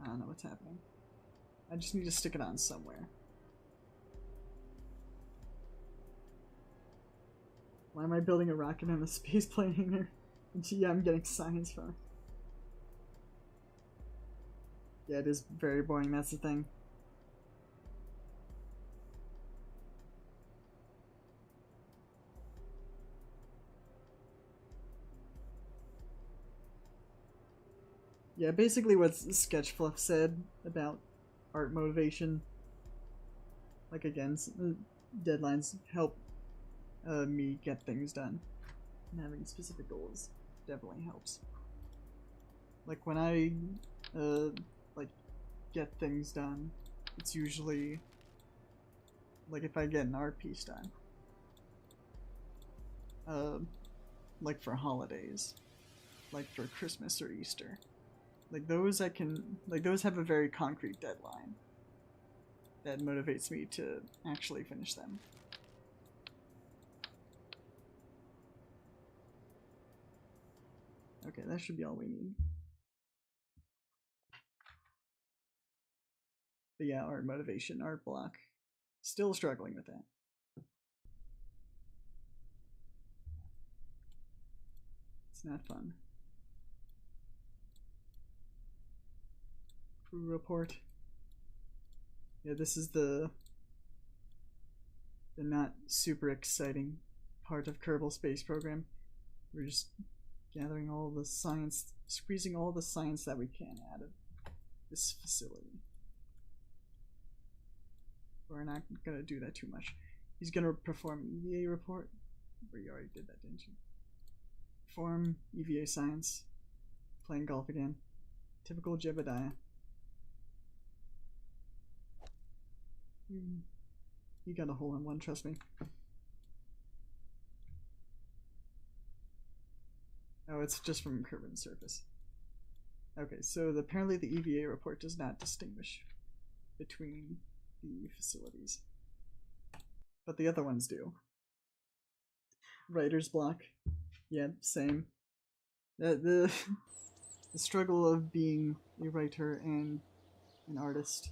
I don't know what's happening. I just need to stick it on somewhere. Why am I building a rocket on a space plane hangar? Yeah, I'm getting science from it. Yeah, it is very boring, that's the thing. Yeah, basically what Sketchfluff said about art motivation. Like, again, deadlines help me get things done. And having specific goals definitely helps. Like, when I, like, get things done, it's usually, like, if I get an art piece done. Like, for holidays. Like, for Christmas or Easter. Like, those I can, like, those have a very concrete deadline that motivates me to actually finish them. Okay, that should be all we need. But yeah, art motivation, art block. Still struggling with that. It's not fun. Crew report. Yeah, this is the not super exciting part of Kerbal Space Program. We're just gathering all the science, squeezing all the science that we can out of this facility. We're not gonna do that too much. He's gonna perform EVA report. But you already did that, didn't you? Perform EVA science. Playing golf again. Typical Jebediah. You got a hole in one, trust me. Oh, it's just from Kerbal surface. Okay, so apparently the EVA report does not distinguish between the facilities. But the other ones do. Writer's block. Yeah, same. The struggle of being a writer and an artist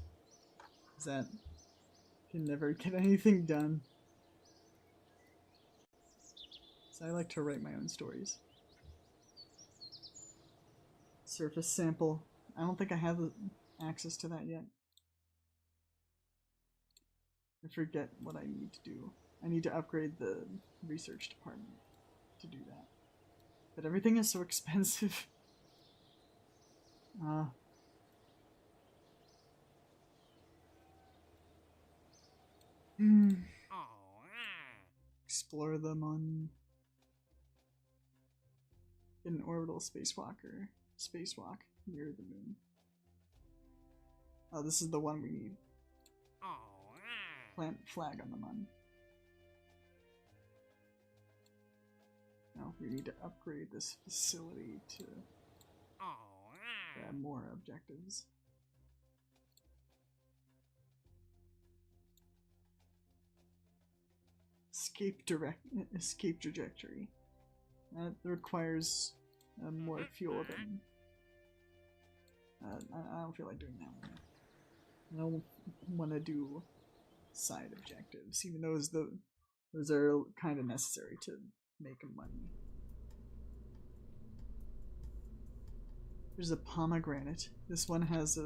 is that you can never get anything done. So I like to write my own stories. Surface sample. I don't think I have access to that yet. I forget what I need to do. I need to upgrade the research department to do that. But everything is so expensive. Explore them on an orbital spacewalk near the moon. Oh, this is the one we need. Plant flag on the moon. Now we need to upgrade this facility to add more objectives. Escape trajectory. That requires more fuel than. I don't feel like doing that one. I don't want to do side objectives, even though those are kind of necessary to make money. There's a pomegranate. This one has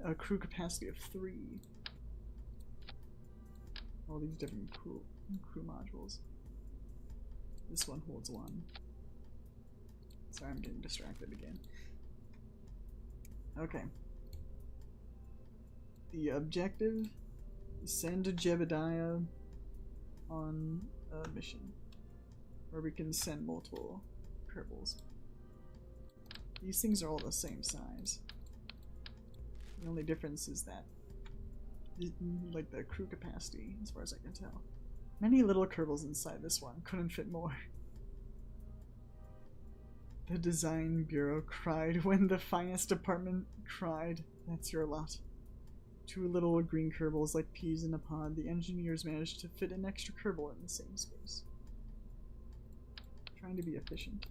a crew capacity of 3. All these different crew modules. This one holds 1. Sorry, I'm getting distracted again. Okay. The objective is send Jebediah on a mission where we can send multiple Kerbals. These things are all the same size. The only difference is that like the crew capacity, as far as I can tell. Many little Kerbals inside this one, couldn't fit more. The design bureau cried when the finance department cried. That's your lot. 2 little green Kerbals like peas in a pod. The engineers managed to fit an extra Kerbal in the same space. Trying to be efficient.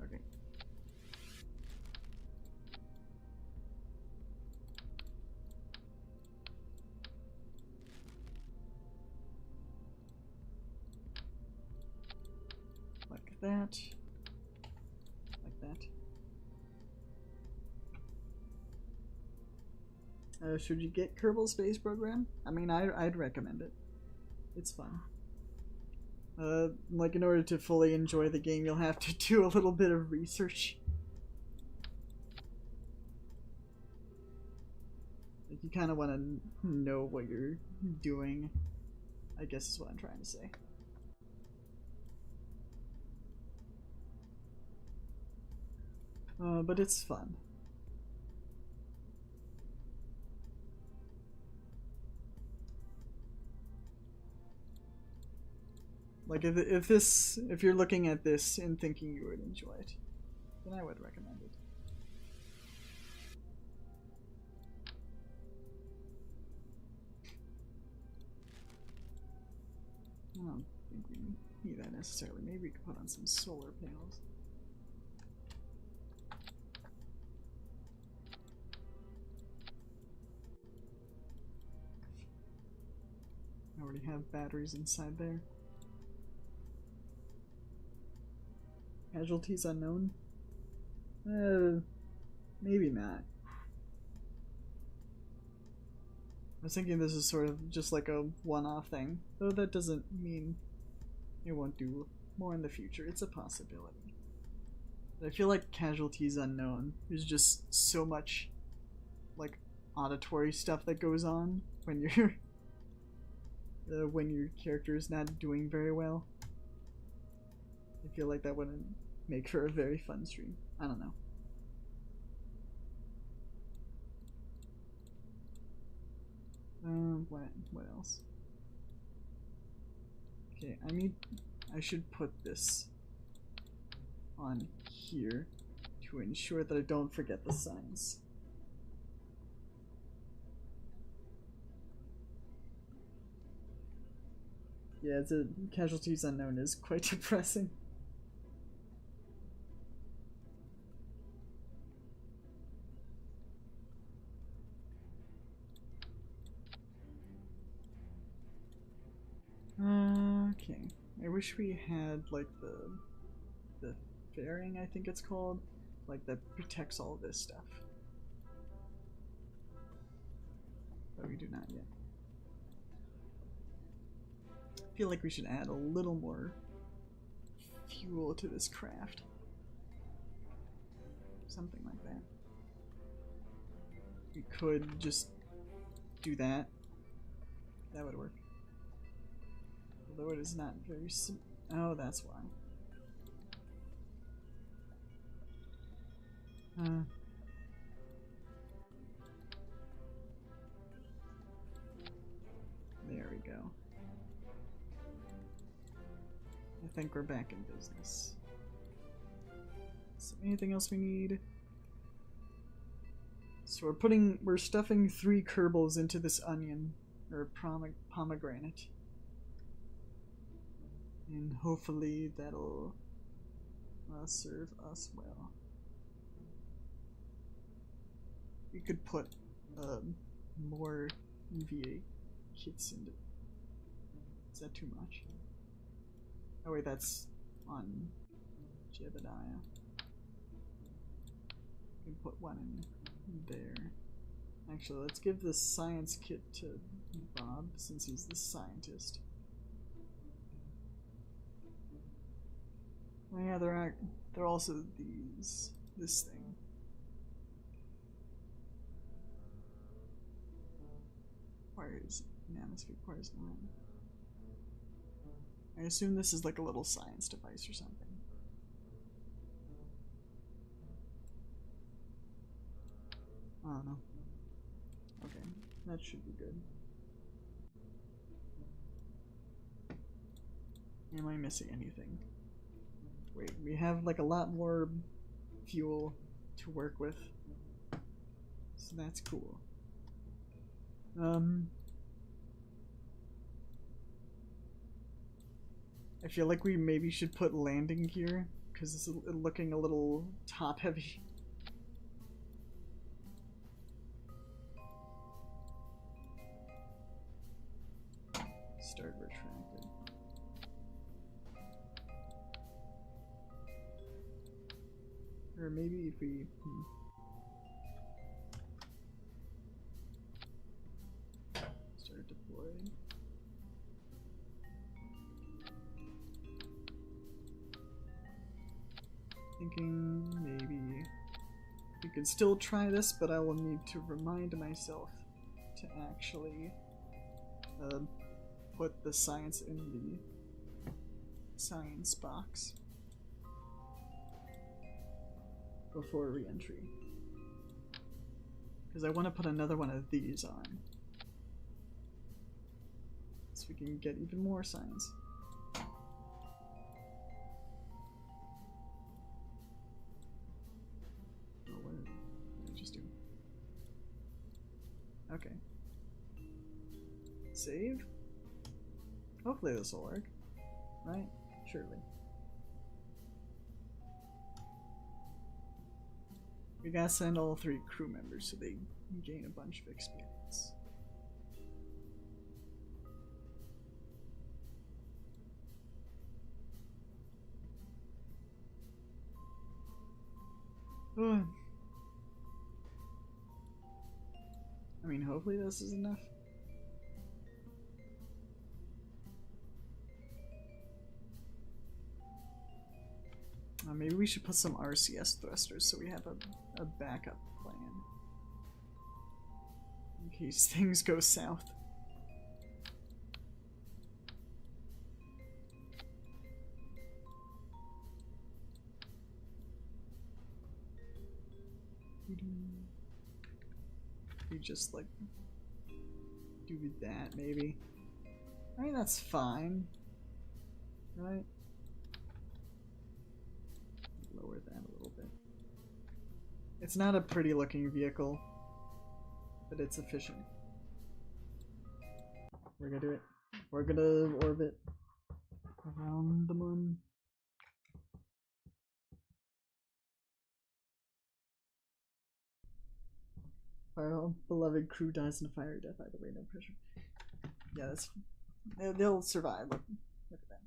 Okay. Like that. Like that. Should you get Kerbal Space Program? I mean, I'd recommend it. It's fun. Like, in order to fully enjoy the game, you'll have to do a little bit of research. Like, you kind of want to know what you're doing, I guess is what I'm trying to say. But it's fun. Like, if you're looking at this and thinking you would enjoy it, then I would recommend it. I don't think we need that necessarily. Maybe we could put on some solar panels. I already have batteries inside there. Casualties unknown? Maybe not. I was thinking this is sort of just like a one-off thing, though that doesn't mean it won't do more in the future. It's a possibility. But I feel like casualties unknown. There's just so much, like, auditory stuff that goes on when you're when your character is not doing very well. I feel like that wouldn't make for a very fun stream. I don't know. What else? Okay, I should put this on here to ensure that I don't forget the signs. Yeah, the casualties unknown is quite depressing. Okay. I wish we had like the fairing, I think it's called, like that protects all this stuff. But we do not yet. I feel like we should add a little more fuel to this craft. Something like that. We could just do that. That would work. Although it is not very oh, that's why. There we go. I think we're back in business. So anything else we need? So we're stuffing 3 Kerbals into this onion, or pomegranate. And hopefully that'll serve us well. We could put more EVA kits into. Is that too much? Oh wait, that's on Jebediah. We can put one in there. Actually, let's give this science kit to Bob since he's the scientist. Oh yeah, there are also this thing. Requires nanospheric, requires none. I assume this is like a little science device or something. I don't know. Okay, that should be good. Am I missing anything? Wait, we have like a lot more fuel to work with. So that's cool. I feel like we maybe should put landing gear, because it's looking a little top heavy. Start retracted. Or maybe if we... Start deploying. Thinking maybe we could still try this, but I will need to remind myself to actually put the science in the science box before re-entry. Because I want to put another one of these on. So we can get even more science. Oh, what did I just do? Okay. Save? Hopefully this will work. Right? Surely. We gotta send all 3 crew members so they gain a bunch of experience. I mean, hopefully this is enough. Maybe we should put some RCS thrusters so we have a backup plan. In case things go south. We just like do that maybe. I mean that's fine. Right? Lower that a little bit. It's not a pretty looking vehicle, but it's efficient. We're gonna do it. We're gonna orbit around the moon. Our beloved crew dies in a fiery death. Either way, no pressure. Yeah, that's. They'll survive. Look at them.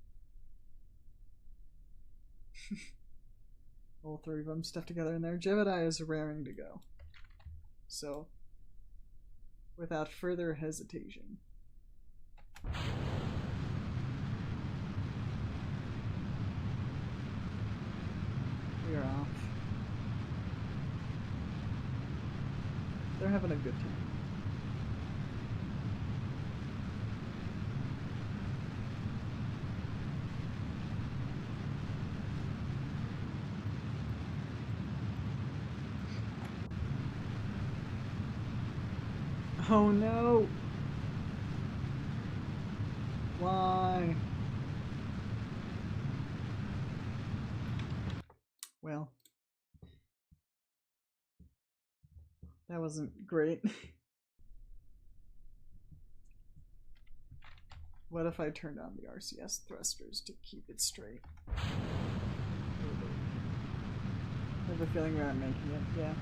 All 3 of them stuffed together in there. Jebediah is raring to go. So, without further hesitation, we are off. They're having a good time. Oh no! Why? Well, that wasn't great. What if I turned on the RCS thrusters to keep it straight? I have a feeling we're not making it, yeah.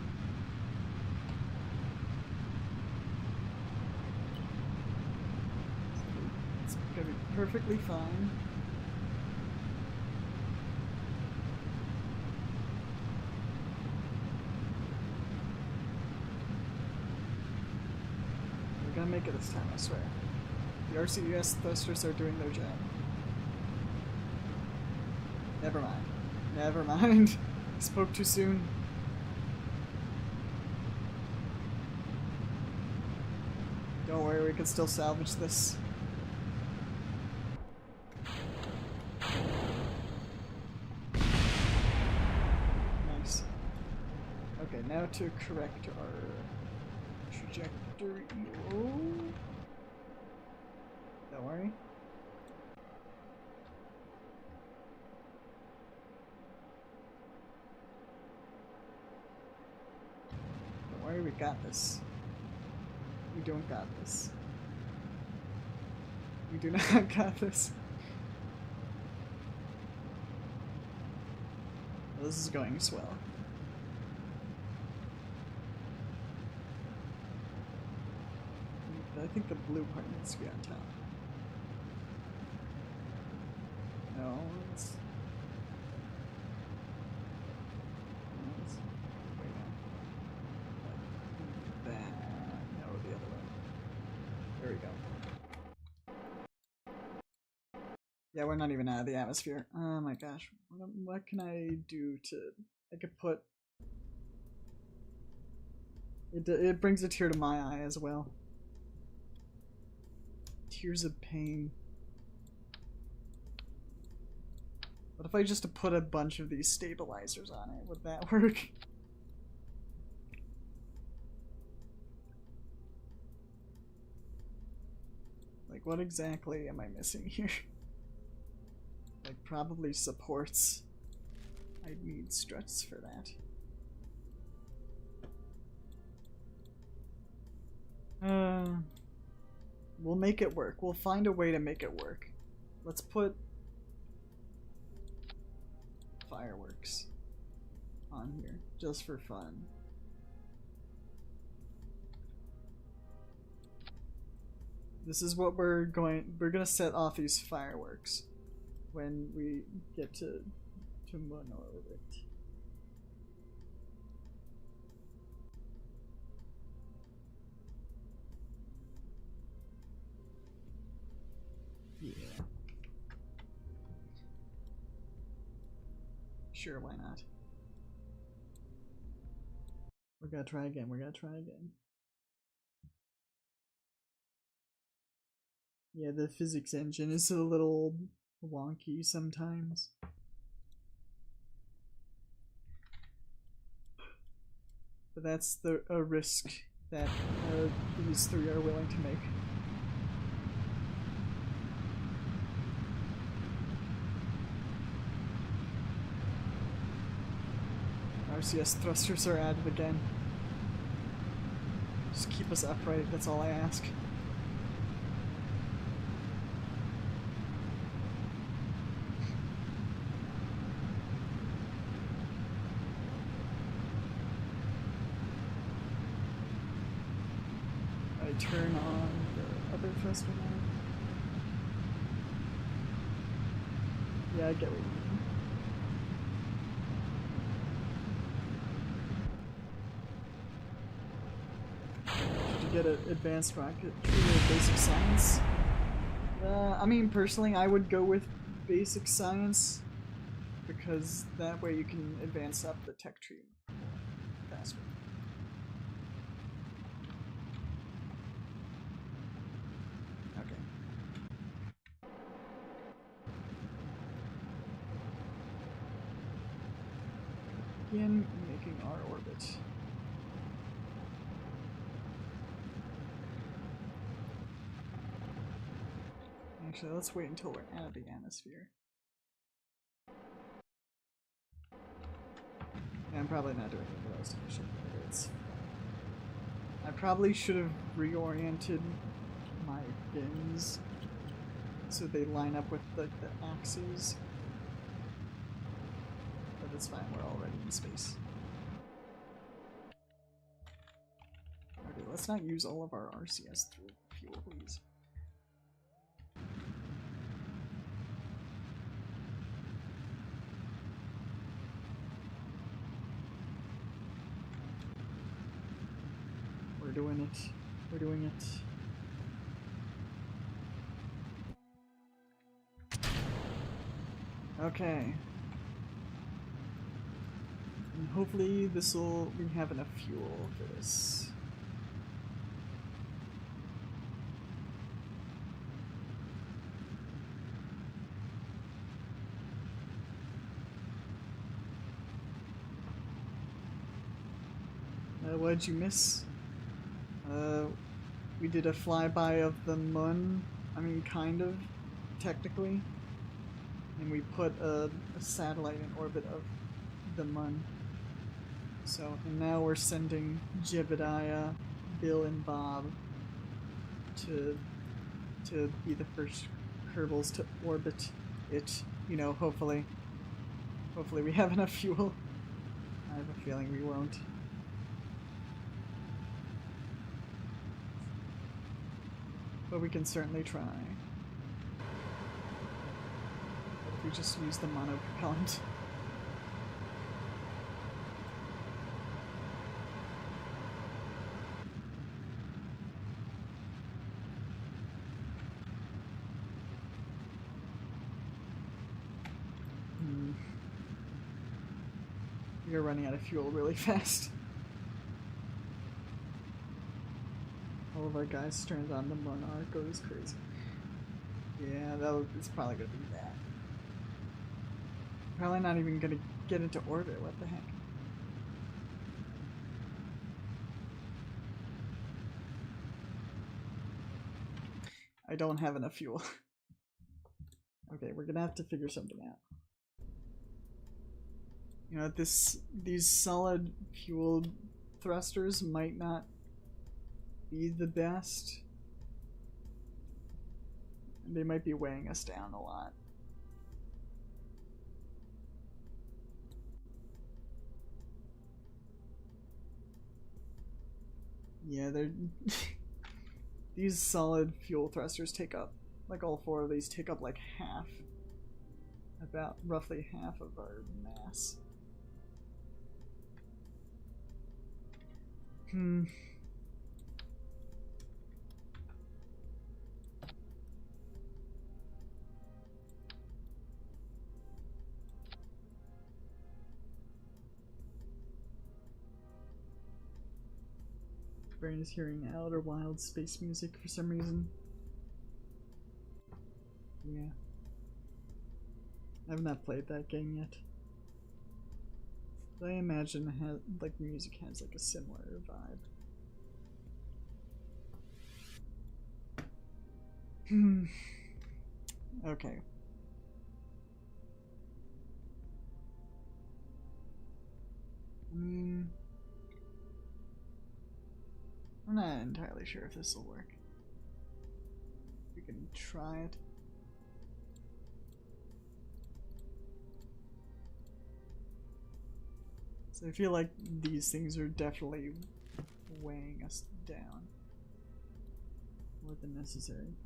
It's gonna be perfectly fine. We're gonna make it this time, I swear. The RCS thrusters are doing their job. Never mind. Never mind. Spoke too soon. Don't worry, we can still salvage this. Nice. Okay, now to correct our trajectory. Oh. Don't worry. Don't worry, we got this. We don't got this. We do not got this. This is going swell. I think the blue part needs to be on top. No, it's... Wait, no. Like that. No, the other way. There we go. Yeah, we're not even out of the atmosphere. Oh my gosh. What can I do to... I could put... It brings a tear to my eye as well. Tears of pain. What if I just put a bunch of these stabilizers on it? Would that work? Like, what exactly am I missing here? Like, probably supports. I'd need struts for that. We'll make it work. We'll find a way to make it work. Let's put fireworks on here, just for fun. This is what we're gonna set off these fireworks when we get to Moon orbit. Yeah. Sure, why not? We're gonna try again, we're gonna try again. Yeah, the physics engine is a little wonky sometimes. But that's a risk that these three are willing to make. RCS thrusters are added again. Just keep us upright, that's all I ask. I turn on the other thruster now. Yeah, I get what you mean. Get an advanced rocket or basic science. I mean, personally, I would go with basic science because that way you can advance up the tech tree faster. Okay. Begin making our orbit. Actually, let's wait until we're out of the atmosphere. Yeah, I'm probably not doing any of those missions. I probably should have reoriented my fins so they line up with the axes. But it's fine, we're already in space. Okay, let's not use all of our RCS fuel, please. We're doing it. We're doing it. Okay. And hopefully we have enough fuel for this. What did you miss? We did a flyby of the moon. I mean, kind of, technically. And we put a satellite in orbit of the moon. So, and now we're sending Jebediah, Bill, and Bob to be the first Kerbals to orbit it, you know, hopefully. Hopefully we have enough fuel. I have a feeling we won't. But we can certainly try. If we just use the monopropellant. We are running out of fuel really fast. All of our guys turned on the Lunar, goes crazy. Yeah, it's probably gonna be that. Probably not even gonna get into orbit, what the heck. I don't have enough fuel. Okay, we're gonna have to figure something out. You know, these solid fuel thrusters might not be the best. They might be weighing us down a lot. Yeah, they're these solid fuel thrusters take up, like all four of these take up like half, about roughly half of our mass. Brain is hearing outer wild space music for some reason. Yeah. I've not played that game yet. But I imagine like music has like a similar vibe. Okay. I'm not entirely sure if this will work. We can try it. So I feel like these things are definitely weighing us down more than necessary.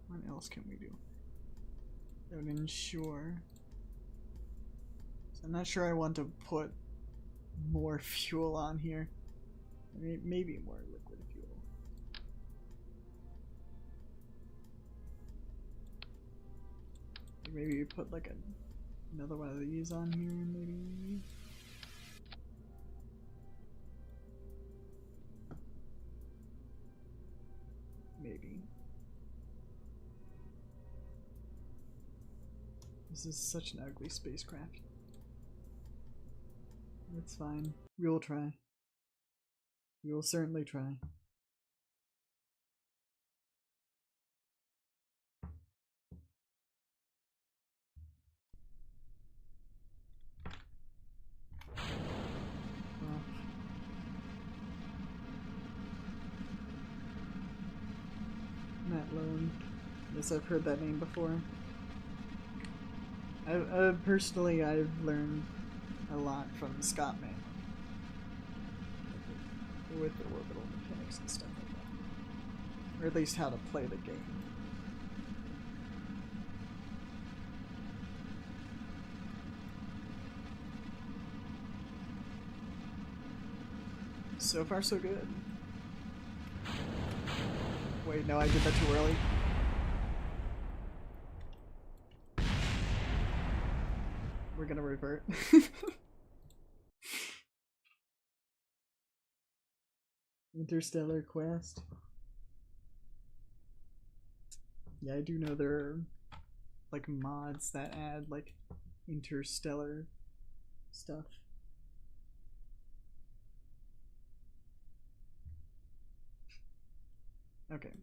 What else can we do that would ensure? So I'm not sure I want to put more fuel on here. I mean, maybe more liquid fuel. Maybe you put like another one of these on here, maybe. Maybe. This is such an ugly spacecraft. It's fine. We will try. We will certainly try. Matt Lone. Yes, I've heard that name before. Personally, I've learned a lot from Scott Mann with the orbital mechanics and stuff like that, or at least how to play the game. So far, so good. Wait, no, I did that too early. We're gonna revert. Interstellar Quest. Yeah, I do know there are like mods that add like interstellar stuff. Okay.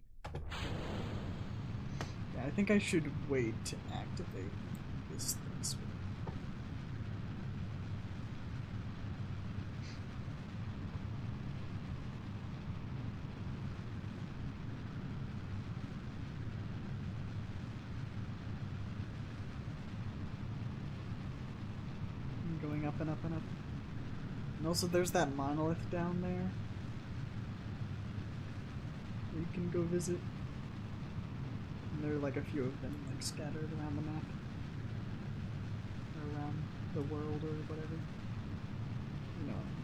Yeah, I think I should wait to activate this thing. up and up and up. And also there's that monolith down there you can go visit. And there are like a few of them like scattered around the map. Or around the world or whatever. You know what I mean.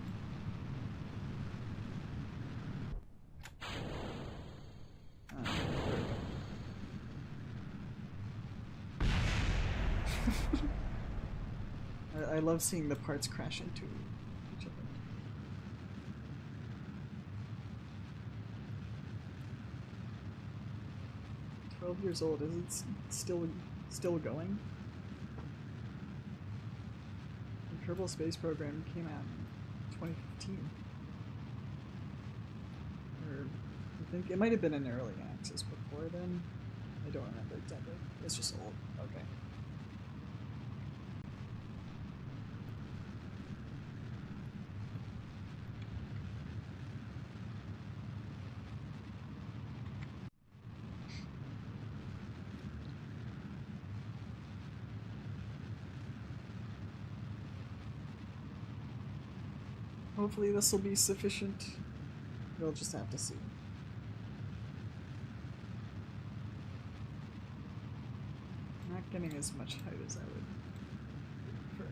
I love seeing the parts crash into each other. "12 years old, is it still going?" The Kerbal Space Program came out in 2015. Or I think it might have been in early access before then. I don't remember exactly. It's just old. Okay. Hopefully this will be sufficient. We'll just have to see. Not getting as much height as I would prefer.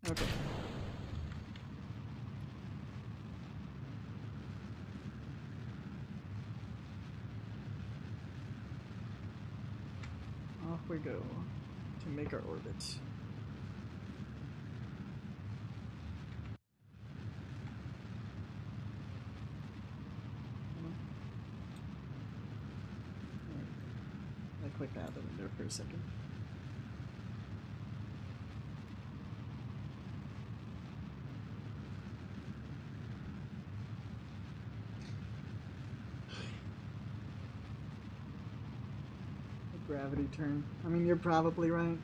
Okay. Off we go to make our orbit. Come on. There we go. I clicked out the window for a second. A gravity turn. I mean, you're probably right.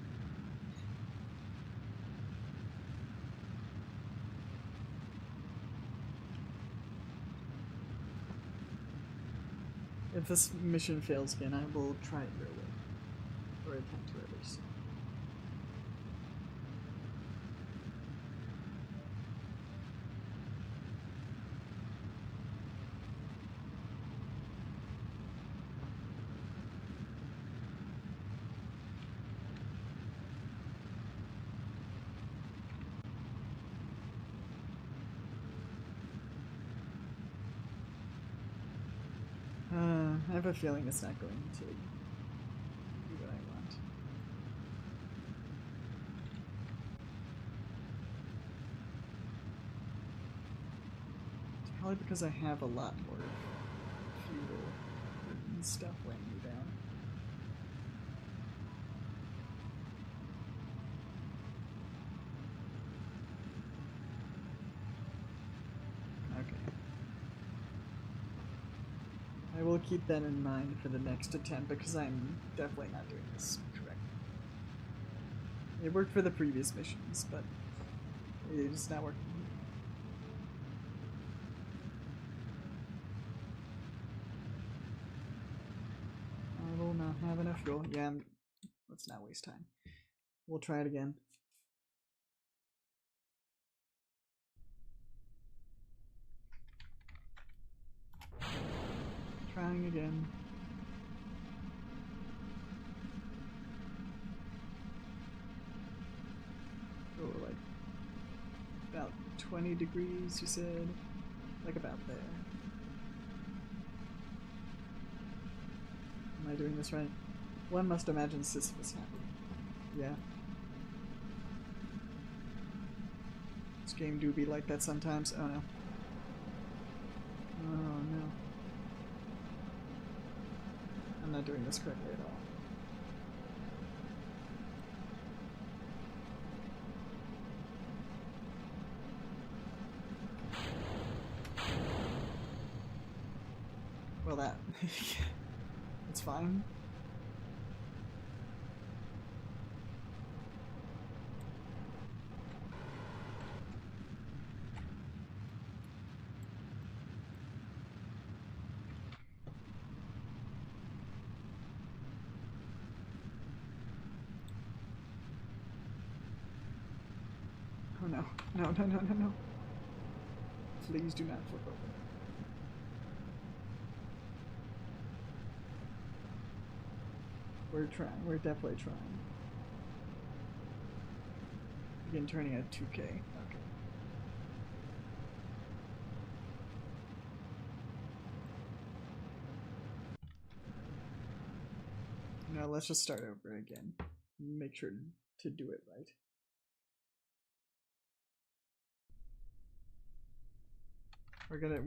If this mission fails again, I will try it your way. Or attempt to, at least. I have a feeling it's not going to do what I want. It's probably because I have a lot more fuel and stuff weighing me down. Okay. I will keep that in mind for the next attempt because I'm definitely not doing this correctly. It worked for the previous missions, but it's not working here. I will not have enough fuel. Yeah, let's not waste time. We'll try it again. Trying again. Oh, like about 20 degrees, you said? Like about there. Am I doing this right? One must imagine Sisyphus happy. Yeah. This game do be like that sometimes. Oh no. Oh no. I'm not doing this correctly at all. Well, that... it's fine. no. No, no, no, no, no. Please do not flip over. We're trying. We're definitely trying. Again, turning at 2K. Okay. Now let's just start over again. Make sure to do it right. We're gonna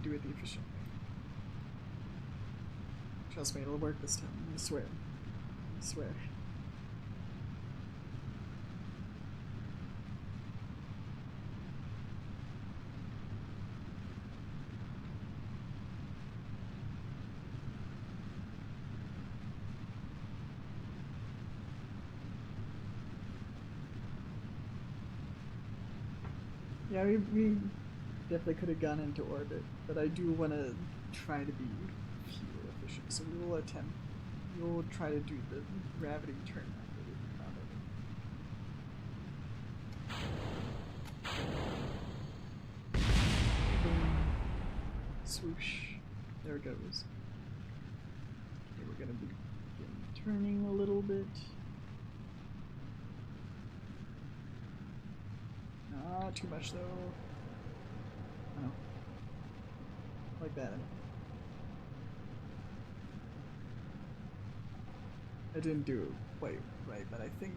do it the efficient way. Trust me, it'll work this time. I swear. I swear. Yeah, we definitely could have gone into orbit, but I do want to try to be fuel efficient, so we will attempt. We will try to do the gravity turn method, probably. Boom. Swoosh. There it goes. Okay, we're gonna be turning a little bit. Not too much though. Oh. Like that. I didn't do it quite right, but I think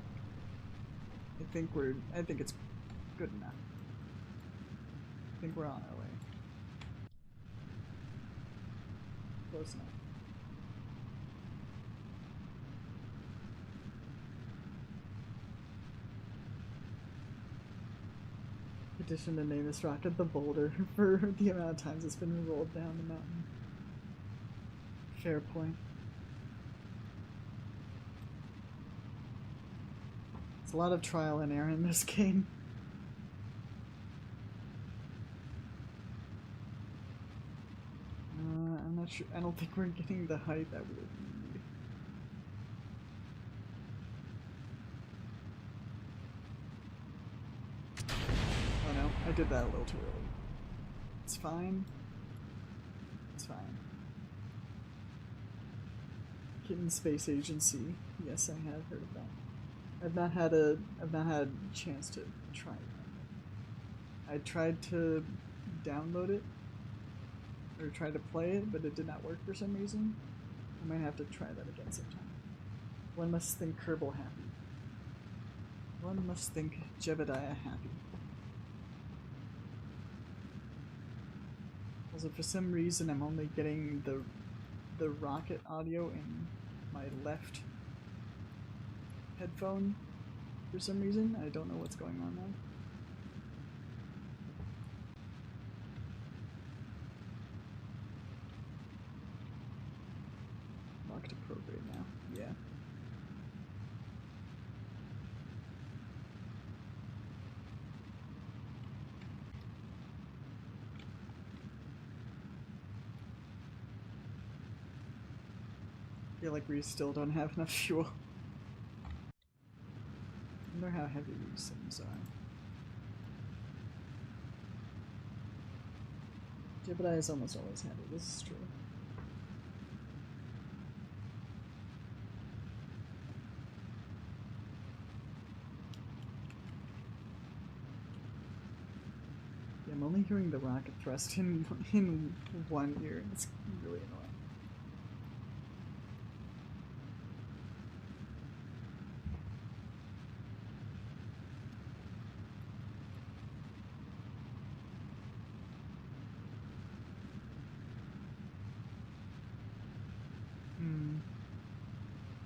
it's good enough. I think we're on our way. Close enough. Petition to name this rocket the Boulder for the amount of times it's been rolled down the mountain. Fair point. It's a lot of trial and error in this game. I'm not sure. I don't think we're getting the height that we need. Oh no, I did that a little too early. It's fine. It's fine. Kitten Space Agency. Yes, I have heard of that. I've not had a chance to try it out yet. I tried to download it or try to play it, but it did not work for some reason. I might have to try that again sometime. One must think Kerbal happy. One must think Jebediah happy. Also, for some reason, I'm only getting the rocket audio in my left headphone. For some reason, I don't know what's going on there. Lock to program now. Yeah. I feel like we still don't have enough fuel. I wonder how heavy these things are. Jebediah is almost always heavy. This is true. Yeah, I'm only hearing the rocket thrust in one ear, and it's really annoying.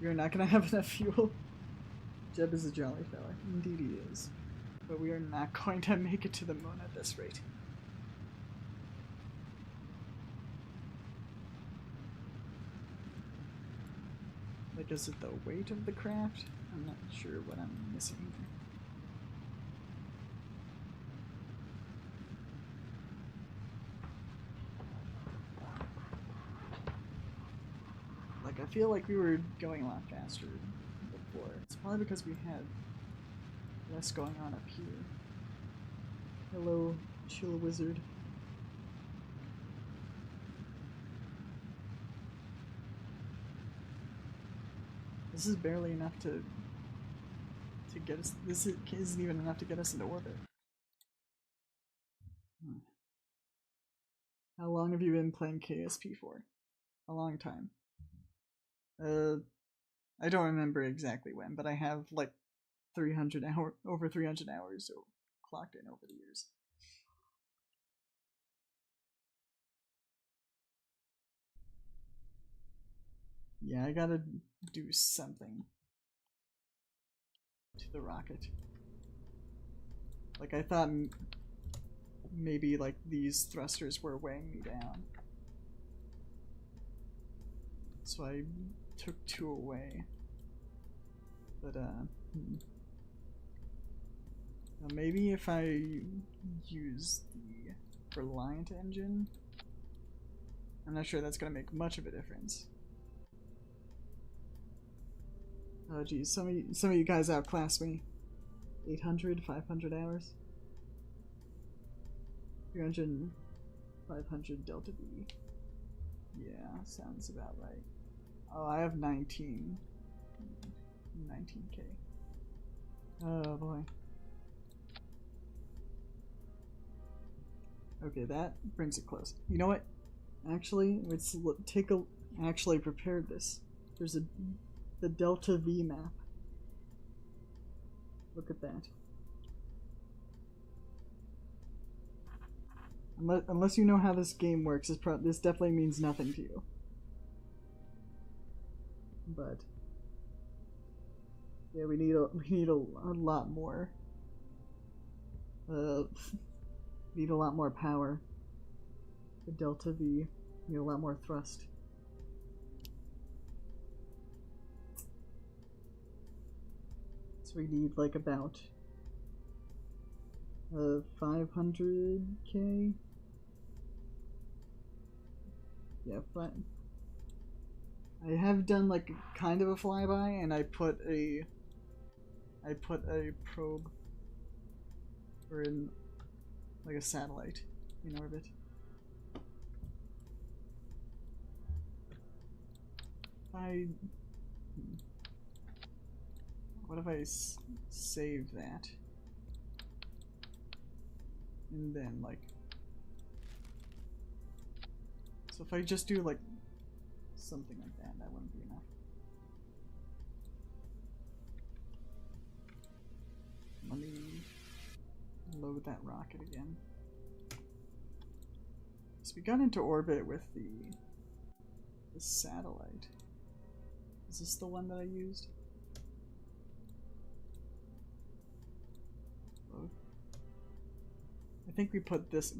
We're not gonna have enough fuel. Jeb is a jolly fella. Indeed he is. But we are not going to make it to the moon at this rate. Like, is it the weight of the craft? I'm not sure what I'm missing here. Like, I feel like we were going a lot faster before. It's probably because we had less going on up here. Hello, chill wizard. This is barely enough to get us. This isn't even enough to get us into orbit. How long have you been playing KSP for? A long time. I don't remember exactly when, but I have like over 300 hours clocked in over the years. Yeah, I gotta do something to the rocket. Like, I thought maybe like these thrusters were weighing me down, so I took 2 away. But maybe if I use the Reliant engine, I'm not sure that's gonna make much of a difference. Oh geez, some of you guys outclassed me. 800, 500 hours. 300, 500 delta V. Yeah, sounds about right. Oh, I have 19. 19k. Oh boy. Okay, that brings it close. You know what? Actually, let's take a. Actually prepared this. There's the delta V map. Look at that. Unless you know how this game works, this definitely means nothing to you. But yeah, we need a lot more. Need a lot more power. The delta V. Need a lot more thrust. So we need like about 500k. Yeah, but I have done like kind of a flyby, and I put a probe or in like a satellite in orbit. What if I save that and then like, so if I just do like something like that, that wouldn't be enough. Let me load that rocket again. So we got into orbit with the satellite. Is this the one that I used? Load. I think we put this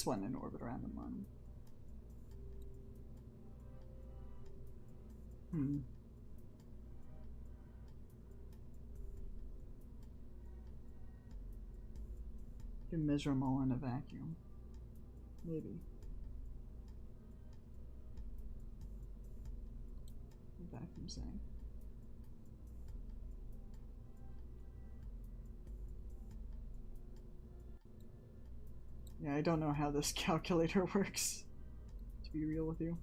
one in orbit around the moon. You can measure them all in a vacuum. Maybe. The vacuum saying. Yeah, I don't know how this calculator works, to be real with you.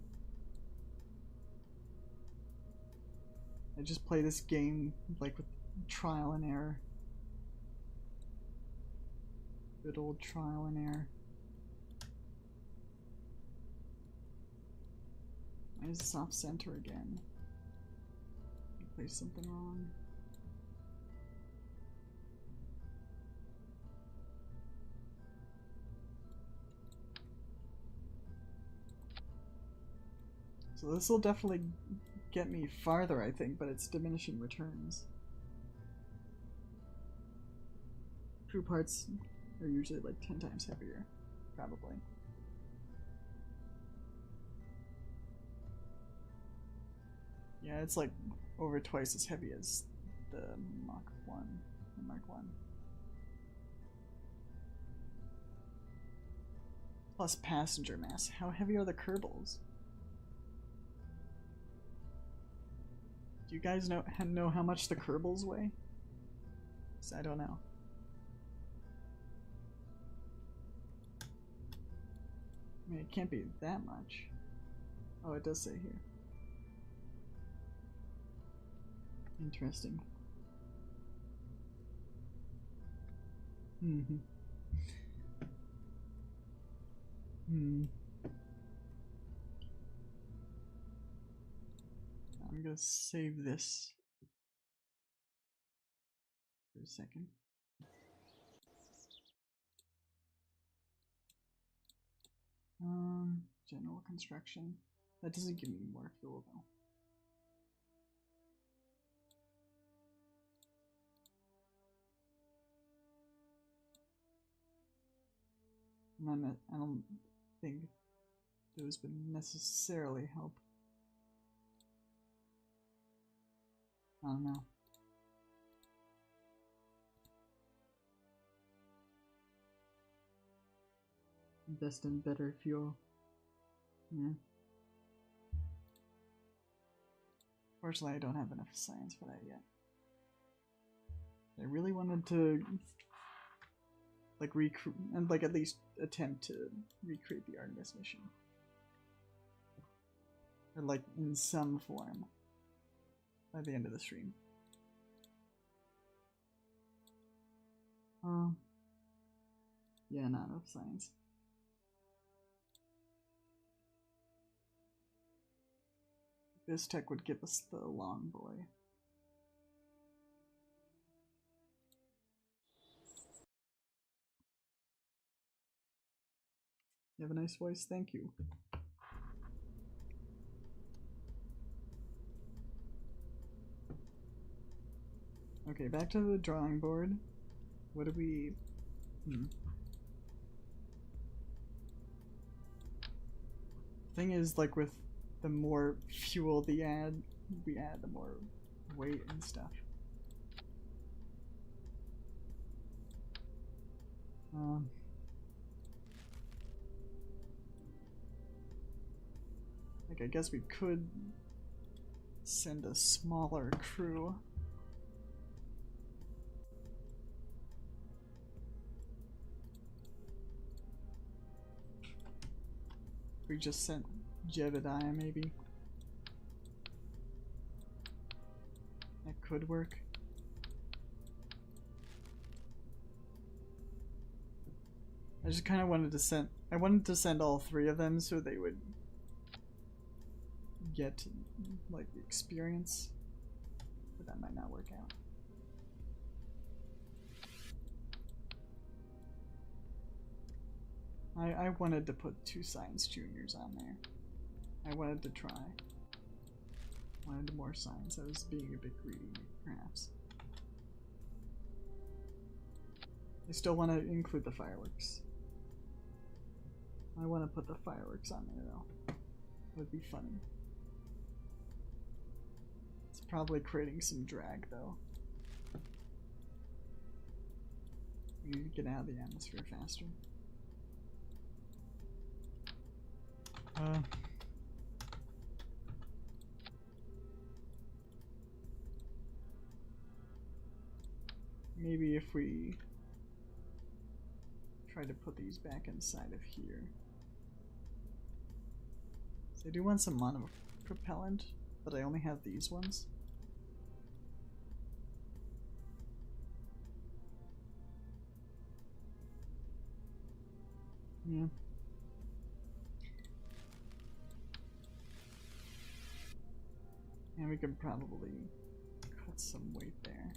I just play this game like with trial and error. Good old trial and error. Why is this off center again? I placed something wrong. So this will definitely get me farther, I think, but it's diminishing returns. Crew parts are usually like 10 times heavier, probably. Yeah, it's like over twice as heavy as the Mach 1, the Mark 1. Plus passenger mass. How heavy are the Kerbals? Do you guys know how much the Kerbals weigh? So I don't know. I mean, it can't be that much. Oh, it does say here. Interesting. Mm-hmm. Hmm. I'm gonna save this for a second. General construction. That doesn't give me more fuel though. I don't think those would necessarily help. I don't know. Invest in better fuel. Yeah. Fortunately, I don't have enough science for that yet. I really wanted to like recruit and like at least attempt to recreate the Artemis mission, or like in some form by the end of the stream. Yeah, not enough science. This tech would give us the long boy. You have a nice voice, thank you. Okay, back to the drawing board. What do we... Thing is, like with the more fuel we add, the more weight and stuff. Like I guess we could send a smaller crew. We just sent Jebediah, maybe. That could work. I just kind of wanted to send... I wanted to send all three of them so they would get, like, the experience. But that might not work out. I wanted to put 2 science juniors on there. I wanted to try. Wanted more science. I was being a bit greedy, perhaps. I still want to include the fireworks. I want to put the fireworks on there, though. It would be funny. It's probably creating some drag, though. We need to get out of the atmosphere faster. Maybe if we try to put these back inside of here. So I do want some monopropellant, but I only have these ones. Yeah. And we could probably cut some weight there.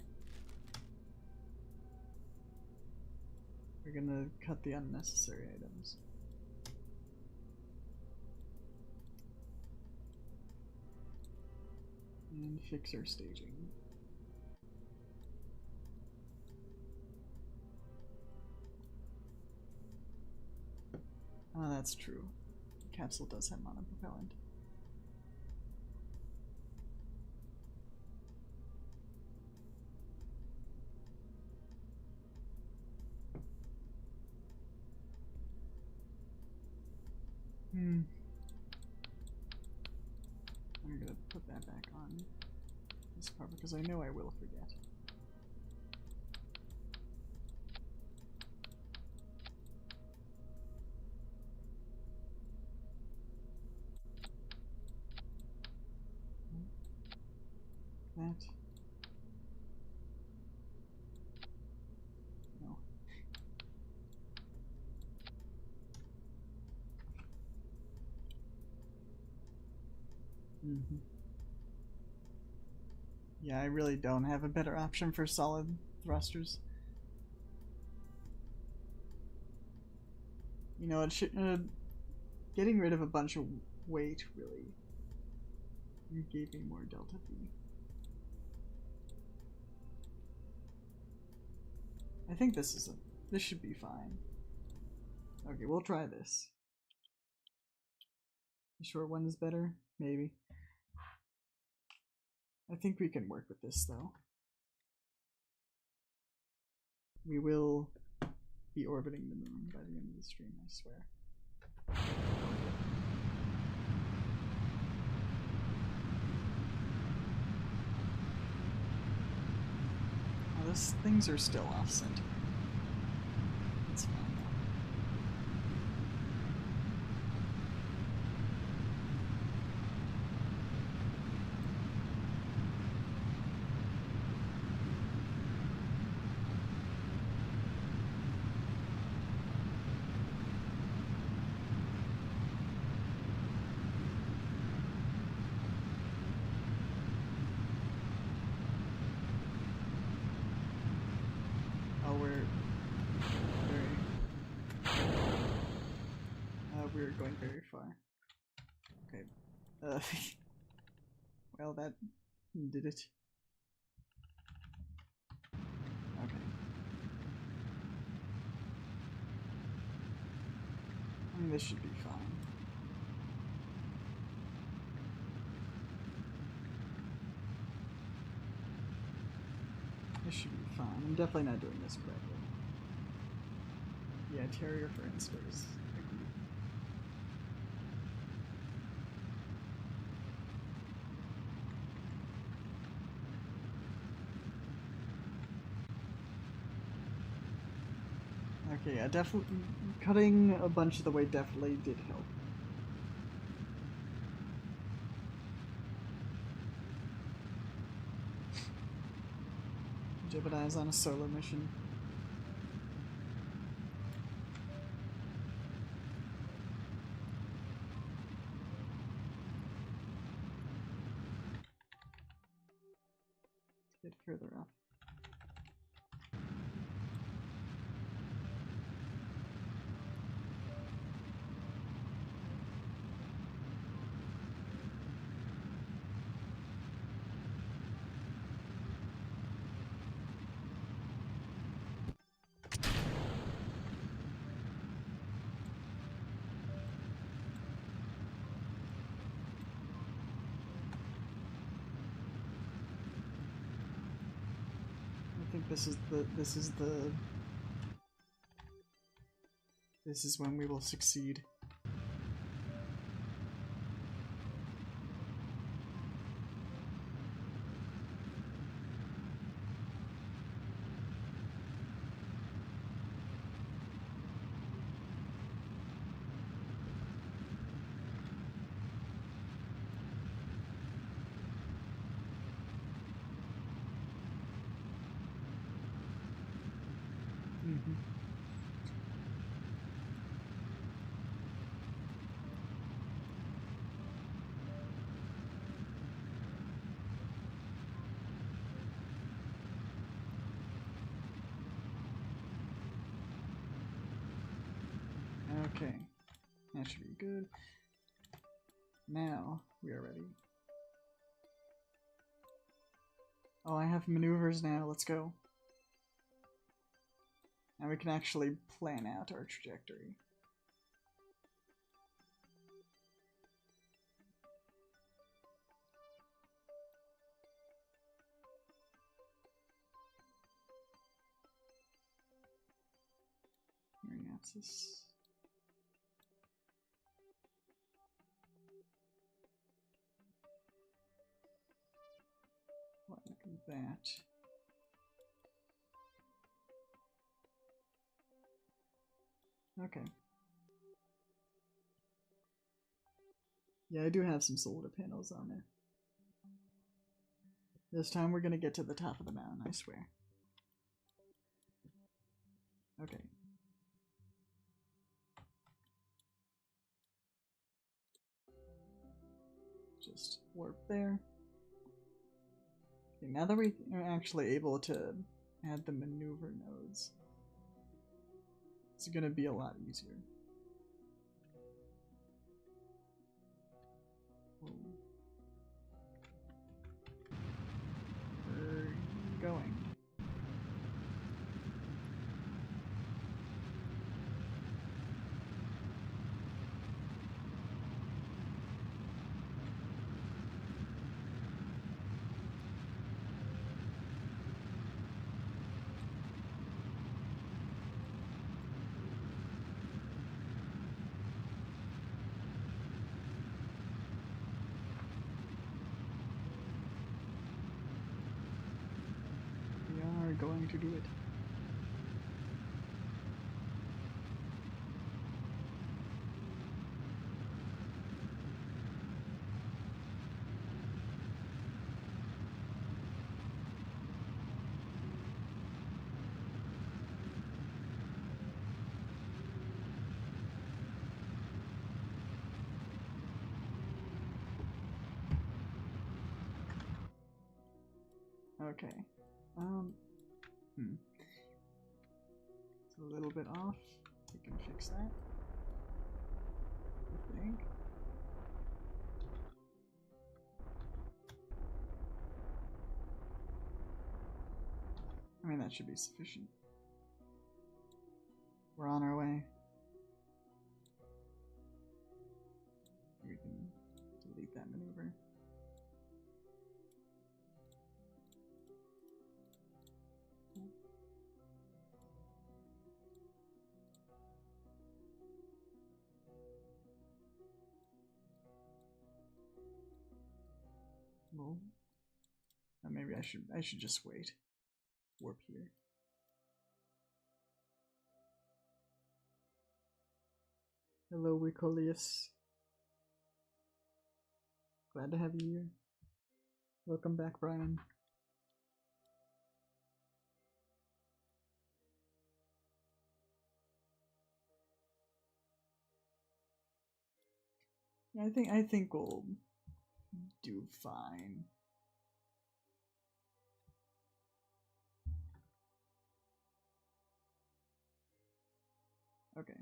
We're gonna cut the unnecessary items. And fix our staging. Oh, that's true. The capsule does have monopropellant. I'm gonna put that back on this part because I know I will forget. That. No. Mm-hmm. Yeah, I really don't have a better option for solid thrusters. You know, it should, getting rid of a bunch of weight really gave me more delta V. I think this should be fine. Okay, we'll try this. The short one is better? Maybe. I think we can work with this though. We will be orbiting the moon by the end of the stream, I swear. Oh, those things are still off center. It's fine. We're going very far. Okay. Well, that did it. Okay. I mean, this should be fine. This should be fine. I'm definitely not doing this correctly. Yeah, Terrier for in space. Agreed. Okay, yeah, definitely cutting a bunch of the weight definitely did help. Jebediah's on a solo mission. Let's get further up. I think this is when we will succeed. Mm-hmm. Okay, that should be good. Now we are ready. Oh, I have maneuvers now. Let's go. Now we can actually plan out our trajectory. Meriapsis. Like that. Okay. Yeah, I do have some solar panels on there. This time we're gonna get to the top of the mountain, I swear. Okay. Just warp there. Okay, now that we are actually able to add the maneuver nodes, it's gonna be a lot easier. We're going. We are going to do it. Okay. It's a little bit off. We can fix that, I think. I mean, that should be sufficient. We're on our way. We can delete that maneuver. Well, maybe I should just wait. Warp here. Hello, Ricolius. Glad to have you here. Welcome back, Brian. Yeah, I think we'll do fine. Okay.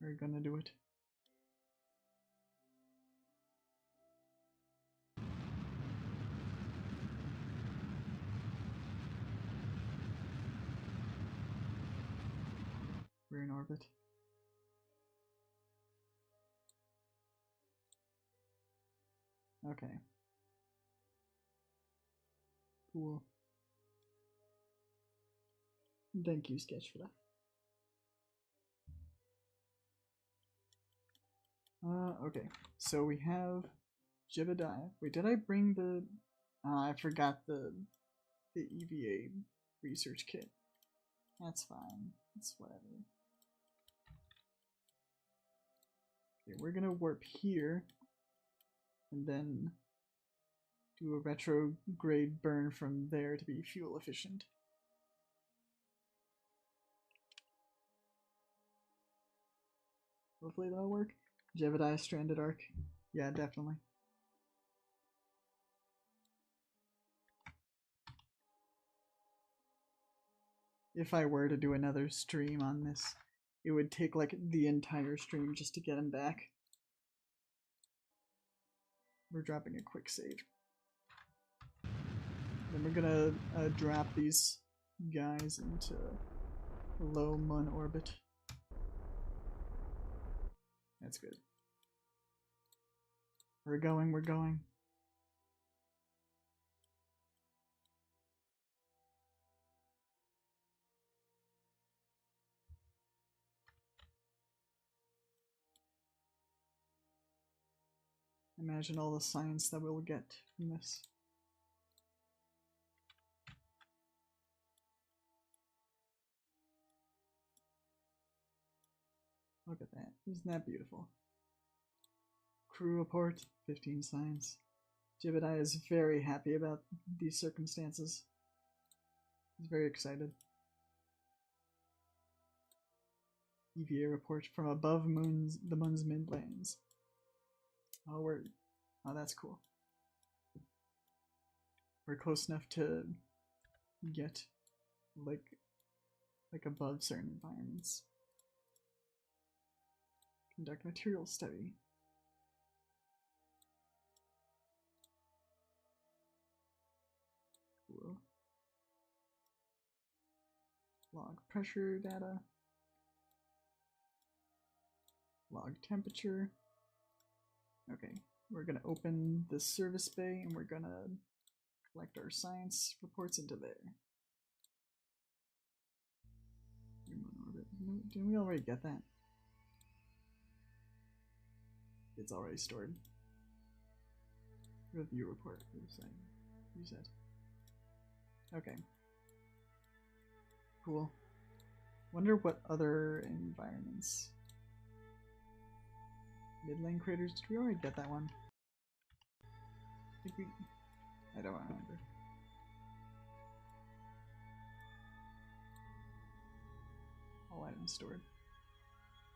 We're gonna do it. We're in orbit. Okay. Cool. Thank you, Sketch, for that. Okay. So we have Jebediah. Wait, did I bring the... I forgot the EVA research kit. That's fine. It's whatever. Okay, we're gonna warp here and then do a retrograde burn from there to be fuel efficient. Hopefully that'll work. Jebediah stranded arc. Yeah, definitely. If I were to do another stream on this, it would take like the entire stream just to get him back. We're dropping a quick save. Then we're gonna drop these guys into low Mun orbit. That's good. We're going, we're going. Imagine all the science that we'll get from this. Look at that. Isn't that beautiful? Crew report, 15 science. Jebediah is very happy about these circumstances. He's very excited. EVA report from above the moon's midlands. Oh, that's cool. We're close enough to get like above certain environments. Conduct material study. Cool. Log pressure data. Log temperature. Okay, we're gonna open the service bay and we're gonna collect our science reports into there. Human orbit. No, didn't we already get that? It's already stored. Review report. Use it. Okay. Cool. Wonder what other environments. Midlane craters. Did we already get that one? I don't remember. All items stored.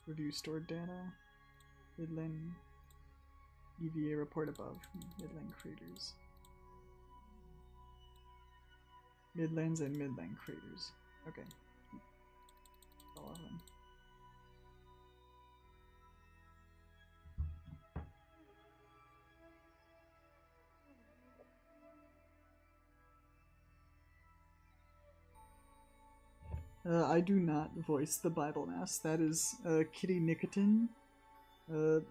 Review stored data. Midlane. EVA report above. Midlane craters. Midlands and midland craters. Okay. All of them. I do not voice the Bible Mouse. That is Kitty Nicotin.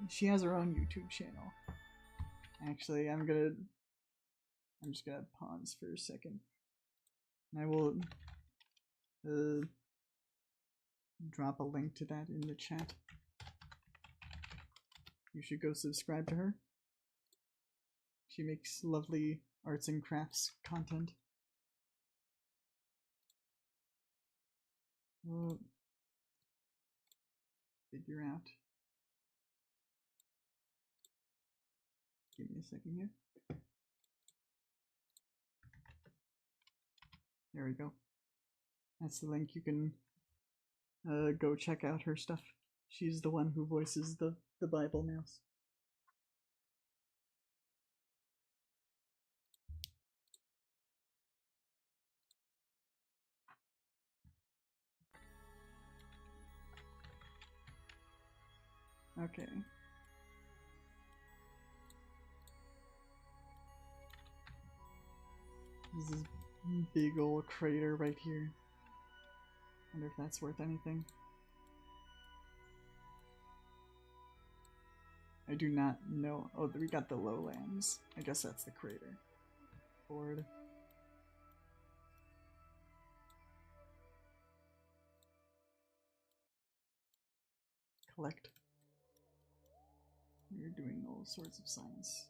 She has her own YouTube channel. Actually, I'm just gonna pause for a second. And I will drop a link to that in the chat. You should go subscribe to her. She makes lovely arts and crafts content. Figure out. Give me a second here. There we go. That's the link. You can go check out her stuff. She's the one who voices the Bible Mouse. Okay. There's this big old crater right here. Wonder if that's worth anything. I do not know. Oh, we got the lowlands. I guess that's the crater. Board. Collect. We're doing all sorts of science.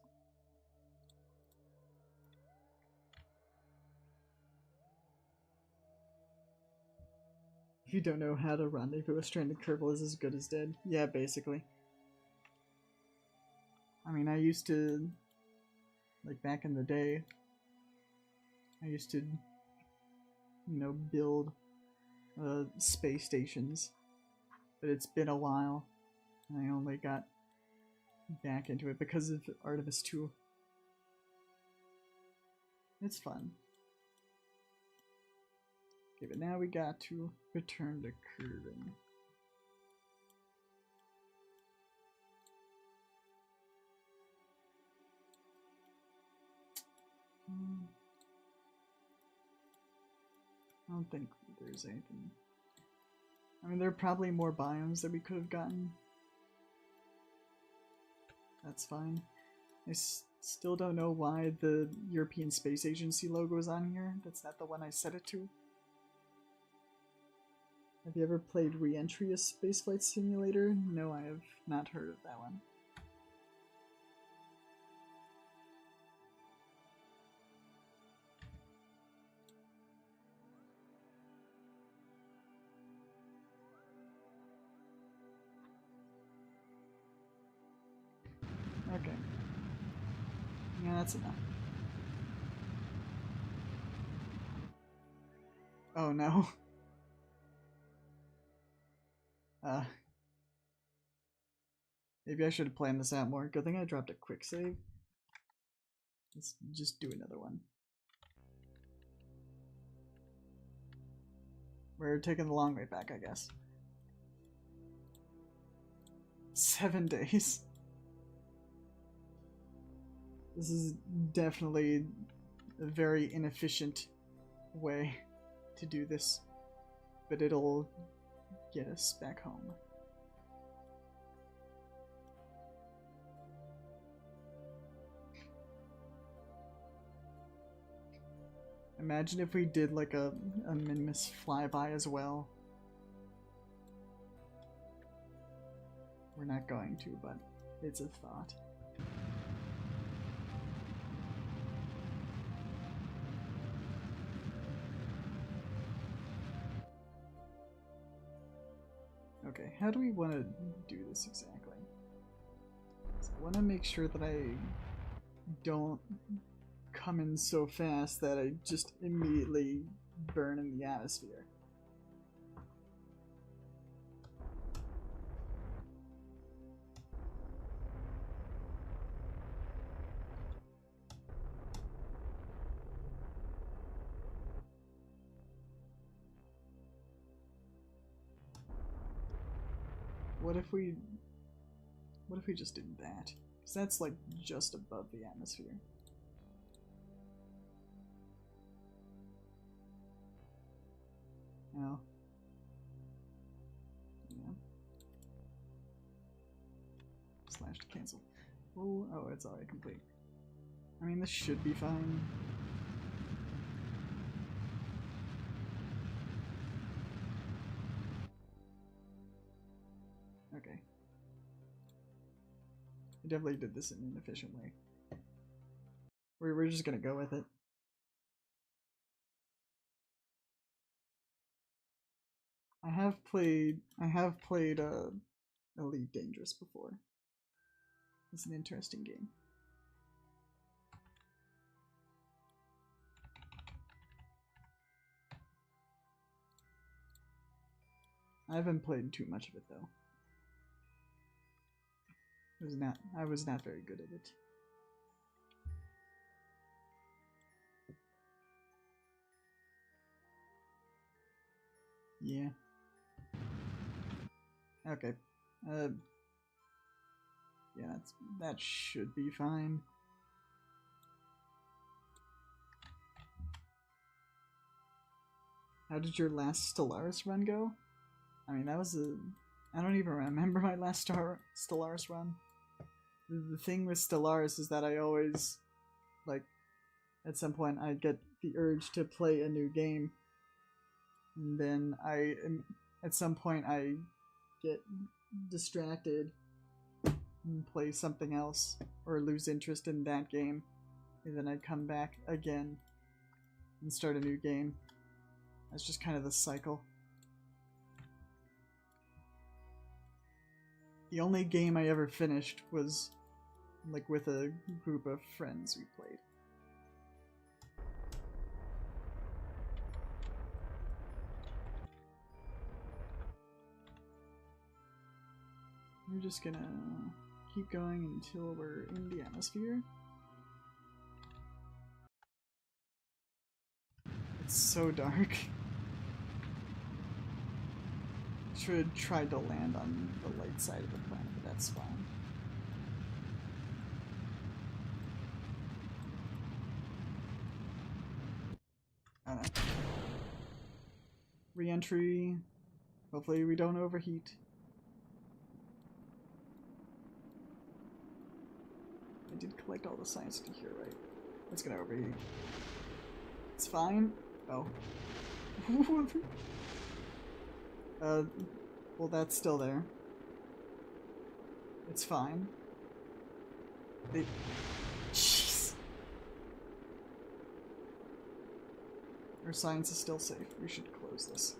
If you don't know how to rendezvous a stranded Kerbal is as good as dead. Yeah, basically. I mean, I used to, like back in the day, I used to, you know, build space stations, but it's been a while, and I only got back into it because of Artemis 2. It's fun. Okay, but now we got to return to Kerbin. I don't think there's anything. I mean, there are probably more biomes that we could have gotten. That's fine. I still don't know why the European Space Agency logo is on here. That's not the one I set it to. Have you ever played Re-Entry, a spaceflight simulator? No, I have not heard of that one. Okay. Yeah, that's enough. Oh no. Maybe I should have planned this out more. Good thing I dropped a quick save. Let's just do another one. We're taking the long way back, I guess. 7 days. This is definitely a very inefficient way to do this, but it'll get us back home. Imagine if we did like a minimus flyby as well. We're not going to, but it's a thought. Okay, how do we want to do this exactly? So I want to make sure that I don't come in so fast that I just immediately burn in the atmosphere. What if we just did that? Because that's like just above the atmosphere. No. Yeah. Slash to cancel. Oh, it's already complete. I mean, this should be fine. Okay. I definitely did this in an efficient way. We're just gonna go with it. I have played Elite Dangerous before. It's an interesting game. I haven't played too much of it though. I was not very good at it. Yeah. Okay. Yeah, that should be fine. How did your last Stellaris run go? I mean, that was I don't even remember my last Stellaris run. The thing with Stellaris is that I always, like, at some point I get the urge to play a new game. And then at some point I get distracted and play something else or lose interest in that game. And then I come back again and start a new game. That's just kind of the cycle. The only game I ever finished was like with a group of friends we played. We're just gonna keep going until we're in the atmosphere. It's so dark. Should have tried to land on the light side of the planet, but that's fine. Re-entry. Hopefully we don't overheat. I did collect all the science to here, right? It's gonna overheat. It's fine. Oh. Well, that's still there. It's fine. Jeez. Our science is still safe. We should close this.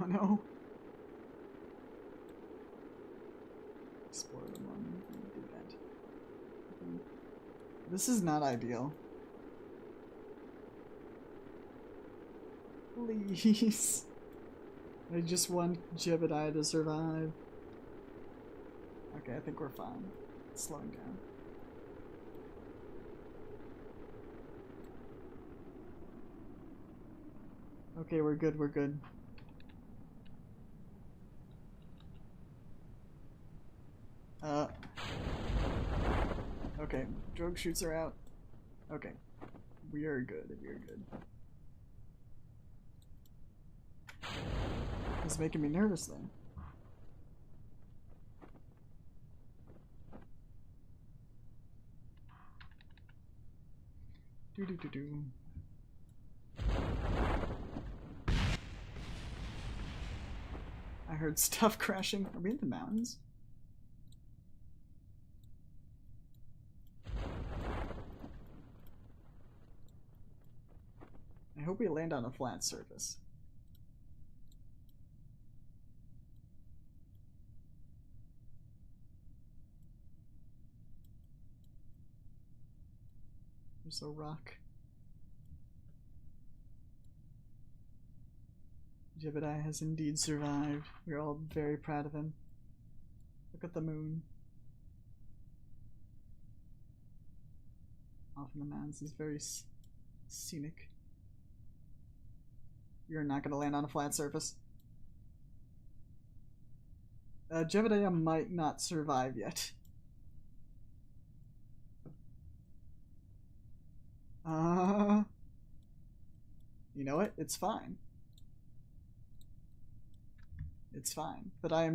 no. Explore the moon. Do that. This is not ideal. Please. I just want Jebediah to survive. Okay, I think we're fine. It's slowing down. Okay, we're good, we're good. Okay, drogue chutes are out. Okay. We are good, we are good. It's making me nervous then. Do. I heard stuff crashing. Are we in the mountains? I hope we land on a flat surface. There's a rock. Jebediah has indeed survived. We're all very proud of him. Look at the moon. Off in the mountains is very scenic. You're not going to land on a flat surface. Jebediah might not survive yet. You know what? It's fine. It's fine. But I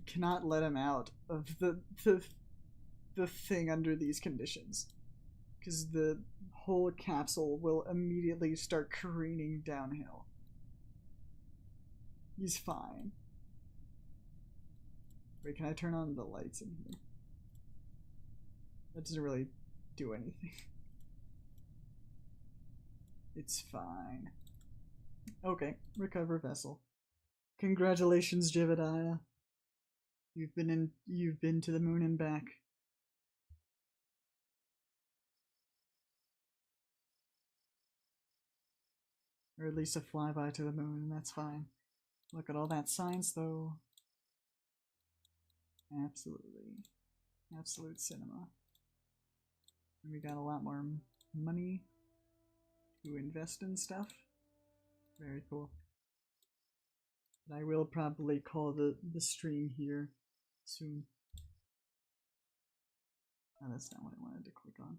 cannot let him out of the thing under these conditions. Because the whole capsule will immediately start careening downhill. He's fine. Wait, can I turn on the lights in here? That doesn't really do anything. It's fine. Okay, recover vessel. Congratulations, Jebediah. You've been to the moon and back. Or at least a flyby to the moon, and that's fine. Look at all that science, though. Absolutely. Absolute cinema. And we got a lot more money to invest in stuff. Very cool. But I will probably call the stream here soon. Oh, that's not what I wanted to click on.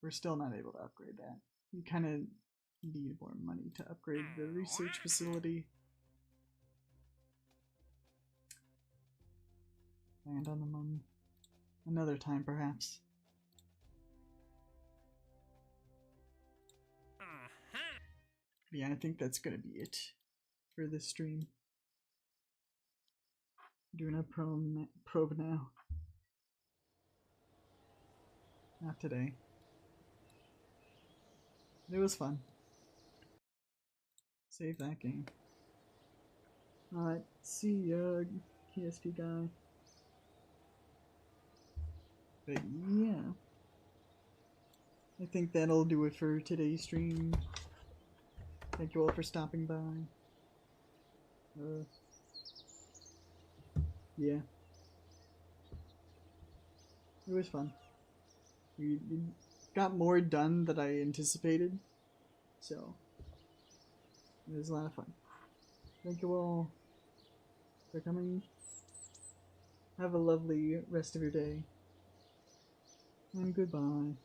We're still not able to upgrade that. We kind of need more money to upgrade the research facility. Land on the moon. Another time, perhaps. Yeah, I think that's gonna be it for this stream. Doing a probe now. Not today. It was fun. Save that game. Alright, see ya, KSP guy. But yeah. I think that'll do it for today's stream. Thank you all for stopping by. Yeah. It was fun. We got more done than I anticipated. So, it was a lot of fun. Thank you all for coming. Have a lovely rest of your day. And goodbye.